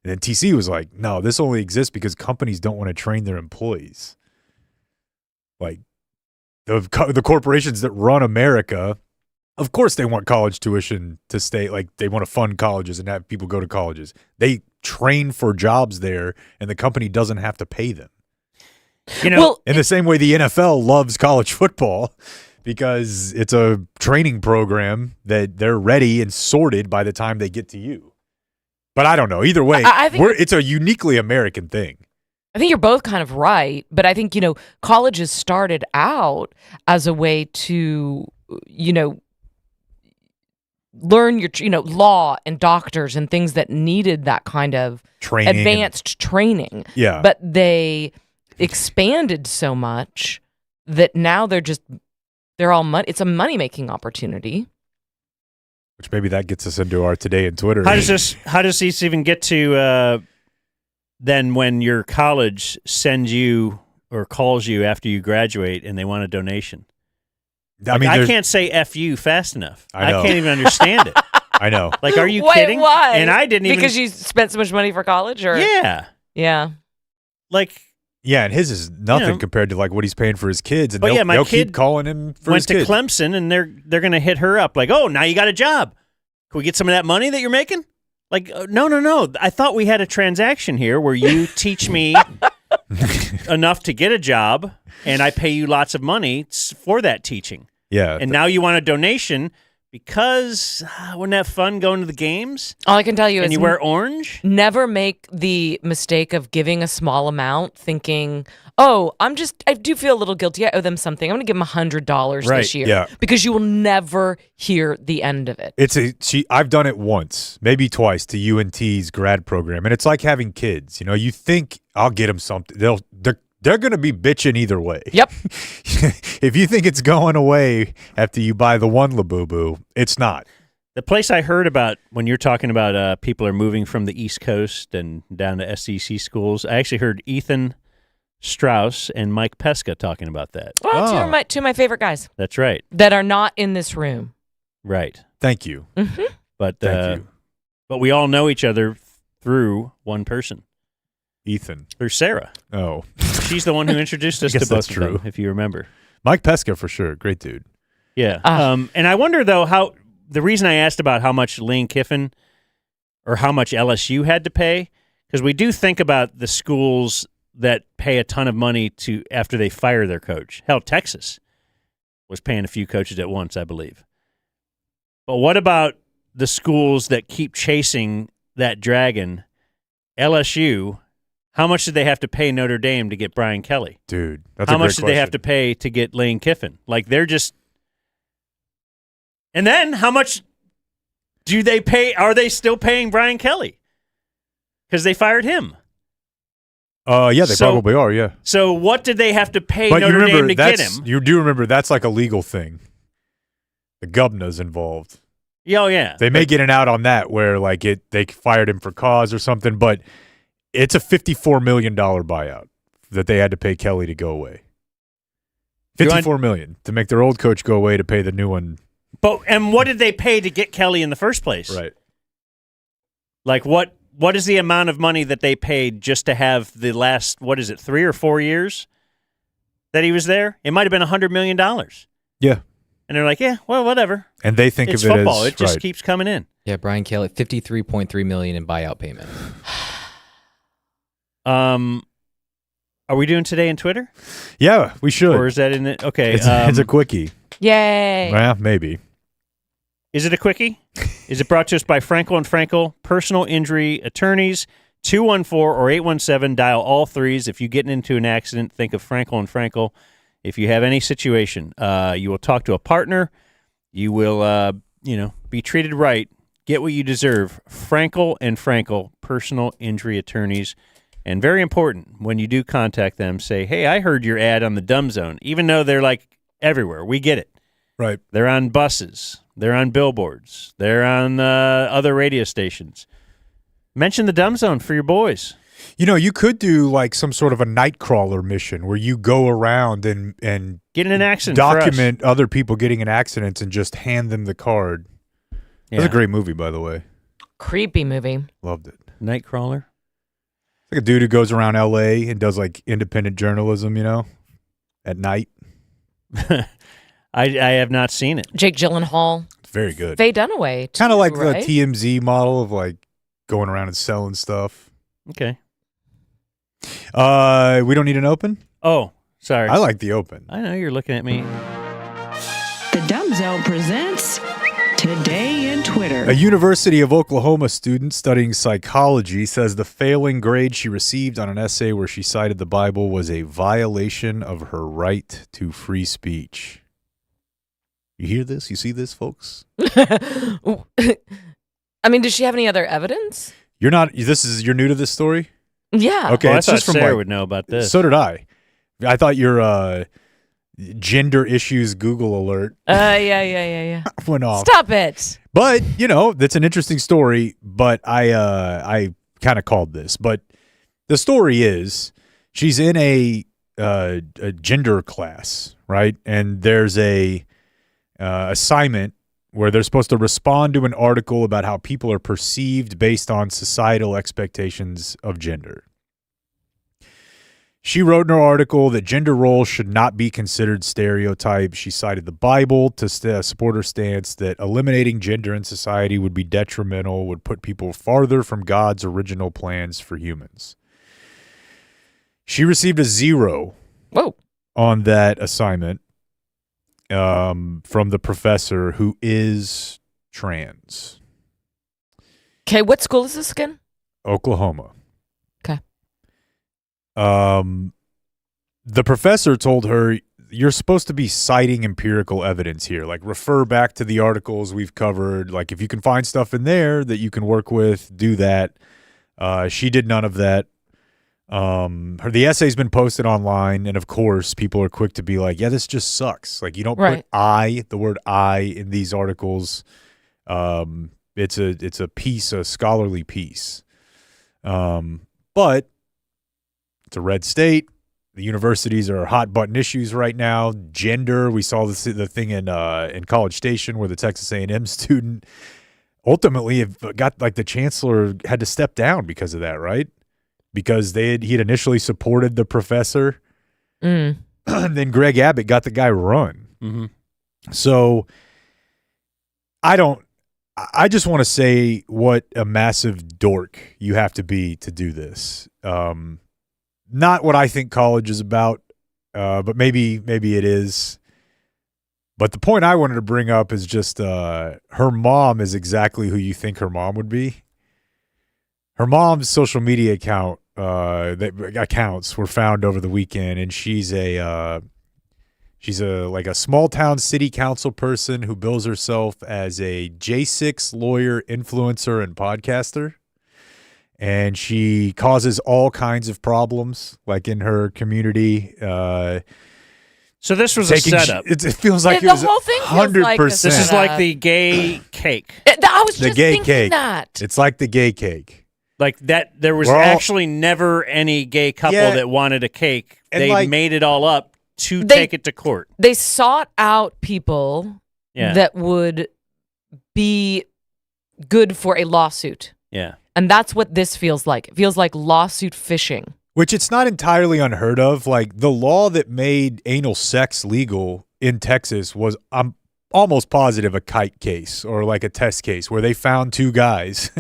And then TC was like, no, this only exists because companies don't want to train their employees. Like, the corporations that run America Of course they want college tuition to stay, like they want to fund colleges and have people go to colleges. They train for jobs there, and the company doesn't have to pay them. You know, in the same way the NFL loves college football because it's a training program that they're ready and sorted by the time they get to you. But I don't know. Either way, I think it's a uniquely American thing. I think you're both kind of right, but I think, colleges started out as a way to, learn your, law and doctors and things that needed that kind of Training advanced training. Yeah. But they expanded so much that now they're all money. It's a money-making opportunity. Which maybe that gets us into our today in Twitter. How does this even get to then when your college sends you or calls you after you graduate and they want a donation? I can't say F you fast enough. I can't even understand it. I know. Like, are you Wait, kidding? why? And I didn't even. Because you spent so much money for college? Or Yeah. Yeah. Like. Yeah, and his is nothing compared to like what he's paying for his kids, and But they'll, my they'll kid keep calling him for went his to kid. Clemson, and they're going to hit her up like, oh, now you got a job. Can we get some of that money that you're making? Like, no. I thought we had a transaction here where you teach me enough to get a job, and I pay you lots of money for that teaching. Yeah. And now you want a donation because wasn't that fun going to the games? All I can tell you is you wear orange? Never make the mistake of giving a small amount thinking, oh, I do feel a little guilty. I owe them something. I'm going to give them $100 this year. Yeah. Because you will never hear the end of it. I've done it once, maybe twice to UNT's grad program, and it's like having kids. You think I'll get them something. They're going to be bitching either way. Yep. If you think it's going away after you buy the one Labubu, it's not. The place I heard about when you're talking about people are moving from the East Coast and down to SEC schools, I actually heard Ethan Strauss and Mike Pesca talking about that. Well, two of my favorite guys. That's right. That are not in this room. Right. Thank you. Mm-hmm. But Thank you. But we all know each other through one person. Ethan. Through Sarah. Oh. She's the one who introduced us to both of them, if you remember. Mike Pesca, for sure. Great dude. Yeah. And I wonder, though, how the reason I asked about how much Lane Kiffin or how much LSU had to pay, because we do think about the schools that pay a ton of money to after they fire their coach. Hell, Texas was paying a few coaches at once, I believe. But what about the schools that keep chasing that dragon? LSU, how much did they have to pay Notre Dame to get Brian Kelly? Dude, that's how a great much did they have to pay to get Lane Kiffin? Like, they're just... And then how much do they pay? Are they still paying Brian Kelly? Because they fired him. Yeah, they probably are, yeah. So what did they have to pay But Notre Dame to get him? You do remember that's like a legal thing. The governor's involved. Oh, yeah. They may get an out on that where like they fired him for cause or something, but it's a $54 million buyout that they had to pay Kelly to go away. $54 million to make their old coach go away to pay the new one. And what did they pay to get Kelly in the first place? Right. Like what is the amount of money that they paid just to have the last, 3 or 4 years that he was there? It might have been $100 million. Yeah. And they're like, yeah, well, whatever. And they think it's of it football. as It just right. keeps coming in. Yeah, Brian Kelly, $53.3 million in buyout payment. Are we doing today in Twitter? Yeah, we should. Or is that in it? Okay. It's a quickie. Yay. Well, maybe. Is it a quickie? Is it brought to us by Frankel and Frankel, personal injury attorneys, 214 or 817, dial all threes. If you get into an accident, think of Frankel and Frankel. If you have any situation, you will talk to a partner. You will, be treated right. Get what you deserve. Frankel and Frankel, personal injury attorneys. And very important, when you do contact them, say, hey, I heard your ad on the Dumb Zone, even though they're like everywhere. We get it. Right. They're on buses. They're on billboards. They're on other radio stations. Mention the Dumb Zone for your boys. You could do like some sort of a night crawler mission where you go around and get in an accident, document other people getting in accidents and just hand them the card. Yeah. That's a great movie, by the way. Creepy movie. Loved it. Nightcrawler. Like a dude who goes around L.A. and does like independent journalism, at night. I have not seen it. Jake Gyllenhaal. It's very good. Faye Dunaway. Kind of like right? the TMZ model of like going around and selling stuff. Okay. We don't need an open? Oh, sorry. I like the open. I know you're looking at me. The Dumb Zone presents Today in Twitter. A University of Oklahoma student studying psychology says the failing grade she received on an essay where she cited the Bible was a violation of her right to free speech. You hear this? You see this, folks? I mean, does she have any other evidence? You're new to this story? Yeah. Okay, Well, I it's thought just from Sarah would know about this. So did I. I thought your gender issues Google alert Yeah. went off. Stop it. But, that's an interesting story, but I kind of called this. But the story is she's in a gender class, right? And there's a assignment where they're supposed to respond to an article about how people are perceived based on societal expectations of gender. She wrote in her article that gender roles should not be considered stereotypes. She cited the Bible to support her stance that eliminating gender in society would be detrimental, would put people farther from God's original plans for humans. She received a 0 on that assignment from the professor who is trans. Okay, what school is this again? Oklahoma. Okay. The professor told her, you're supposed to be citing empirical evidence here. Like, refer back to the articles we've covered. Like, if you can find stuff in there that you can work with, do that. She did none of that. The essay's been posted online, and of course, people are quick to be like, yeah, this just sucks. Like, you don't put the word I in these articles. It's a piece, a scholarly piece. But it's a red state. The universities are hot button issues right now. Gender, we saw the thing in College Station where the Texas A&M student ultimately got the chancellor had to step down because of that, right? Because he had initially supported the professor, and then Greg Abbott got the guy run. Mm-hmm. So I just want to say what a massive dork you have to be to do this. Not what I think college is about, but maybe it is. But the point I wanted to bring up is just her mom is exactly who you think her mom would be. Her mom's social media accounts were found over the weekend, and she's a small town city council person who bills herself as a J6 lawyer, influencer, and podcaster. And she causes all kinds of problems, like in her community. So this was a setup. It feels like the it was whole thing feels like 100%. a This is like the gay cake. I was the just gay thinking cake. that. It's like the gay cake. Like that, there was actually never any gay couple that wanted a cake. And They made it all up to take it to court. They sought out people Yeah. that would be good for a lawsuit. Yeah. And that's what this feels like. It feels like lawsuit fishing. Which it's not entirely unheard of. Like the law that made anal sex legal in Texas was, I'm almost positive, a kite case or like a test case where they found two guys.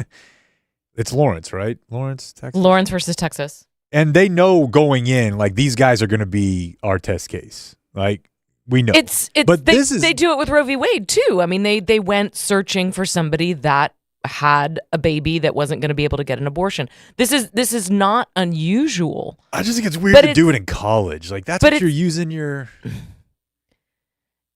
It's Lawrence, right? Lawrence, Texas? Lawrence versus Texas. And they know going in, like these guys are going to be our test case. Like we know. They do it with Roe v. Wade too. I mean, they went searching for somebody that had a baby that wasn't going to be able to get an abortion. This is not unusual. I just think it's weird to do it in college. Like that's what you're using your.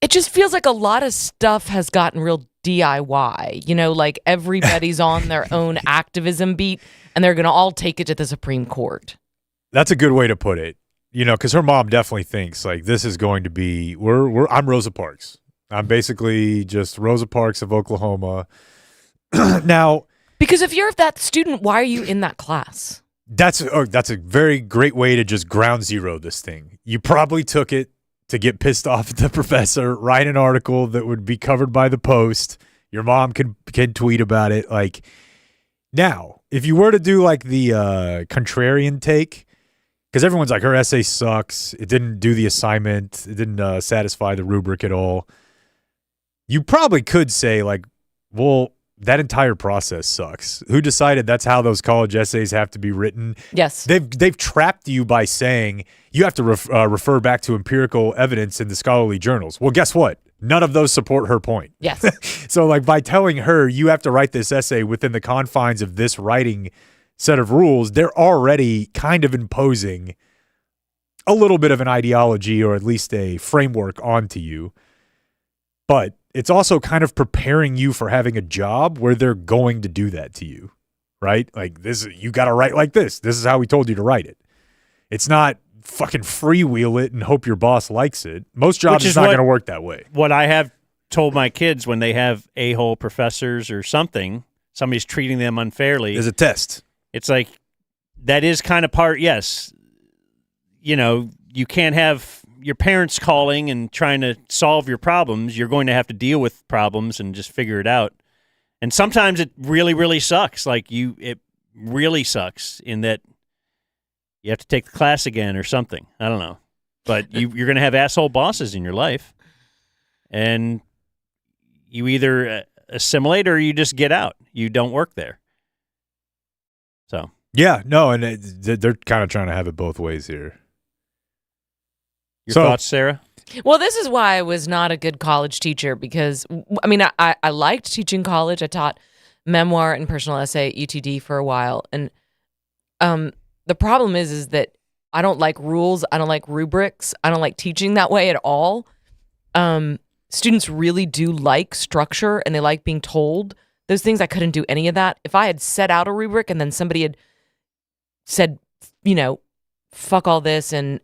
It just feels like a lot of stuff has gotten real DIY. Like everybody's on their own activism beat, and they're going to all take it to the Supreme Court. That's a good way to put it. Because her mom definitely thinks like this is going to be. I'm Rosa Parks. I'm basically just Rosa Parks of Oklahoma. Now, because if you're that student, why are you in that class? That's a very great way to just ground zero this thing. You probably took it to get pissed off at the professor, write an article that would be covered by the Post. Your mom can tweet about it. Like now, if you were to do like the contrarian take, because everyone's like, her essay sucks. It didn't do the assignment. It didn't satisfy the rubric at all. You probably could say, like, well, that entire process sucks. Who decided that's how those college essays have to be written? Yes. They've trapped you by saying you have to refer back to empirical evidence in the scholarly journals. Well, guess what? None of those support her point. Yes. So, like, by telling her you have to write this essay within the confines of this writing set of rules, they're already kind of imposing a little bit of an ideology or at least a framework onto you. But it's also kind of preparing you for having a job where they're going to do that to you, right? Like, this, you got to write like this. This is how we told you to write it. It's not fucking freewheel it and hope your boss likes it. Most jobs, it's not going to work that way. What I have told my kids when they have a-hole professors or something, somebody's treating them unfairly. There's a test. It's like, that is kind of part, yes. You know, you can't have your parents calling and trying to solve your problems. You're going to have to deal with problems and just figure it out. And sometimes it really, really sucks. Like, it really sucks in that you have to take the class again or something. I don't know. But you're going to have asshole bosses in your life. And you either assimilate or you just get out. You don't work there. So. Yeah, no, and they're kind of trying to have it both ways here. Your thoughts, Sarah? Well, this is why I was not a good college teacher because, I mean, I liked teaching college. I taught memoir and personal essay at UTD for a while. And the problem is that I don't like rules. I don't like rubrics. I don't like teaching that way at all. Students really do like structure and they like being told those things. I couldn't do any of that. If I had set out a rubric and then somebody had said, you know, fuck all this and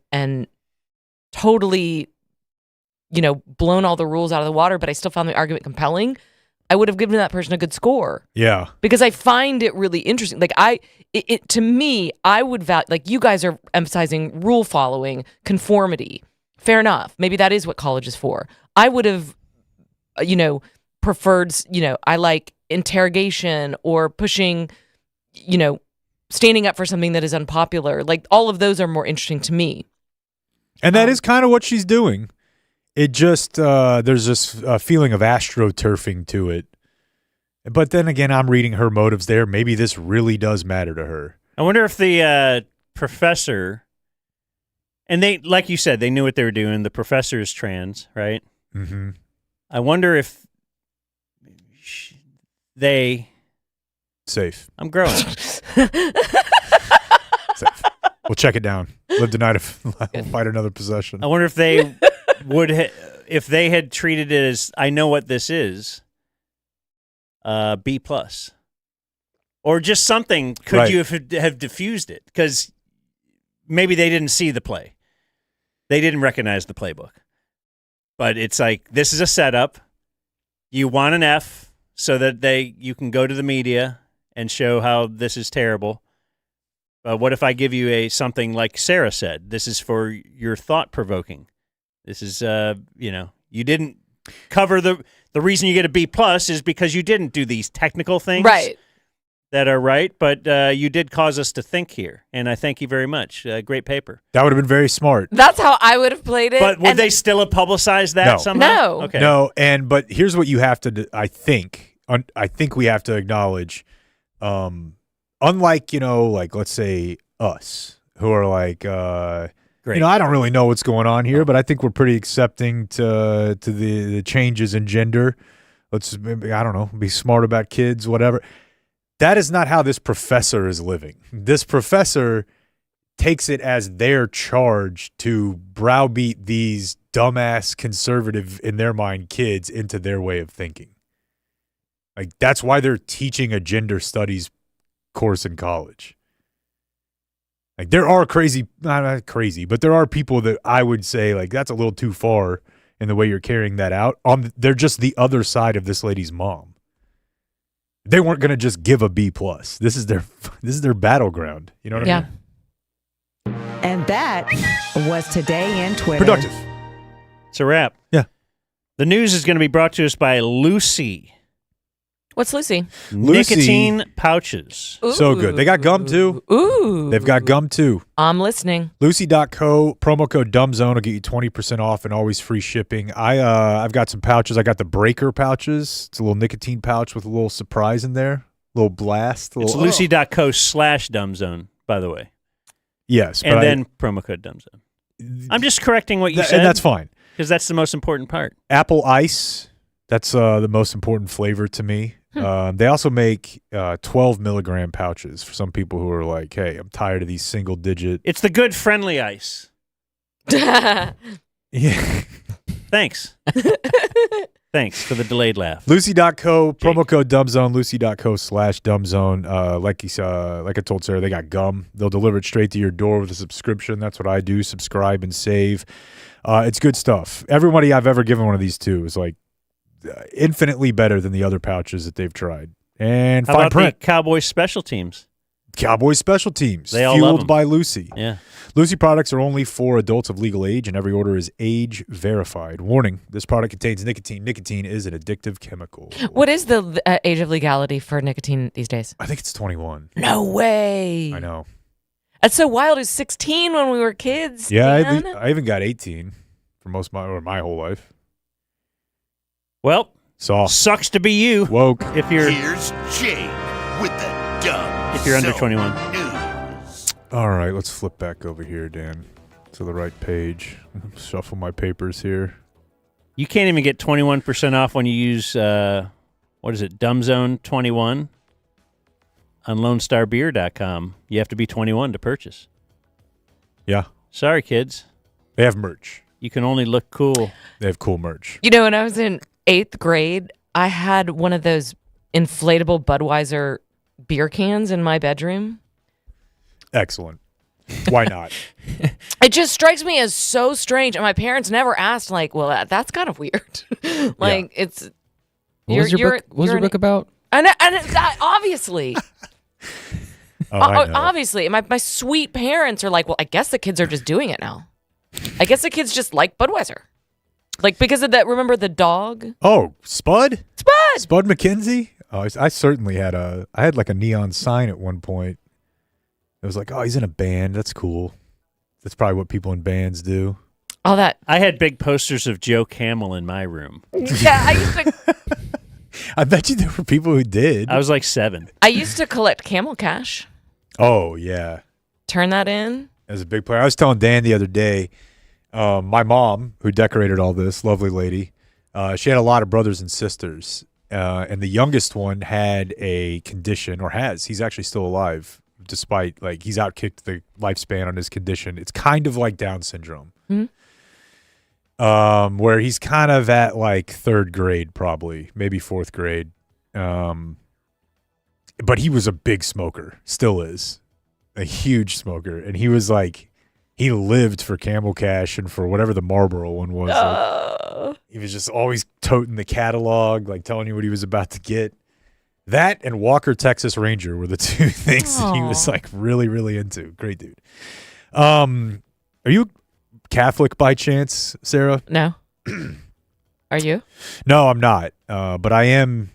totally, you know, blown all the rules out of the water, but I still found the argument compelling, I would have given that person a good score. Yeah. Because I find it really interesting. Like, to me, I would value, like, you guys are emphasizing rule following, conformity. Fair enough. Maybe that is what college is for. I would have, you know, preferred, you know, I like interrogation or pushing, you know, standing up for something that is unpopular. Like, all of those are more interesting to me. And that is kind of what she's doing. It just, there's this feeling of astroturfing to it. But then again, I'm reading her motives there. Maybe this really does matter to her. I wonder if the professor, and they, like you said, they knew what they were doing. The professor is trans, right? Mm-hmm. I wonder if they... Safe. I'm growing. Safe. We'll check it down. Live tonight, fight another possession. I wonder if they would, if they had treated it as, I know what this is, B+, or just something. Could right. you have diffused it? Because maybe they didn't see the play, they didn't recognize the playbook. But it's like, this is a setup. You want an F so that you can go to the media and show how this is terrible. What if I give you something like Sarah said? This is for your thought-provoking. This is, you know, you didn't cover the reason you get a B+ is because you didn't do these technical things right. that are right, but you did cause us to think here, and I thank you very much. Great paper. That would have been very smart. That's how I would have played it. But would they still have publicized that somehow? No. Okay. No, but here's what you have to do, I think we have to acknowledge, unlike, you know, like, let's say us, who are like, you know, I don't really know what's going on here, but I think we're pretty accepting to the changes in gender. Let's, I don't know, be smart about kids, whatever. That is not how this professor is living. This professor takes it as their charge to browbeat these dumbass conservative, in their mind, kids into their way of thinking. Like, that's why they're teaching a gender studies course in college. Like, there are not crazy, but there are people that I would say, like, that's a little too far in the way you're carrying that out. They're just the other side of this lady's mom. They weren't going to just give a B+. This is their battleground. You know what I mean? And that was Today in Twitter. Productive. It's a wrap. Yeah. The news is going to be brought to us by Lucy. What's Lucy? Nicotine pouches. So good. They got gum too. Ooh. They've got gum too. I'm listening. Lucy.co, promo code DUMBZONE will get you 20% off and always free shipping. I've got some pouches. I got the Breaker pouches. It's a little nicotine pouch with a little surprise in there. A little blast. It's Lucy.co/DumbZone, by the way. Yes. And then promo code DumbZone. I'm just correcting what you said. And that's fine. Because that's the most important part. Apple Ice. That's the most important flavor to me. They also make 12 milligram pouches for some people who are like, hey, I'm tired of these single digit. It's the good friendly ice. Yeah. Thanks. Thanks for the delayed laugh. Lucy.co, promo code DUMBZONE, Lucy.co/DUMBZone. Like I told Sarah, they got gum. They'll deliver it straight to your door with a subscription. That's what I do. Subscribe and save. It's good stuff. Everybody I've ever given one of these to is like infinitely better than the other pouches that they've tried. And How fine about print. the Cowboy Special Teams? Cowboy Special Teams. They all love Fueled them. by Lucy. Yeah. Lucy products are only for adults of legal age, and every order is age verified. Warning, this product contains nicotine. Nicotine is an addictive chemical. What is the age of legality for nicotine these days? I think it's 21. No way. I know. That's so wild. It was 16 when we were kids. Yeah, man. I even got 18 for most of my whole life. Well, Soft. sucks to be you. Woke. If you're Here's Jake with the dumb. if you're under 21. All right, let's flip back over here, Dan, to the right page. Shuffle my papers here. You can't even get 21% off when you use what is it? DumbZone 21 on LoneStarBeer.com. You have to be 21 to purchase. Yeah. Sorry, kids. They have merch. You can only look cool. They have cool merch. You know, when I was in 8th grade, I had one of those inflatable Budweiser beer cans in my bedroom. Excellent. Why not? It just strikes me as so strange. And my parents never asked, like, well, that's kind of weird. Like, it's. What was your book about? And obviously. Obviously. And my sweet parents are like, well, I guess the kids are just doing it now. I guess the kids just like Budweiser. Like, because of that, remember the dog? Oh, Spud? Spud! Spud McKenzie? Oh, I certainly had I had like a neon sign at one point. It was like, oh, he's in a band. That's cool. That's probably what people in bands do. All that. I had big posters of Joe Camel in my room. Yeah, I used to. I bet you there were people who did. I was like 7. I used to collect Camel Cash. Oh, yeah. Turn that in. As a big player. I was telling Dan the other day, my mom, who decorated all this, lovely lady, she had a lot of brothers and sisters. And the youngest one had a condition, or has. He's actually still alive, despite, like, he's outkicked the lifespan on his condition. It's kind of like Down syndrome. Mm-hmm. Where he's kind of at, like, 3rd grade, probably, maybe 4th grade. But he was a big smoker, still is. A huge smoker. And he was like, he lived for Camel Cash and for whatever the Marlboro one was. Like, he was just always toting the catalog, like telling you what he was about to get. That and Walker Texas Ranger were the two things that he was like really, really into. Great dude. Are you Catholic by chance, Sarah? No. Are you? No, I'm not. But I am,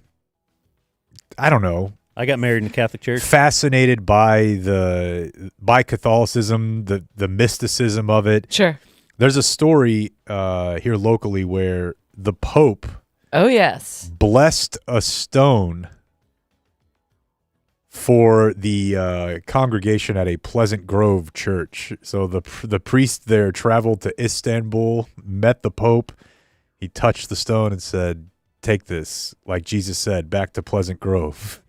I don't know. I got married in the Catholic Church. Fascinated by Catholicism, the mysticism of it. Sure. There's a story here locally where the Pope Oh, yes. blessed a stone for the congregation at a Pleasant Grove church. So the priest there traveled to Istanbul, met the Pope. He touched the stone and said, "Take this," like Jesus said, back to Pleasant Grove.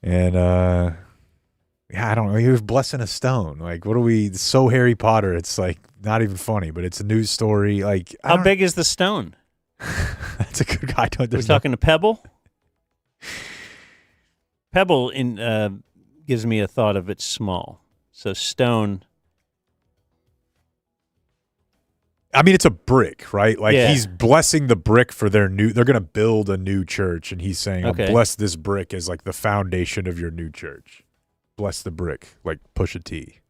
And yeah, I don't know. He was blessing a stone. Like, what are we? It's so Harry Potter. It's like not even funny, but it's a news story. Like, how big is the stone? That's a good guy. We're talking a pebble. Pebble gives me a thought of it's small. So stone. I mean, it's a brick, right? Like, Yeah. he's blessing the brick for they're going to build a new church. And he's saying, Okay. bless this brick as like the foundation of your new church. Bless the brick, like Pusha T.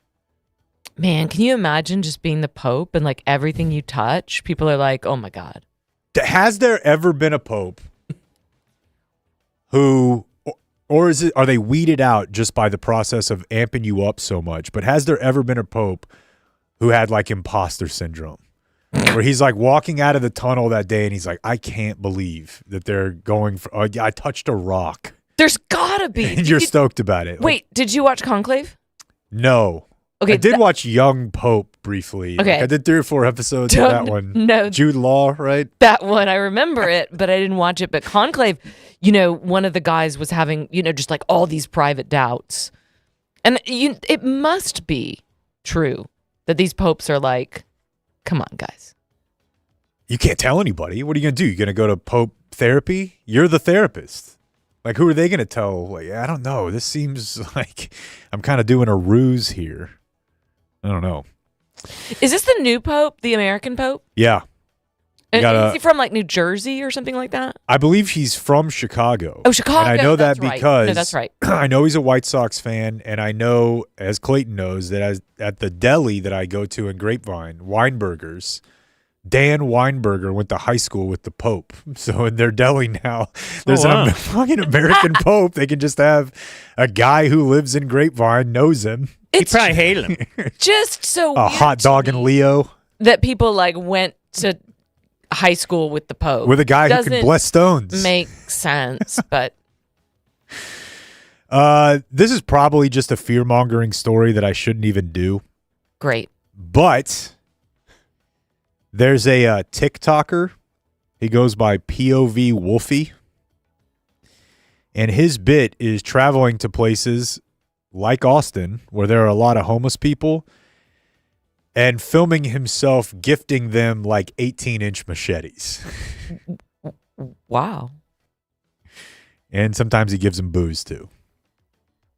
Man, can you imagine just being the Pope and like everything you touch, people are like, oh my God. Has there ever been a pope who, or are they weeded out just by the process of amping you up so much? But has there ever been a pope who had like imposter syndrome, where he's like walking out of the tunnel that day and he's like, I can't believe that they're going for, I touched a rock. There's gotta be. And you're stoked about it. Wait, did you watch Conclave? No. Okay, I did watch Young Pope briefly. Okay. Like, I did 3 or 4 episodes of that one. No. Jude Law, right? That one, I remember it, but I didn't watch it. But Conclave, one of the guys was having, just like all these private doubts. And it must be true that these popes are like, come on, guys. You can't tell anybody. What are you going to do? You're going to go to Pope therapy? You're the therapist. Like, who are they going to tell? Like, I don't know. This seems like I'm kind of doing a ruse here. I don't know. Is this the new pope, the American pope? Yeah. Is he from like New Jersey or something like that? I believe he's from Chicago. Oh, Chicago. And I know that's that right. because No, that's right. I know he's a White Sox fan, and I know, as Clayton knows, that at the deli that I go to in Grapevine, Weinberger's, Dan Weinberger went to high school with the Pope. So in their deli now, there's a fucking American Pope. They can just have a guy who lives in Grapevine, knows him. He probably hated him. Just so A hot dog and Leo. that people like went to high school with the Pope. With a guy who can Doesn't bless stones. Make sense, but this is probably just a fear-mongering story that I shouldn't even do. Great. But there's a TikToker. He goes by POV Wolfie. And his bit is traveling to places like Austin, where there are a lot of homeless people, and filming himself gifting them like 18-inch machetes. Wow. And sometimes he gives them booze too.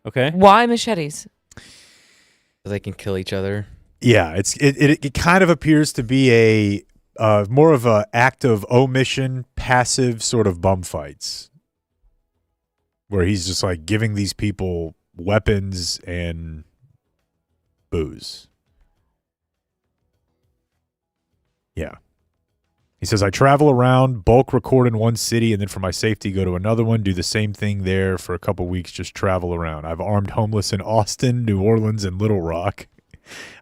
Okay. Why machetes? So they can kill each other. Yeah, it kind of appears to be a more of an act of omission, passive sort of bum fights, where he's just like giving these people weapons and booze. Yeah. He says, I travel around, bulk record in one city, and then for my safety go to another one, do the same thing there for a couple weeks, just travel around. I've armed homeless in Austin, New Orleans, and Little Rock.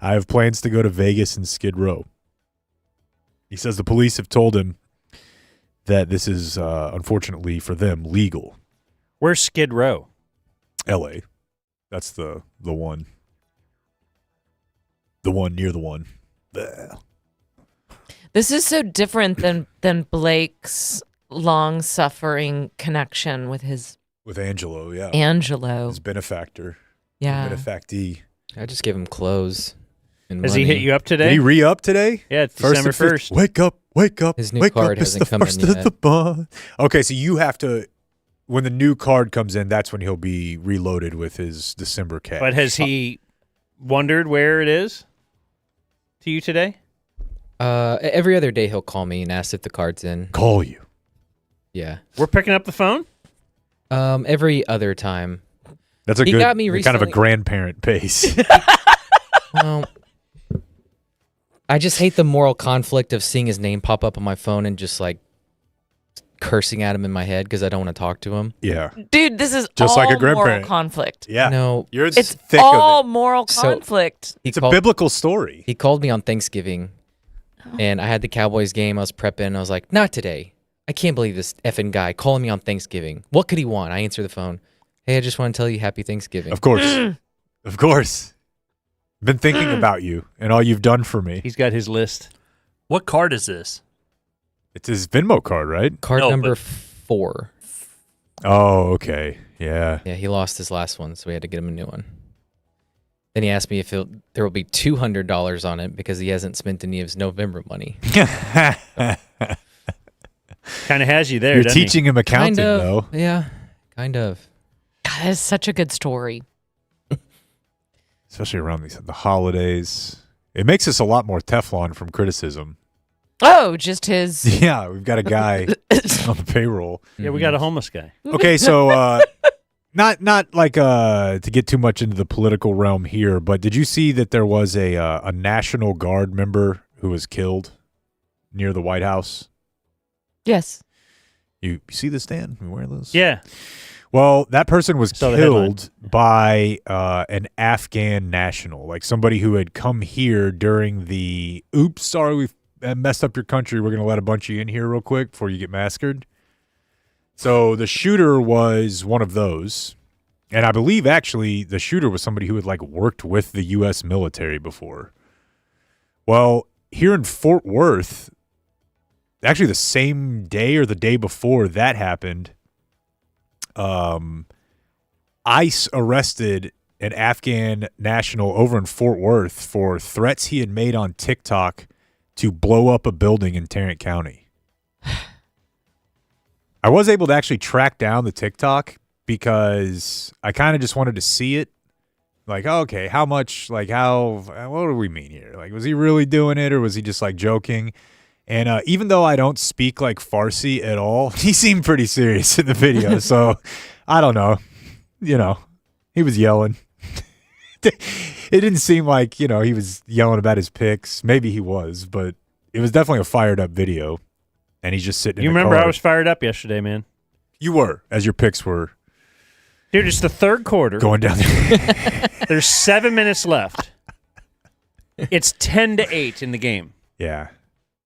I have plans to go to Vegas and Skid Row. He says the police have told him that this is, unfortunately for them, legal. Where's Skid Row? L.A. That's the one. The one near the one. Blech. This is so different than Blake's long-suffering connection with Angelo, yeah. Angelo. His benefactor. Yeah. Benefactee. I just give him clothes. And Has money. he hit you up today? Did he re-up today? Yeah, it's First December and fifth. 1st. Wake up, wake up, His new wake card up. It's hasn't the come in first of yet. the month. Okay, so you have to, when the new card comes in, that's when he'll be reloaded with his December cash. But has he wondered where it is to you today? Every other day he'll call me and ask if the card's in. Call you? Yeah. We're picking up the phone? Every other time. That's a He good, got me kind of a recently. grandparent pace. Well, I just hate the moral conflict of seeing his name pop up on my phone and just like cursing at him in my head because I don't want to talk to him. Yeah. Dude, this is Just all like a moral grandparent. conflict. Yeah. No, You're It's thick all of it. moral conflict. He It's a called- biblical story. He called me on Thanksgiving, and I had the Cowboys game. I was prepping. I was like, not today. I can't believe this effing guy calling me on Thanksgiving. What could he want? I answer the phone. Hey, I just want to tell you happy Thanksgiving. Of course. Of course. Been thinking about you and all you've done for me. He's got his list. What card is this? It's his Venmo card, right? Card No, number but- 4. Oh, okay. Yeah. Yeah, he lost his last one, so we had to get him a new one. Then he asked me if there will be $200 on it because he hasn't spent any of his November money. Kind of has you there, You're doesn't he? teaching him accounting, Kind of, though. yeah, kind of. God, that is such a good story. Especially around the holidays. It makes us a lot more Teflon from criticism. Oh, just his. Yeah, we've got a guy on the payroll. Yeah, we got a homeless guy. Okay, so not like to get too much into the political realm here, but did you see that there was a National Guard member who was killed near the White House? Yes. You see this, Dan? You wear those? Yeah. Well, that person was Saw the headline. killed by an Afghan national, like somebody who had come here during the, oops, sorry, we messed up your country. We're going to let a bunch of you in here real quick before you get massacred. So the shooter was one of those. And I believe, actually, the shooter was somebody who had, like, worked with the U.S. military before. Well, here in Fort Worth, actually the same day or the day before that happened, ICE arrested an Afghan national over in Fort Worth for threats he had made on TikTok to blow up a building in Tarrant County. I was able to actually track down the TikTok because I kind of just wanted to see it. Like, okay, how much, like, what do we mean here? Like, was he really doing it or was he just, like, joking? And even though I don't speak, like, Farsi at all, he seemed pretty serious in the video. So, I don't know. You know, he was yelling. It didn't seem like, he was yelling about his picks. Maybe he was, but it was definitely a fired up video. And he's just sitting in the car. You remember I was fired up yesterday, man. You were, as your picks were. Dude, it's the third quarter. Going down there. There's 7 minutes left. It's 10-8 in the game. Yeah.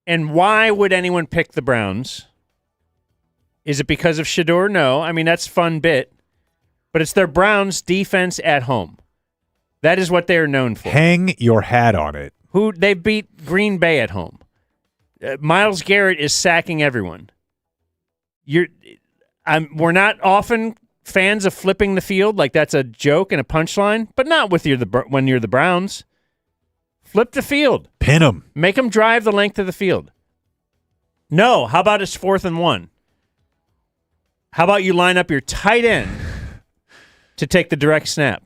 And why would anyone pick the Browns? Is it because of Shador? No. I mean, that's a fun bit. But it's their Browns defense at home. That is what they are known for. Hang your hat on it. They beat Green Bay at home. Myles Garrett is sacking everyone. We're not often fans of flipping the field like that's a joke and a punchline, but not when you're the Browns. Flip the field. Pin them. Make them drive the length of the field. No, how about it's 4th and 1? How about you line up your tight end to take the direct snap?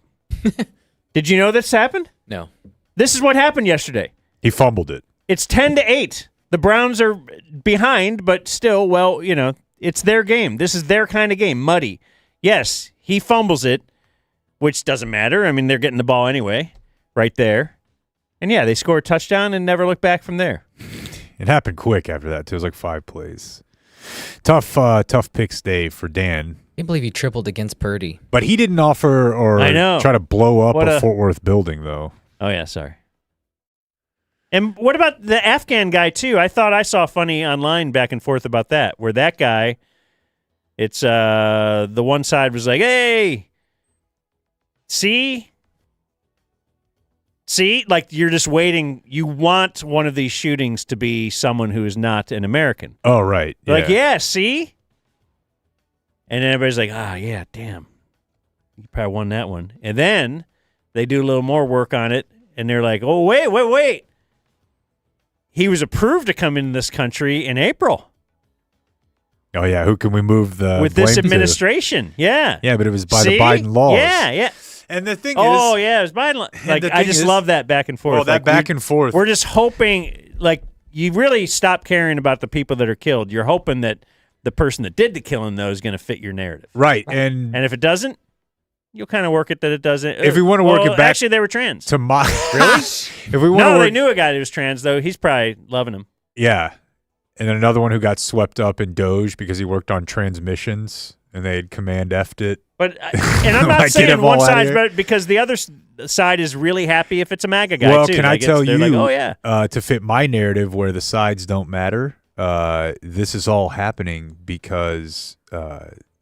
Did you know this happened? No. This is what happened yesterday. He fumbled it. It's 10-8. The Browns are behind, but still, it's their game. This is their kind of game, muddy. Yes, he fumbles it, which doesn't matter. I mean, they're getting the ball anyway, right there. And, yeah, they score a touchdown and never look back from there. It happened quick after that, too. It was like 5 plays. Tough picks day for Dan. I can't believe he tripled against Purdy. But he didn't offer or try to blow up a Fort Worth building, though. Oh, yeah, sorry. And what about the Afghan guy, too? I thought I saw funny online back and forth about that, where that guy, it's the one side was like, hey, see, like you're just waiting. You want one of these shootings to be someone who is not an American. Oh, right. Yeah. Like, yeah, see? And then everybody's like, yeah, damn. You probably won that one. And then they do a little more work on it, and they're like, oh, wait. He was approved to come into this country in April. Oh, yeah. Who can we move with this administration? Yeah. Yeah, but it was by the Biden laws. Yeah. And the thing it was Biden. Like, I just love that back and forth. Well, that back and forth. We're just hoping, like, you really stop caring about the people that are killed. You're hoping that the person that did the killing, though, is going to fit your narrative. Right. And if it doesn't, you'll kind of work it that it doesn't. If we want to work it back. Actually, they were trans. To my Really? If we want they knew a guy that was trans, though. He's probably loving him. Yeah. And then another one who got swept up in Doge because he worked on transmissions and they had command F'd it. But and I'm not saying one side's better because the other side is really happy if it's a MAGA guy, well, too. Can I tell you, like, oh, yeah. To fit my narrative where the sides don't matter, this is all happening because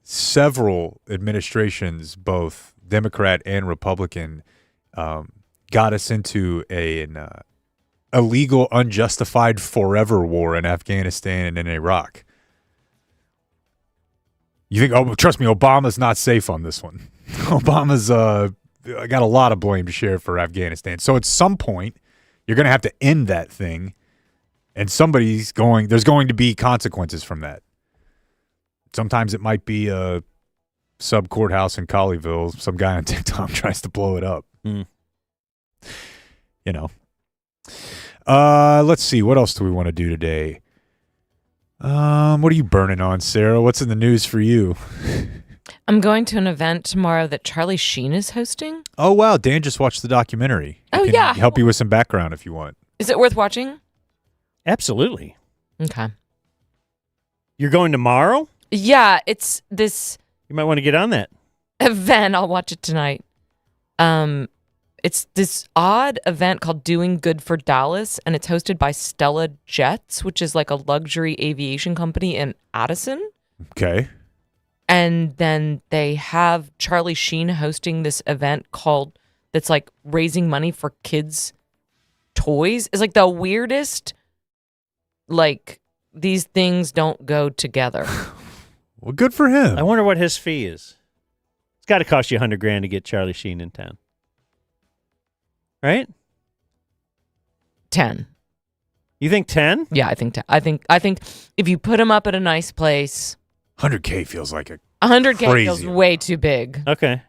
several administrations, both Democrat and Republican, got us into an illegal, unjustified forever war in Afghanistan and in Iraq. You think, trust me, Obama's not safe on this one. Obama's got a lot of blame to share for Afghanistan. So at some point, you're going to have to end that thing, and there's going to be consequences from that. Sometimes it might be a sub-courthouse in Colleyville. Some guy on TikTok tries to blow it up. Let's see. What else do we want to do today? What are you burning on, Sarah? What's in the news for you? I'm going to an event tomorrow that Charlie Sheen is hosting. Oh, wow. Dan just watched the documentary. He can help you with some background if you want. Is it worth watching? Absolutely. Okay. You're going tomorrow? Yeah, it's this You might want to get on that. event. I'll watch it tonight. It's this odd event called Doing Good for Dallas, and it's hosted by Stella Jets, which is like a luxury aviation company in Addison. Okay. And then they have Charlie Sheen hosting this event that's like raising money for kids' toys. It's like the weirdest, like, these things don't go together. Well, good for him. I wonder what his fee is. It's got to cost you $100,000 to get Charlie Sheen in town. Right? 10. You think 10? Yeah, I think 10. I think if you put him up at a nice place, $100K feels like a 100K crazy feels way too big. Okay.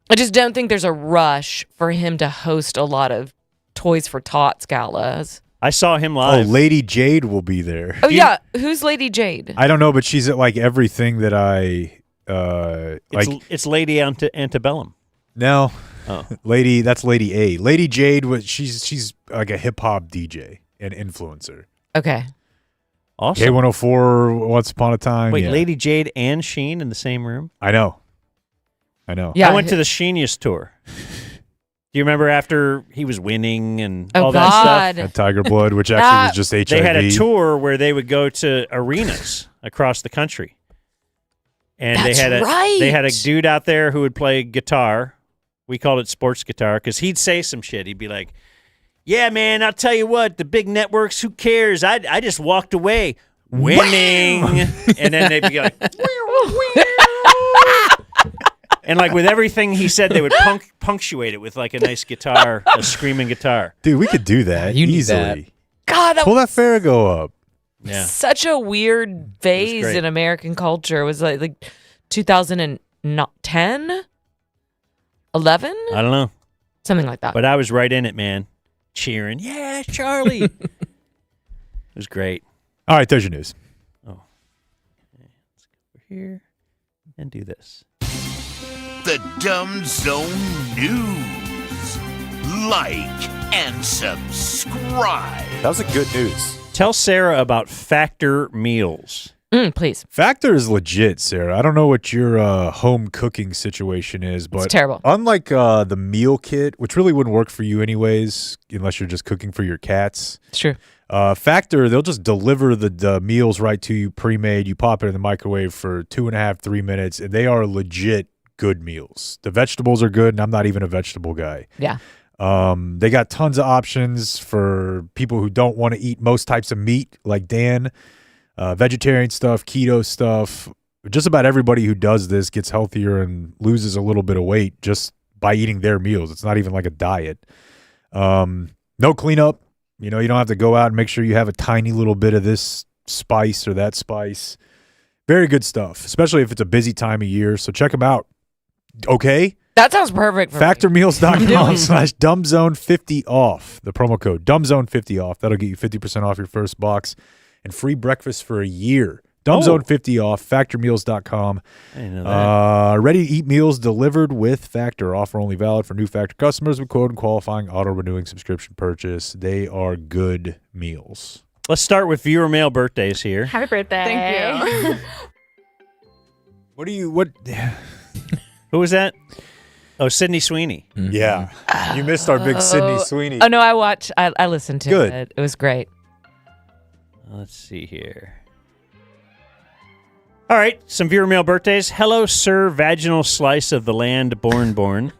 I just don't think there's a rush for him to host a lot of Toys for Tots galas. I saw him Oh, live. Lady Jade will be there. Oh, yeah. Who's Lady Jade? I don't know, but she's at like everything that I like. It's Lady Antebellum. No, Oh. that's Lady A. Lady Jade she's like a hip hop DJ and influencer. Okay. Awesome. K104 Once Upon a Time. Wait, yeah. Lady Jade and Sheen in the same room? I know. Yeah, I went to the Sheenius tour. Do you remember after he was winning and all that stuff? And Tiger Blood, which actually was just HIV. They had a tour where they would go to arenas across the country. And That's they had a right. dude out there who would play guitar. We called it sports guitar because he'd say some shit. He'd be like, yeah, man, I'll tell you what, the big networks, who cares? I just walked away winning. And then they'd be like, and like with everything he said, they would punctuate it with like a nice guitar, a screaming guitar. Dude, we could do that easily. God, that Pull was that Farrago up. Yeah. such a weird phase great. in American culture. It was like 2010, 11, I don't know. something like that. But I was right in it, man. Cheering. Yeah, Charlie. It was great. All right, there's your news. Oh. Okay, let's go over here and do this. The Dumb Zone News. Like and subscribe. That was a good news. Tell Sarah about Factor meals. Please. Factor is legit, Sarah. I don't know what your home cooking situation is, but It's terrible. Unlike the meal kit, which really wouldn't work for you anyways, unless you're just cooking for your cats. It's true. Factor, they'll just deliver the meals right to you pre-made. You pop it in the microwave for 2.5, 3 minutes, and they are legit good meals. The vegetables are good, and I'm not even a vegetable guy. Yeah. They got tons of options for people who don't want to eat most types of meat, like Dan. Vegetarian stuff, keto stuff. Just about everybody who does this gets healthier and loses a little bit of weight just by eating their meals. It's not even like a diet. No cleanup. You know, you don't have to go out and make sure you have a tiny little bit of this spice or that spice. Very good stuff, especially if it's a busy time of year. So check them out. Okay? That sounds perfect for me. Factormeals.com/dumbzone50 off. The promo code dumbzone50 off. That'll get you 50% off your first box and free breakfast for a year. Dumbzone50 off. Factormeals.com. I didn't know that. Ready to eat meals delivered with Factor. Offer only valid for new Factor customers with code and qualifying auto renewing subscription purchase. They are good meals. Let's start with viewer mail birthdays here. Happy birthday. Thank you. What? Who was that? Oh, Sydney Sweeney. Yeah. You missed our big Sydney Sweeney. Oh, no, I listened to Good. it. It was great. Let's see here. All right, some viewer mail birthdays. Hello, sir, vaginal slice of the land born.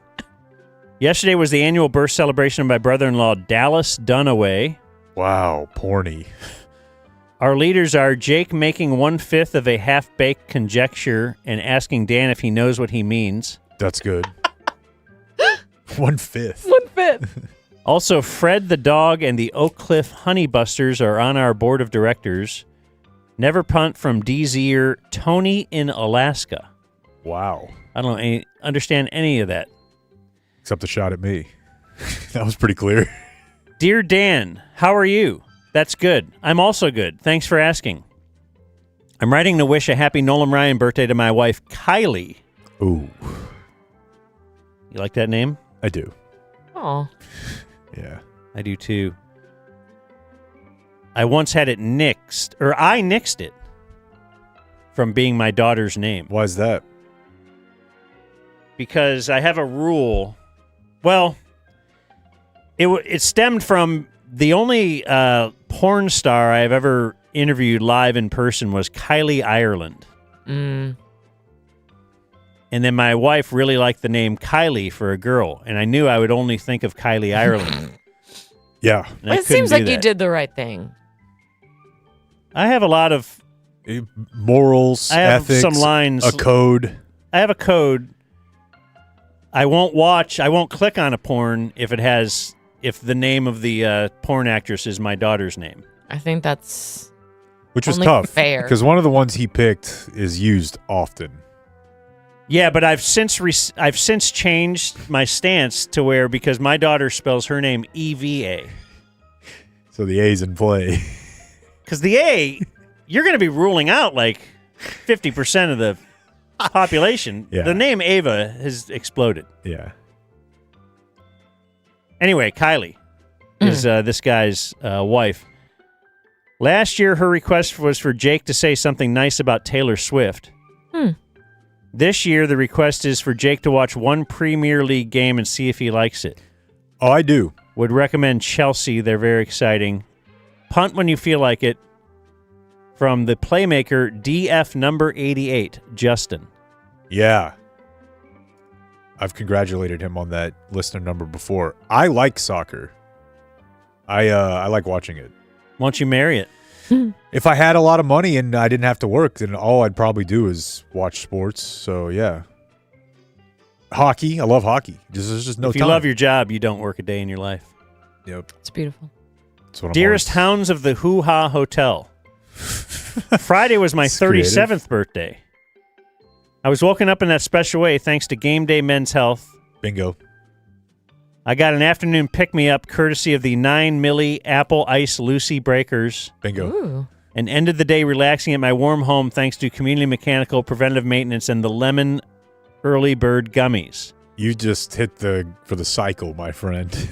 Yesterday was the annual birth celebration of my brother-in-law, Dallas Dunaway. Wow, porny. Our leaders are Jake making 1/5 of a half-baked conjecture and asking Dan if he knows what he means. That's good. 1/5. 1/5. Also, Fred the dog and the Oak Cliff Honeybusters are on our board of directors. Never punt from D's ear, Tony in Alaska. Wow. I don't understand any of that. Except the shot at me. That was pretty clear. Dear Dan, how are you? That's good. I'm also good. Thanks for asking. I'm writing to wish a happy Nolan Ryan birthday to my wife, Kylie. Ooh. You like that name? I do. Oh. Yeah. I do too. I once had it nixed, or I nixed it. from being my daughter's name. Why is that? Because I have a rule. Well, it stemmed from the only porn star I've ever interviewed live in person was Kylie Ireland. Mm. And then my wife really liked the name Kylie for a girl, and I knew I would only think of Kylie Ireland. Yeah. Well, it seems like you did the right thing. I have a lot of morals, I have ethics, some lines, a code. I have a code. I won't click on a porn if the name of the porn actress is my daughter's name. I think that's Which was only tough. fair. Because one of the ones he picked is used often. Yeah, but I've since changed my stance to where, because my daughter spells her name EVA. So the A's in play. Because the A, you're going to be ruling out like 50% of the population. Yeah. The name Ava has exploded. Yeah. Anyway, Kylie is this guy's wife. Last year, her request was for Jake to say something nice about Taylor Swift. This year, the request is for Jake to watch one Premier League game and see if he likes it. Oh, I do. Would recommend Chelsea. They're very exciting. Punt when you feel like it. From the playmaker DF number 88, Justin. Yeah. I've congratulated him on that listener number before. I like soccer. I like watching it. Why don't you marry it? If I had a lot of money and I didn't have to work, then all I'd probably do is watch sports. So, yeah. Hockey. I love hockey. There's just no If you time. love your job, you don't work a day in your life. Yep. It's beautiful. That's what I'm Dearest Hounds of the Hoo Ha Hotel. Friday was my It's creative. 37th birthday. I was woken up in that special way thanks to Game Day Men's Health. Bingo. I got an afternoon pick-me-up courtesy of the 9 milli Apple Ice Lucy Breakers. Bingo. Ooh. And ended the day relaxing at my warm home thanks to Community Mechanical Preventive Maintenance and the Lemon Early Bird Gummies. You just hit for the cycle, my friend.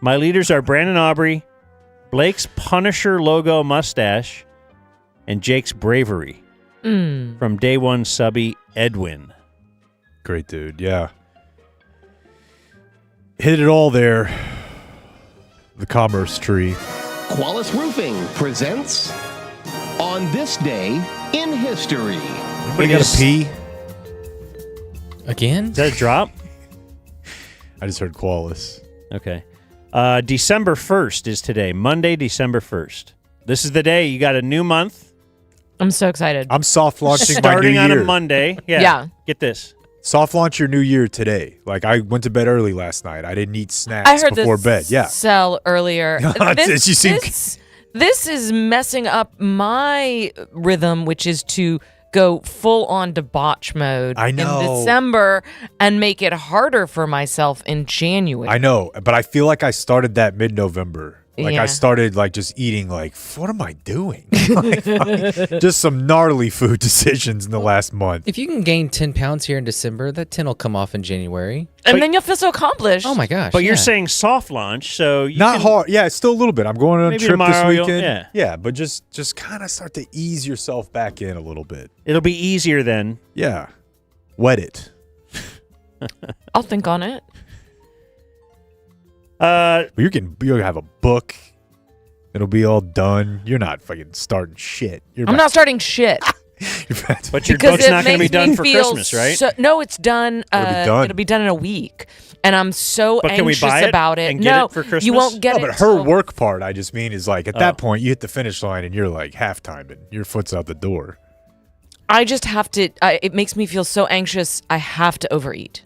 My leaders are Brandon Aubrey, Blake's Punisher logo mustache, and Jake's bravery. From day one subby Edwin. Great dude, yeah. Hit it all there. The commerce tree. Qualis Roofing presents On This Day in History. Anybody got a pee? Again? Is that a drop? I just heard Qualis. Okay. December 1st is today. Monday, December 1st. This is the day. You got a new month. I'm so excited. I'm soft launching my new Starting on year. a Monday. Yeah. Yeah. Get this. Soft launch your new year today. Like, I went to bed early last night. I didn't eat snacks I heard before this bed. Yeah. sell earlier. It's- you seem- This is messing up my rhythm, which is to go full on debauch mode I know. in December and make it harder for myself in January. I know, but I feel like I started that mid-November. Like, Yeah. I started, like, just eating, like, what am I doing? Like, just some gnarly food decisions in the last month. If you can gain 10 pounds here in December, that 10 will come off in January. And then you'll feel so accomplished. Oh my gosh. But you're yeah. saying soft launch, so you Not can, hard. Yeah, it's still a little bit. I'm going on a Maybe trip tomorrow this you'll- weekend. yeah. But just kind of start to ease yourself back in a little bit. It'll be easier then. Yeah. Wet it. I'll think on it. But you're gonna have a book. It'll be all done. You're not fucking starting shit. I'm not starting shit. But your Because book's it not going to be makes done me for feel Christmas, right? so- no, it's done. It'll be done. In a week, and I'm so But can we anxious buy it about it. and get No, it for Christmas? you won't get No, it. but her till- work part, I just mean, is like at Oh. that point you hit the finish line and you're like halftime and your foot's out the door. I just have to. It makes me feel so anxious. I have to overeat.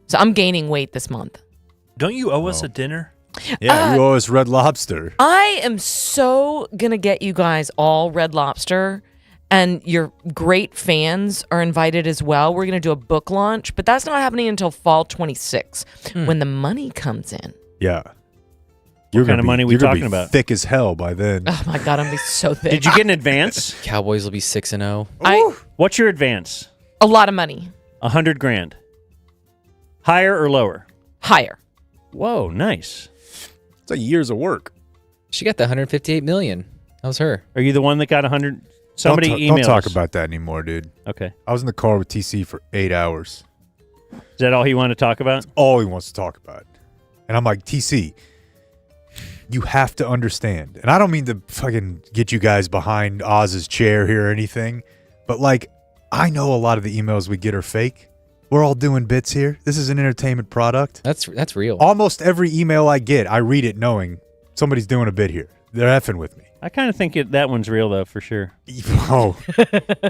So I'm gaining weight this month. Don't you owe us a dinner? Yeah, you owe us Red Lobster. I am so gonna get you guys all Red Lobster, and your great fans are invited as well. We're gonna do a book launch, but that's not happening until fall 26, when the money comes in. Yeah. You're kind gonna of money we you're gonna talking be about? Thick as hell by then. Oh my god, I'm gonna be so thick. Did you get an advance? Cowboys will be 6-0. What's your advance? A lot of money. $100,000. Higher or lower? Higher. Whoa, nice. It's like years of work. She got the 158 million. That was her. Are you the one that got 100 Somebody emailed Don't talk us. about that anymore, dude. Okay. I was in the car with TC for 8 hours. Is that all he wanted to talk about? That's all he wants to talk about. And I'm like, TC, you have to understand. And I don't mean to fucking get you guys behind Oz's chair here or anything, but like, I know a lot of the emails we get are fake. We're all doing bits here. This is an entertainment product. That's real. Almost every email I get, I read it knowing somebody's doing a bit here. They're effing with me. I kind of think that one's real, though, for sure. Oh,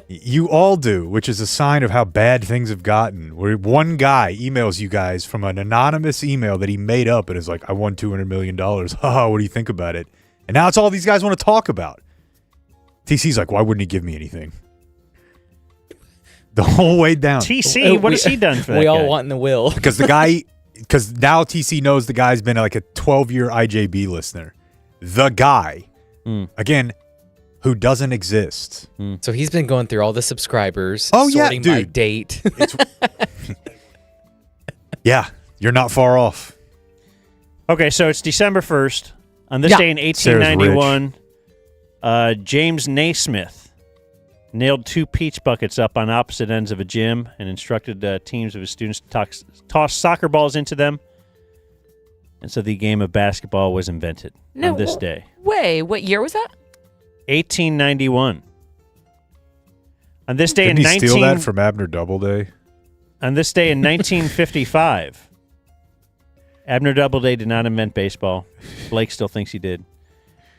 you all do, which is a sign of how bad things have gotten. Where one guy emails you guys from an anonymous email that he made up and is like, I won $200 million. Haha, what do you think about it? And now it's all these guys want to talk about. TC's like, why wouldn't he give me anything? The whole way down. TC, what has he done for that We all guy? want in the will. Because now TC knows the guy's been like a 12-year IJB listener. The guy, again, who doesn't exist. So he's been going through all the subscribers, Oh, yeah, sorting by dude. date. Yeah, you're not far off. Okay, so it's December 1st. On this Yeah. day in 1891, James Naismith nailed 2 peach buckets up on opposite ends of a gym and instructed teams of his students to toss soccer balls into them. And so the game of basketball was invented on this day. Wait, what year was that? 1891. On this day Didn't in he 19 steal that from Abner Doubleday? On this day in 1955, Abner Doubleday did not invent baseball. Blake still thinks he did.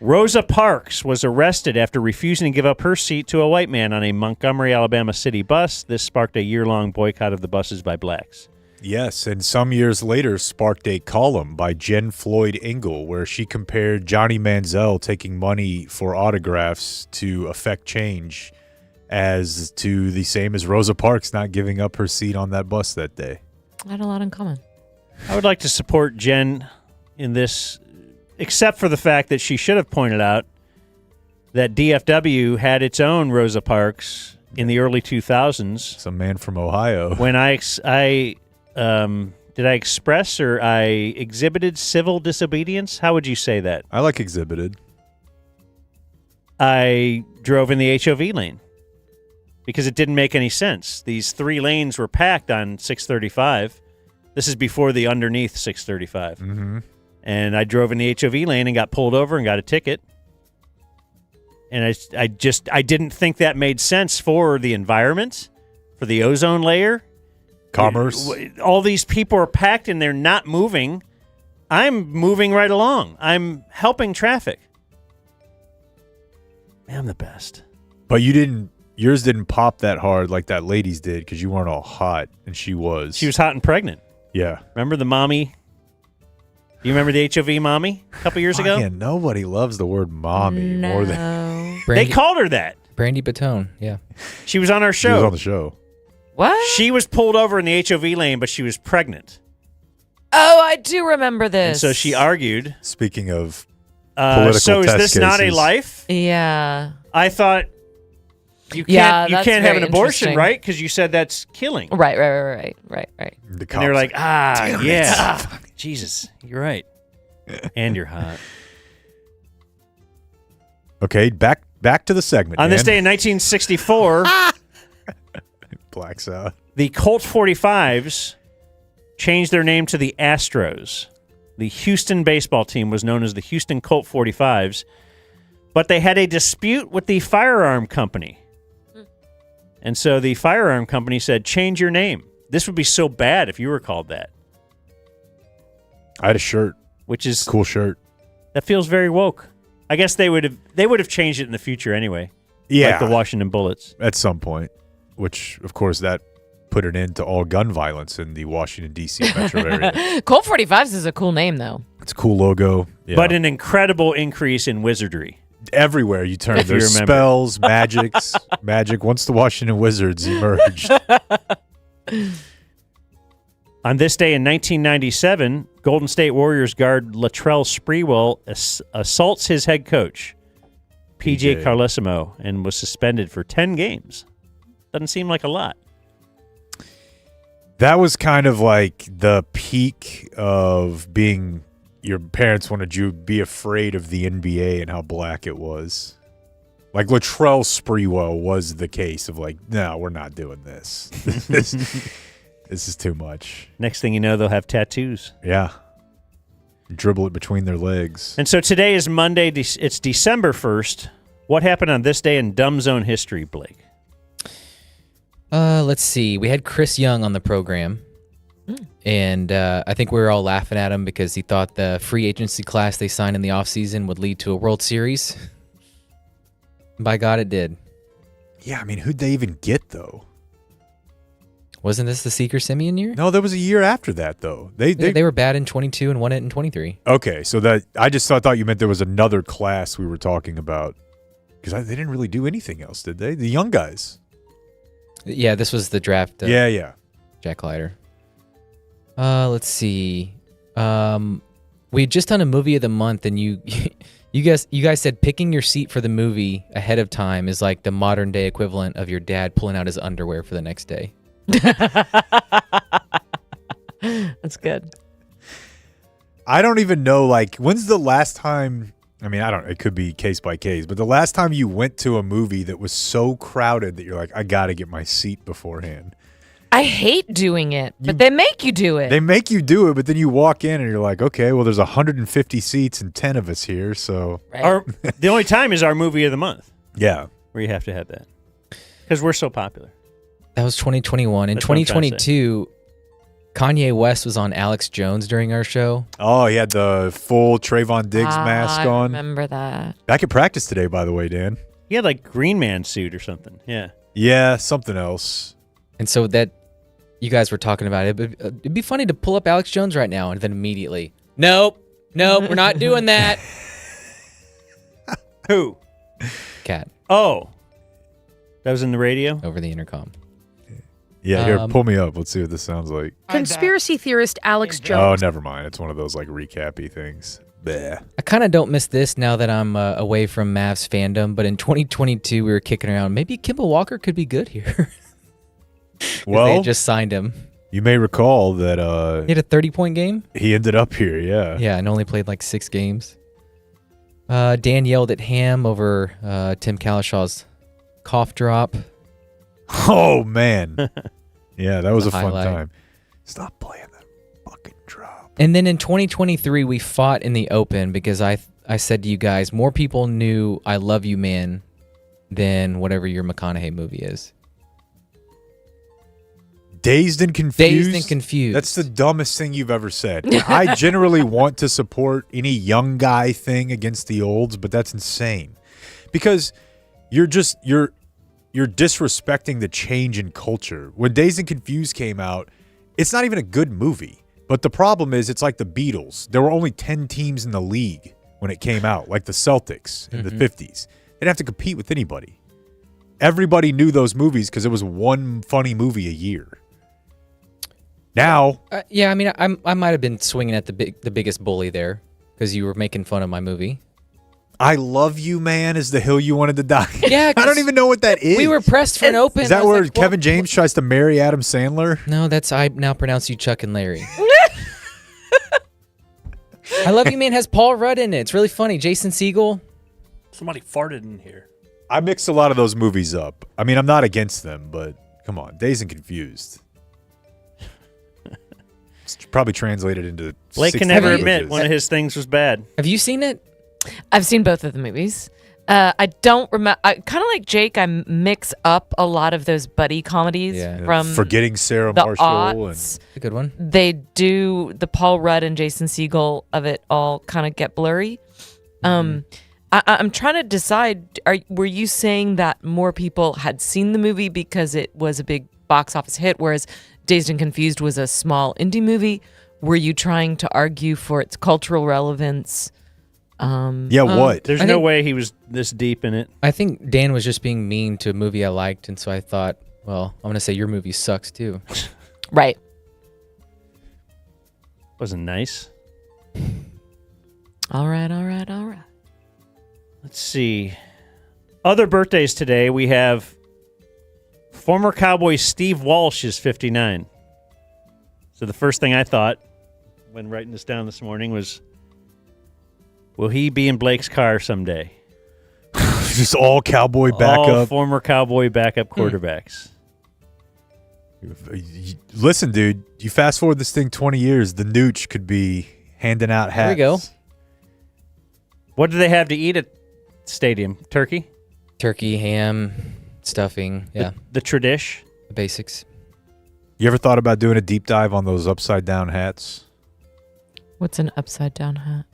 Rosa Parks was arrested after refusing to give up her seat to a white man on a Montgomery, Alabama city bus. This sparked a year-long boycott of the buses by blacks. Yes, and some years later sparked a column by Jen Floyd Ingle where she compared Johnny Manziel taking money for autographs to affect change as to the same as Rosa Parks not giving up her seat on that bus that day. I had a lot in common. I would like to support Jen in this, except for the fact that she should have pointed out that DFW had its own Rosa Parks in the early 2000s. Some man from Ohio. When did I express or I exhibited civil disobedience? How would you say that? I like exhibited. I drove in the HOV lane because it didn't make any sense. These 3 lanes were packed on 635. This is before the underneath 635. Mm-hmm. And I drove in the HOV lane and got pulled over and got a ticket. And I didn't think that made sense for the environment, for the ozone layer. Commerce. All these people are packed and they're not moving. I'm moving right along. I'm helping traffic. Man, I'm the best. But yours didn't pop that hard like that lady's did because you weren't all hot and she was. She was hot and pregnant. Yeah. Remember the mommy? Do you remember the HOV mommy a couple years ago? Again, nobody loves the word mommy more than They called her that. Brandy Batone, yeah. She was on our show. she was on the show. What? She was pulled over in the HOV lane, but she was pregnant. Oh, I do remember And this. so she argued. Speaking of political So is test this not a cases. life? Yeah. I thought you Yeah, can't that's have very an abortion, interesting. right? Because you said that's killing. Right. The And cops they're like, Damn it. yeah. Jesus, you're right. And you're hot. Okay, back to the segment. On this man. day in 1964, Blacks out. the Colt 45s changed their name to the Astros. The Houston baseball team was known as the Houston Colt 45s, but they had a dispute with the firearm company. And so the firearm company said, change your name. This would be so bad if you were called that. I had a shirt. Which is cool shirt. That feels very woke. I guess they would have changed it in the future anyway. Yeah. Like the Washington Bullets. At some point, which, of course, that put an end to all gun violence in the Washington, D.C. metro area. Colt 45s is a cool name, though. It's a cool logo. Yeah. But an incredible increase in wizardry. Everywhere you turn, If you there's remember. spells, magic. Once the Washington Wizards emerged. On this day in 1997, Golden State Warriors guard Latrell Sprewell assaults his head coach, PJ Carlesimo, and was suspended for 10 games. Doesn't seem like a lot. That was kind of like the peak of being your parents wanted you to be afraid of the NBA and how black it was. Like Latrell Sprewell was the case of like, no, we're not doing this. This is too much. Next thing you know, they'll have tattoos. Yeah. Dribble it between their legs. And so today is Monday. It's December 1st. What happened on this day in Dumb Zone history, Blake? Let's see. We had Chris Young on the program. And I think we were all laughing at him because he thought the free agency class they signed in the offseason would lead to a World Series. By God, it did. Yeah, I mean, who'd they even get, though? Wasn't this the Seeker Simeon year? No, there was a year after that, though. They were bad in 22 and won it in 23. Okay, so that I just thought you meant there was another class we were talking about. Because they didn't really do anything else, did they? The young guys. Yeah, this was the draft. Yeah. Jack Leiter. Let's see. We had just done a movie of the month, and you guys said picking your seat for the movie ahead of time is like the modern day equivalent of your dad pulling out his underwear for the next day. That's good. I don't even know, like, when's the last time, I mean, it could be case by case, but the last time you went to a movie that was so crowded that you're like, I got to get my seat beforehand. I hate doing it, but they make you do it. They make you do it, but then you walk in and you're like, okay, well, there's 150 seats and 10 of us here, so. Right. The only time is our movie of the month. Yeah. Where you have to have that. Because we're so popular. That was 2021. In 2022, Kanye West was on Alex Jones during our show. Oh, he had the full Trayvon Diggs mask on. I remember that. Back at practice today, by the way, Dan. He had like Green Man suit or something. Yeah. Yeah, something else. And so that you guys were talking about it, but it'd be funny to pull up Alex Jones right now and then immediately, nope, we're not doing that. Who? Cat. Oh. That was in the radio? Over the intercom. Yeah, here, pull me up. Let's see what this sounds like. Conspiracy theorist Alex Oh, Jones. never mind. It's one of those like recappy things. Bleh. I kind of don't miss this now that I'm away from Mavs fandom, but in 2022 we were kicking around. Maybe Kimball Walker could be good here. Well, they had just signed him. You may recall that he had a 30-point game. He ended up here, yeah. Yeah, and only played like 6 games. Dan yelled at Ham over Tim Kalashaw's cough drop. Oh, man. Yeah, that was a fun highlight. time. Stop playing that fucking drop. And then in 2023, we fought in the open because I said to you guys, more people knew I Love You Man than whatever your McConaughey movie is. Dazed and confused? Dazed and confused. That's the dumbest thing you've ever said. I generally want to support any young guy thing against the olds, but that's insane. Because you're disrespecting the change in culture. When Dazed and Confused came out, it's not even a good movie. But the problem is it's like the Beatles. There were only 10 teams in the league when it came out, like the Celtics in the 50s. They didn't have to compete with anybody. Everybody knew those movies because it was one funny movie a year. Now, yeah, I mean, I might have been swinging at the biggest bully there because you were making fun of my movie. I Love You Man is the hill you wanted to die. Yeah, I don't even know what that is. We were pressed for an open. Is that where Kevin James tries to marry Adam Sandler? No, that's I now pronounce you Chuck and Larry. I Love You Man has Paul Rudd in it. It's really funny. Jason Segel. Somebody farted in here. I mix a lot of those movies up. I mean, I'm not against them, but come on, Dazed and Confused. It's probably translated into Blake can never admit one of his things was bad. Have you seen it? I've seen both of the movies. I don't remember. Kind of like Jake, I mix up a lot of those buddy comedies from Forgetting Sarah the Marshall. aughts. A good one. They do the Paul Rudd and Jason Segel of it all kind of get blurry. I'm trying to decide. Were you saying that more people had seen the movie because it was a big box office hit, whereas Dazed and Confused was a small indie movie? Were you trying to argue for its cultural relevance? What? There's no way he was this deep in it. I think Dan was just being mean to a movie I liked, and so I thought, well, I'm going to say your movie sucks too. Right. Wasn't nice. All right. Let's see. Other birthdays today, we have former Cowboy Steve Walsh is 59. So the first thing I thought when writing this down this morning was, will he be in Blake's car someday? Just all Cowboy All backup. former Cowboy backup quarterbacks. Listen, dude, you fast forward this thing 20 years, the Nooch could be handing out hats. There we go. What do they have to eat at stadium? Turkey? Turkey, ham, stuffing. Yeah. The tradish? The basics. You ever thought about doing a deep dive on those upside down hats? What's an upside down hat?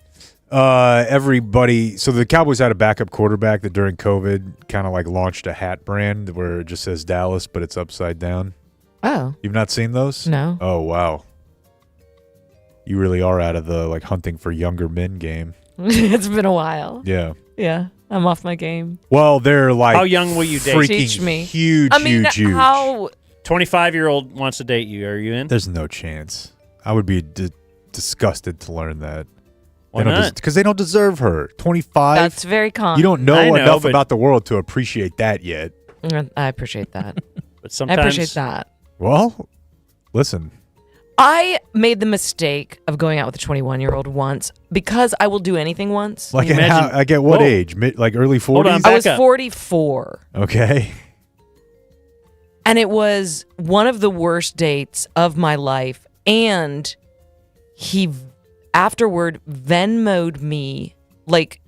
Everybody. So the Cowboys had a backup quarterback that during COVID kind of like launched a hat brand where it just says Dallas, but it's upside down. Oh. You've not seen those? No. Oh, wow. You really are out of the like hunting for younger men game. It's been a while. Yeah. Yeah. I'm off my game. Well, they're like How young will you date? freaking Teach me. huge, I mean, huge. how 25-year-old wants to date you. Are you in? There's no chance. I would be disgusted to learn that. Why not? Because they don't deserve her. 25. That's very common. You don't know, I know, enough but- about the world to appreciate that yet. I appreciate that. But I sometimes appreciate that. Well, listen. I made the mistake of going out with a 21-year-old once because I will do anything once. Like, Can you imagine- like at what Whoa. age? Like early 40s? Hold on, I back was up. 44. Okay. And it was one of the worst dates of my life. And he afterward Venmo'd me like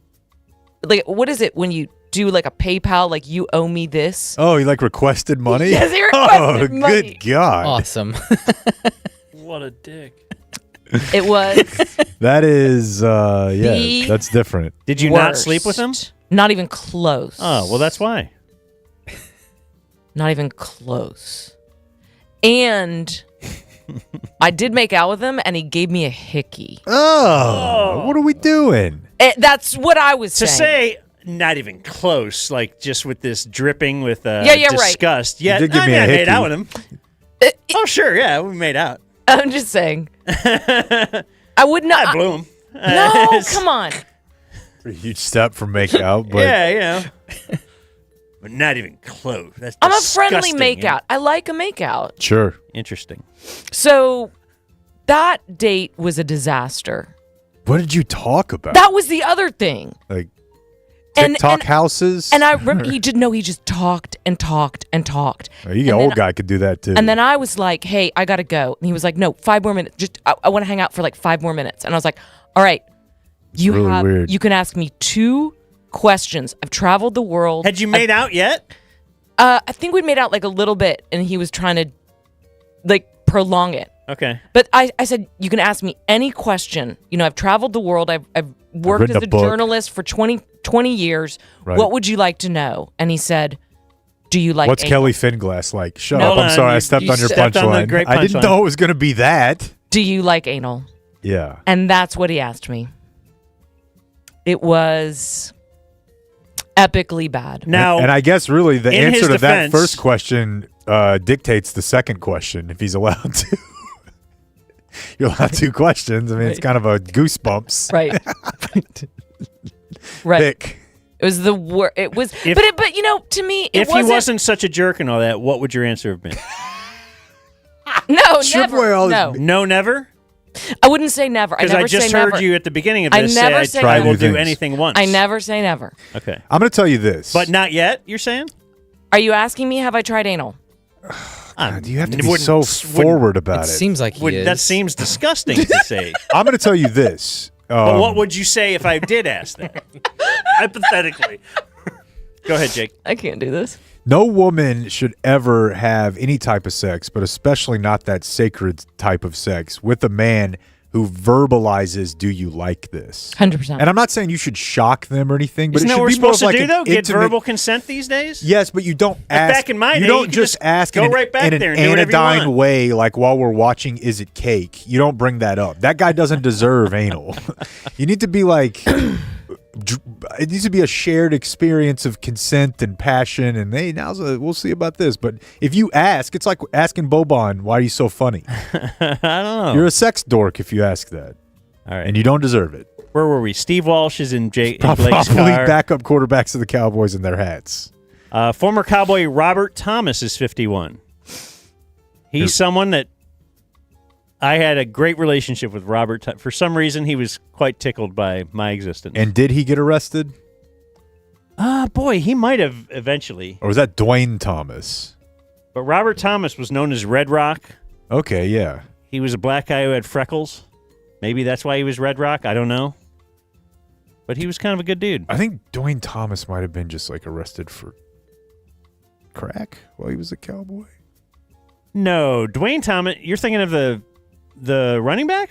what is it when you do like a PayPal, like you owe me this? Oh, he like requested money? Yes, he requested money. Good God. Awesome. What a dick. It was That is, The that's different. Did you not sleep with him? not even close. Oh, well, that's why. Not even close. And I did make out with him and he gave me a hickey. Oh, what are we doing? That's what I was To saying. say not even close, like just with this dripping with Yeah, right. disgust. Yeah, did give me a I made hickey. out with him. Oh, sure, yeah, we made out. I'm just saying. I would not. I blew him. No, come on. Pretty huge step from make out, but Yeah, you know. But not even close. That's I'm a friendly disgusting. makeout. I like a makeout. sure. Interesting. So that date was a disaster. What did you talk about? That was the other thing. Like And- TikTok houses? And I remember he just talked and talked and talked. Oh, you And old then- guy could do that too. And then I was like, hey, I got to go. And he was like, no, 5 more minutes. Just I want to hang out for like 5 more minutes. And I was like, all right, you really have weird. you can ask me 2 questions. I've traveled the world. Had you made out yet? I think we'd made out like a little bit and he was trying to like prolong it. Okay. But I said, you can ask me any question. You know, I've traveled the world. I've worked written as a a book. journalist for 20 years. Right. What would you like to know? And he said, do you like What's anal? Kelly Finglass like? Shut No, up. I'm no, sorry. I you- stepped you on your stepped on the punchline. great I didn't punchline. know it was going to be that. Do you like anal? Yeah. And that's what he asked me. It was epically bad. Now, And I guess really the in answer his to that defense- first question dictates the second question if he's allowed to. You're allowed 2 questions. I mean, it's kind of a goosebumps. Right. Right. Thick. It was the worst. It was, If- but you know, to me, it if he wasn't such a jerk and all that, what would your answer have been? No, Strip away never. all No, his- No, never? I wouldn't say never. I Because never I just say heard never. you at the beginning of I this never say say I never. will do Things. anything once. I never say never. Okay. I'm going to tell you this. But not yet, you're saying? Are you asking me, have I tried anal? God, you have to It be wouldn't- so wouldn't- forward about it. Seems like he is. That seems disgusting to say. I'm going to tell you this. But what would you say if I did ask that? Hypothetically. Go ahead, Jake. I can't do this. No woman should ever have any type of sex, but especially not that sacred type of sex, with a man who verbalizes, do you like this? 100%. And I'm not saying you should shock them or anything, but Isn't it that should what we're be more supposed of like to do, an though? Get intimate- verbal consent these days? Yes, but you don't ask. back in my you day, don't you could just just ask go in, right back in an there and do whatever you anodyne want. way, like while we're watching Is It Cake? You don't bring that up. That guy doesn't deserve anal. You need to be like, it needs to be a shared experience of consent and passion. And hey, we'll see about this. But if you ask, it's like asking Boban, why are you so funny? I don't know. You're a sex dork if you ask that. All right. And you don't deserve it. Where were we? Steve Walsh is in Blake's Probably car. backup quarterbacks of the Cowboys in their hats. Former Cowboy Robert Thomas is 51. He's someone that I had a great relationship with Robert. For some reason, he was quite tickled by my existence. And did he get arrested? Boy, he might have eventually. Or was that Dwayne Thomas? But Robert Thomas was known as Red Rock. Okay, yeah. He was a black guy who had freckles. Maybe that's why he was Red Rock. I don't know. But he was kind of a good dude. I think Dwayne Thomas might have been just like arrested for crack while he was a cowboy. No, Dwayne Thomas. You're thinking of the running back?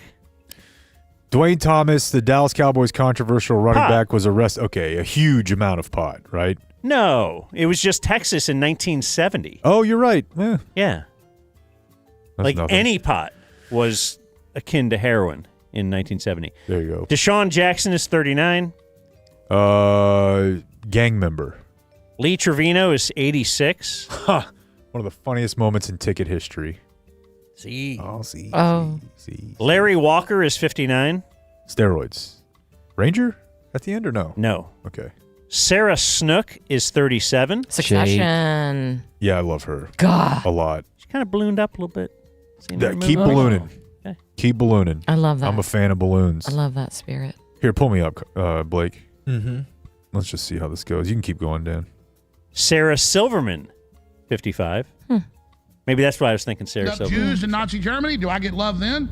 Dwayne Thomas, the Dallas Cowboys controversial running back, was arrested. Okay, a huge amount of pot, right? No, it was just Texas in 1970. Oh, you're right. Yeah. Like nothing. any pot was akin to heroin in 1970. There you go. Deshaun Jackson is 39. Gang member. Lee Trevino is 86. One of the funniest moments in ticket history. See. Oh, see. Oh. See. Larry Walker is 59. Steroids. Ranger at the end or no? No. Okay. Sarah Snook is 37. Succession. Yeah, I love her. God. A lot. She kind of ballooned up a little bit. Keep ballooning. Okay. Keep ballooning. I love that. I'm a fan of balloons. I love that spirit. Here, pull me up, Blake. Mm-hmm. Let's just see how this goes. You can keep going, Dan. Sarah Silverman, 55. Maybe that's why I was thinking Sarah Silverman. Jews in Nazi Germany, do I get love then?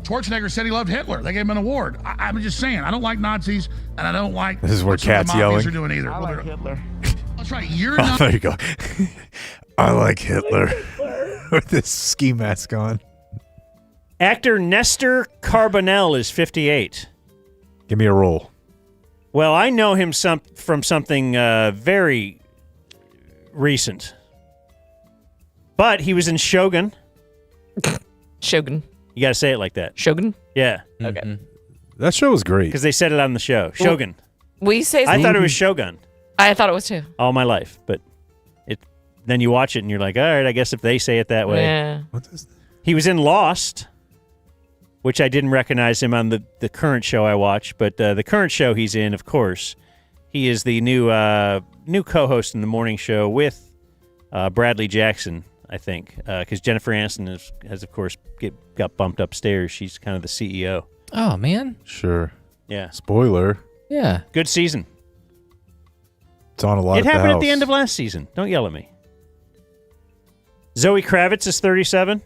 Schwarzenegger said he loved Hitler. They gave him an award. I'm just saying, I don't like Nazis, and I don't like This is where what some of the Cat's Mafias yelling. are doing either. I like Hitler. That's right. You're Oh, not. there you go. I like Hitler with this ski mask on. Actor Nestor Carbonell is 58. Give me a roll. Well, I know him from something very recent. But he was in Shogun. Shogun. You got to say it like that. Shogun? Yeah. Okay. That show was great. Because they said it on the show. Shogun. We say I thought it was Shogun I thought it was too. all my life. But then you watch it and you're like, all right, I guess if they say it that way. Yeah. What is that? He was in Lost, which I didn't recognize him on the current show I watch. But the current show he's in, of course, he is the new co-host in the morning show with Bradley Jackson, I think. Because Jennifer Aniston has, of course, got bumped upstairs. She's kind of the CEO. Oh, man. Sure. Yeah. Spoiler. Yeah. Good season. It's on a lot It of the happened at house. the end of last season. Don't yell at me. Zoe Kravitz is 37.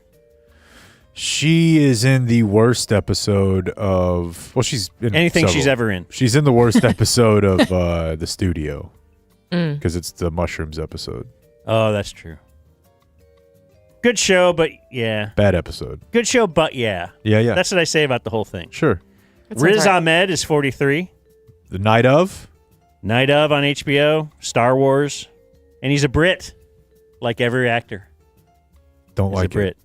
She is in the worst episode of... Well, she's in Anything several. she's ever in. She's in the worst episode of The Studio. Mm. Because it's the Mushrooms episode. Oh, that's true. Good show, but yeah. Bad episode. Good show, but yeah. Yeah. That's what I say about the whole thing. Sure. Riz Ahmed is 43. The Night of? Night of on HBO, Star Wars. And he's a Brit, like every actor. Don't He's like a Brit.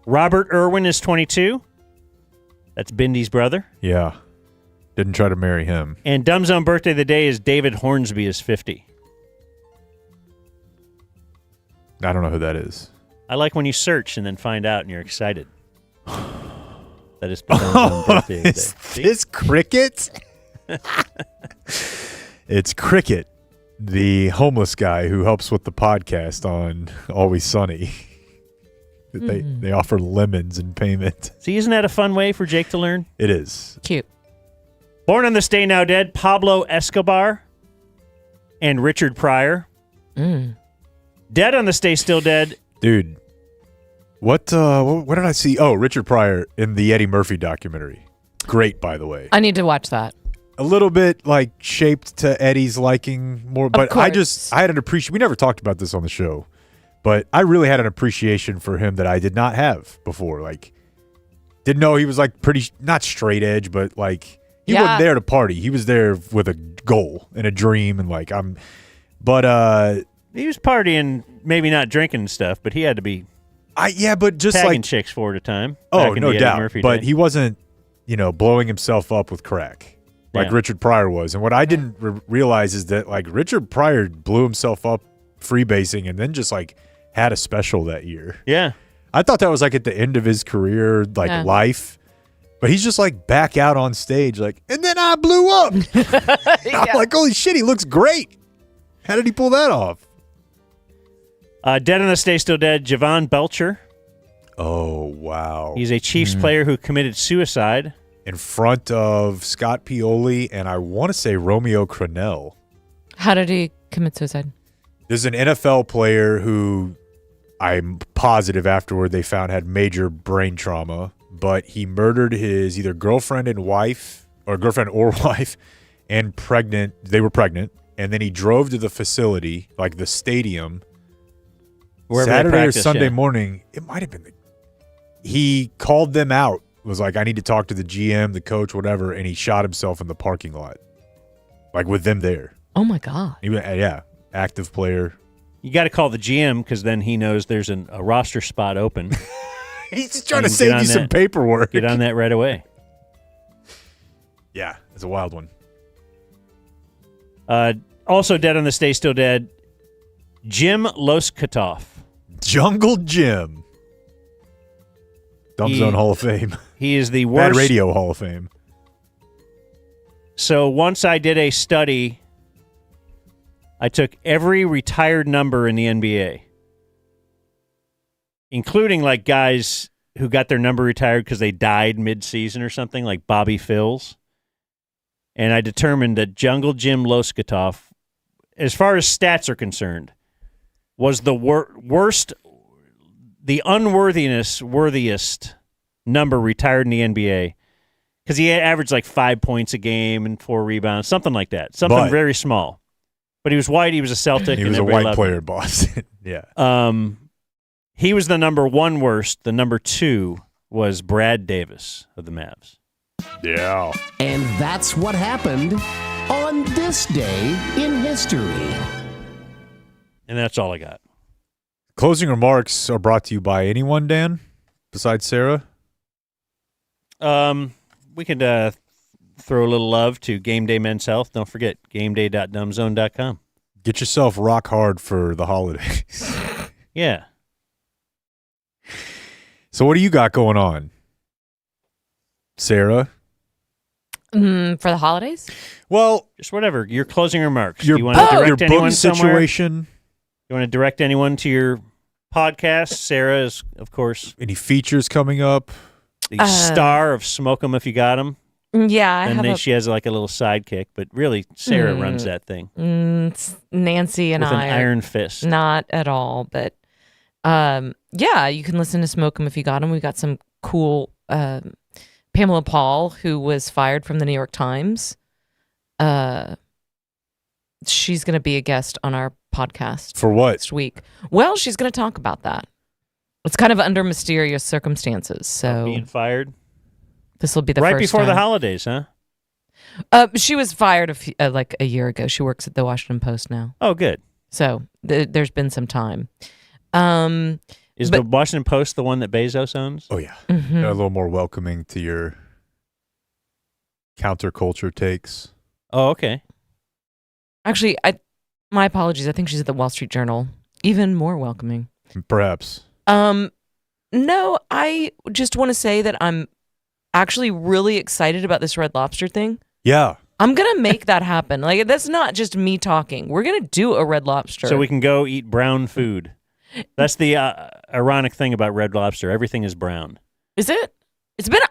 Robert Irwin is 22. That's Bindy's brother. Yeah. Didn't try to marry him. And Dumbzone birthday of the day is David Hornsby is 50. I don't know who that is. I like when you search and then find out and you're excited. That is the Dumbzone birthday of the day. Is this Cricket? It's Cricket, the homeless guy who helps with the podcast on Always Sunny. They offer lemons in payment. See, isn't that a fun way for Jake to learn? It is. Cute. Born on this day now dead, Pablo Escobar and Richard Pryor. Dead on this day still dead. Dude, what did I see? Oh, Richard Pryor in the Eddie Murphy documentary. Great, by the way. I need to watch that. A little bit like shaped to Eddie's liking more, but I had an appreciation. We never talked about this on the show, but I really had an appreciation for him that I did not have before. Like, didn't know he was like pretty, not straight edge, but like he wasn't there to party. He was there with a goal and a dream, and like but he was partying, maybe not drinking and stuff, but he had to be. But just tagging like chicks 4 at a time. Oh, back in no the Eddie doubt. Murphy But day. he wasn't, blowing himself up with crack like Yeah. Richard Pryor was. And what I didn't realize is that like Richard Pryor blew himself up freebasing and then just like had a special that year. Yeah. I thought that was like at the end of his career, like life. But he's just like back out on stage, like, and then I blew up. I'm like, holy shit, he looks great. How did he pull that off? Dead on this day still dead, Javon Belcher. Oh, wow. He's a Chiefs player who committed suicide. In front of Scott Pioli and I want to say Romeo Crennel. How did he commit suicide? There's an NFL player who I'm positive afterward they found had major brain trauma, but he murdered his either girlfriend or wife, and pregnant. They were pregnant, and then he drove to the facility, like the stadium, Wherever Saturday or Sunday morning. It might have been. He called them out. Was like, I need to talk to the GM, the coach, whatever, and he shot himself in the parking lot, like with them there. Oh my God! Active player. You got to call the GM because then he knows there's a roster spot open. He's just trying to save you some paperwork. Get on that right away. Yeah, it's a wild one. Also dead on this day, still dead, Jim Loskatoff. Jungle Jim. Dumb Zone Hall of Fame. He is the worst. Bad Radio Hall of Fame. So once I did a study, I took every retired number in the NBA, including like guys who got their number retired because they died mid-season or something, like Bobby Phills. And I determined that Jungle Jim Loskatoff, as far as stats are concerned, was the worst, the worthiest number retired in the NBA. Because he averaged like 5 points a game and 4 rebounds, something like that. Something very small. But he was white. He was a Celtic. He was a white player at Boston. Yeah. He was the number 1 worst. The number 2 was Brad Davis of the Mavs. Yeah. And that's what happened on this day in history. And that's all I got. Closing remarks are brought to you by anyone, Dan, besides Sarah? We could throw a little love to Game Day Men's Health. Don't forget, gameday.dumbzone.com. Get yourself rock hard for the holidays. Yeah. So what do you got going on, Sarah? For the holidays? Well, just whatever. Your closing remarks. Your you want to direct your anyone book situation. You want to direct anyone to your podcast? Sarah is, of course. Any features coming up? The star of Smoke 'em If You Got 'em. Yeah, I and have then she has like a little sidekick, but really Sarah runs that thing. It's Nancy and with I an iron fist. Not at all, but yeah, you can listen to Smoke 'em If You Got 'em. We got some cool Pamela Paul, who was fired from the New York Times. She's going to be a guest on our podcast for what next week. Well, she's going to talk about that. It's kind of under mysterious circumstances. So being fired. This will be the right first before time. the holidays, huh? She was fired like a year ago. She works at the Washington Post now. Oh, good. So there's been some time. Is the Washington Post the one that Bezos owns? Oh, yeah. Mm-hmm. They're a little more welcoming to your counterculture takes. Oh, okay. Actually, my apologies. I think she's at the Wall Street Journal. Even more welcoming. Perhaps. No, I just want to say that I'm actually really excited about this Red Lobster thing. Yeah. I'm going to make that happen. Like, that's not just me talking. We're going to do a Red Lobster. So we can go eat brown food. That's the ironic thing about Red Lobster. Everything is brown. Is it?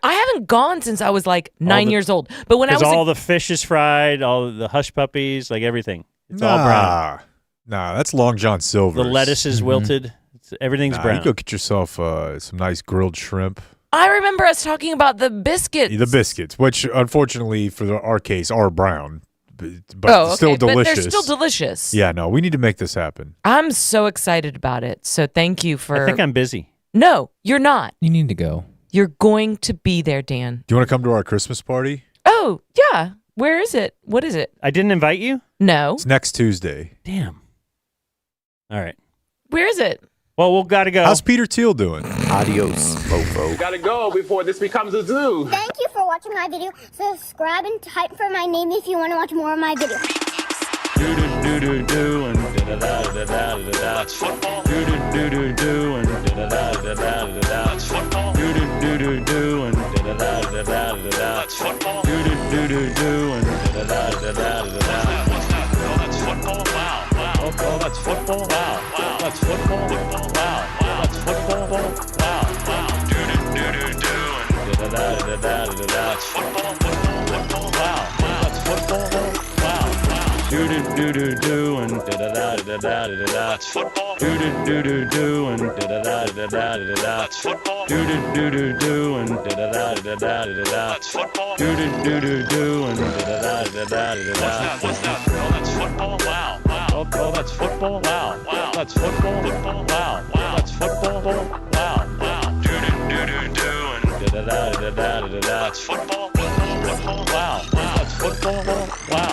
I haven't gone since I was like 9 years old. But when I was all the fish is fried, all the hush puppies, like everything. It's all brown. Nah, that's Long John Silver's. The lettuce is wilted. Everything's brown. You go get yourself some nice grilled shrimp. I remember us talking about the biscuits. The biscuits, which unfortunately for our case are brown, but still delicious. But they're still delicious. Yeah, no, we need to make this happen. I'm so excited about it. So thank you for... I think I'm busy. No, you're not. You need to go. You're going to be there, Dan. Do you want to come to our Christmas party? Oh, yeah. Where is it? What is it? I didn't invite you? No. It's next Tuesday. Damn. All right. Where is it? Well, we'll gotta go. How's Peter Thiel doing? Adios, mofo. Gotta go before this becomes a zoo. Thank you for watching my video. Subscribe and type for my name if you want to watch more of my videos. Do and da-da-da-da-da-da-da. That's football. Do and da-da-da-da-da-da. That's football. Do and da-da-da-da-da-da. That's football. Do and da-da-da-da-da-da. Oh, that's football. Wow. Oh, that's football. Wow. That's football. Wow. That's football. Wow. Do and da-da-da-da-da. That's football. Wow. That's football. Wow. Do do do do do and da da da da da da da. That's football. Do do do do do and da da da da da da da. That's football. Do do do do do and da da da da da da da. That's football. Do do do do do and da da da da da da da. What's that? Oh, that's football. Wow. Wow. Oh, that's football. Wow. Wow. That's football. Football. Wow. Wow. That's football. Wow. Wow. Do do do do do and da da da da da da da. That's football. Football. Wow. Wow. That's football. Wow.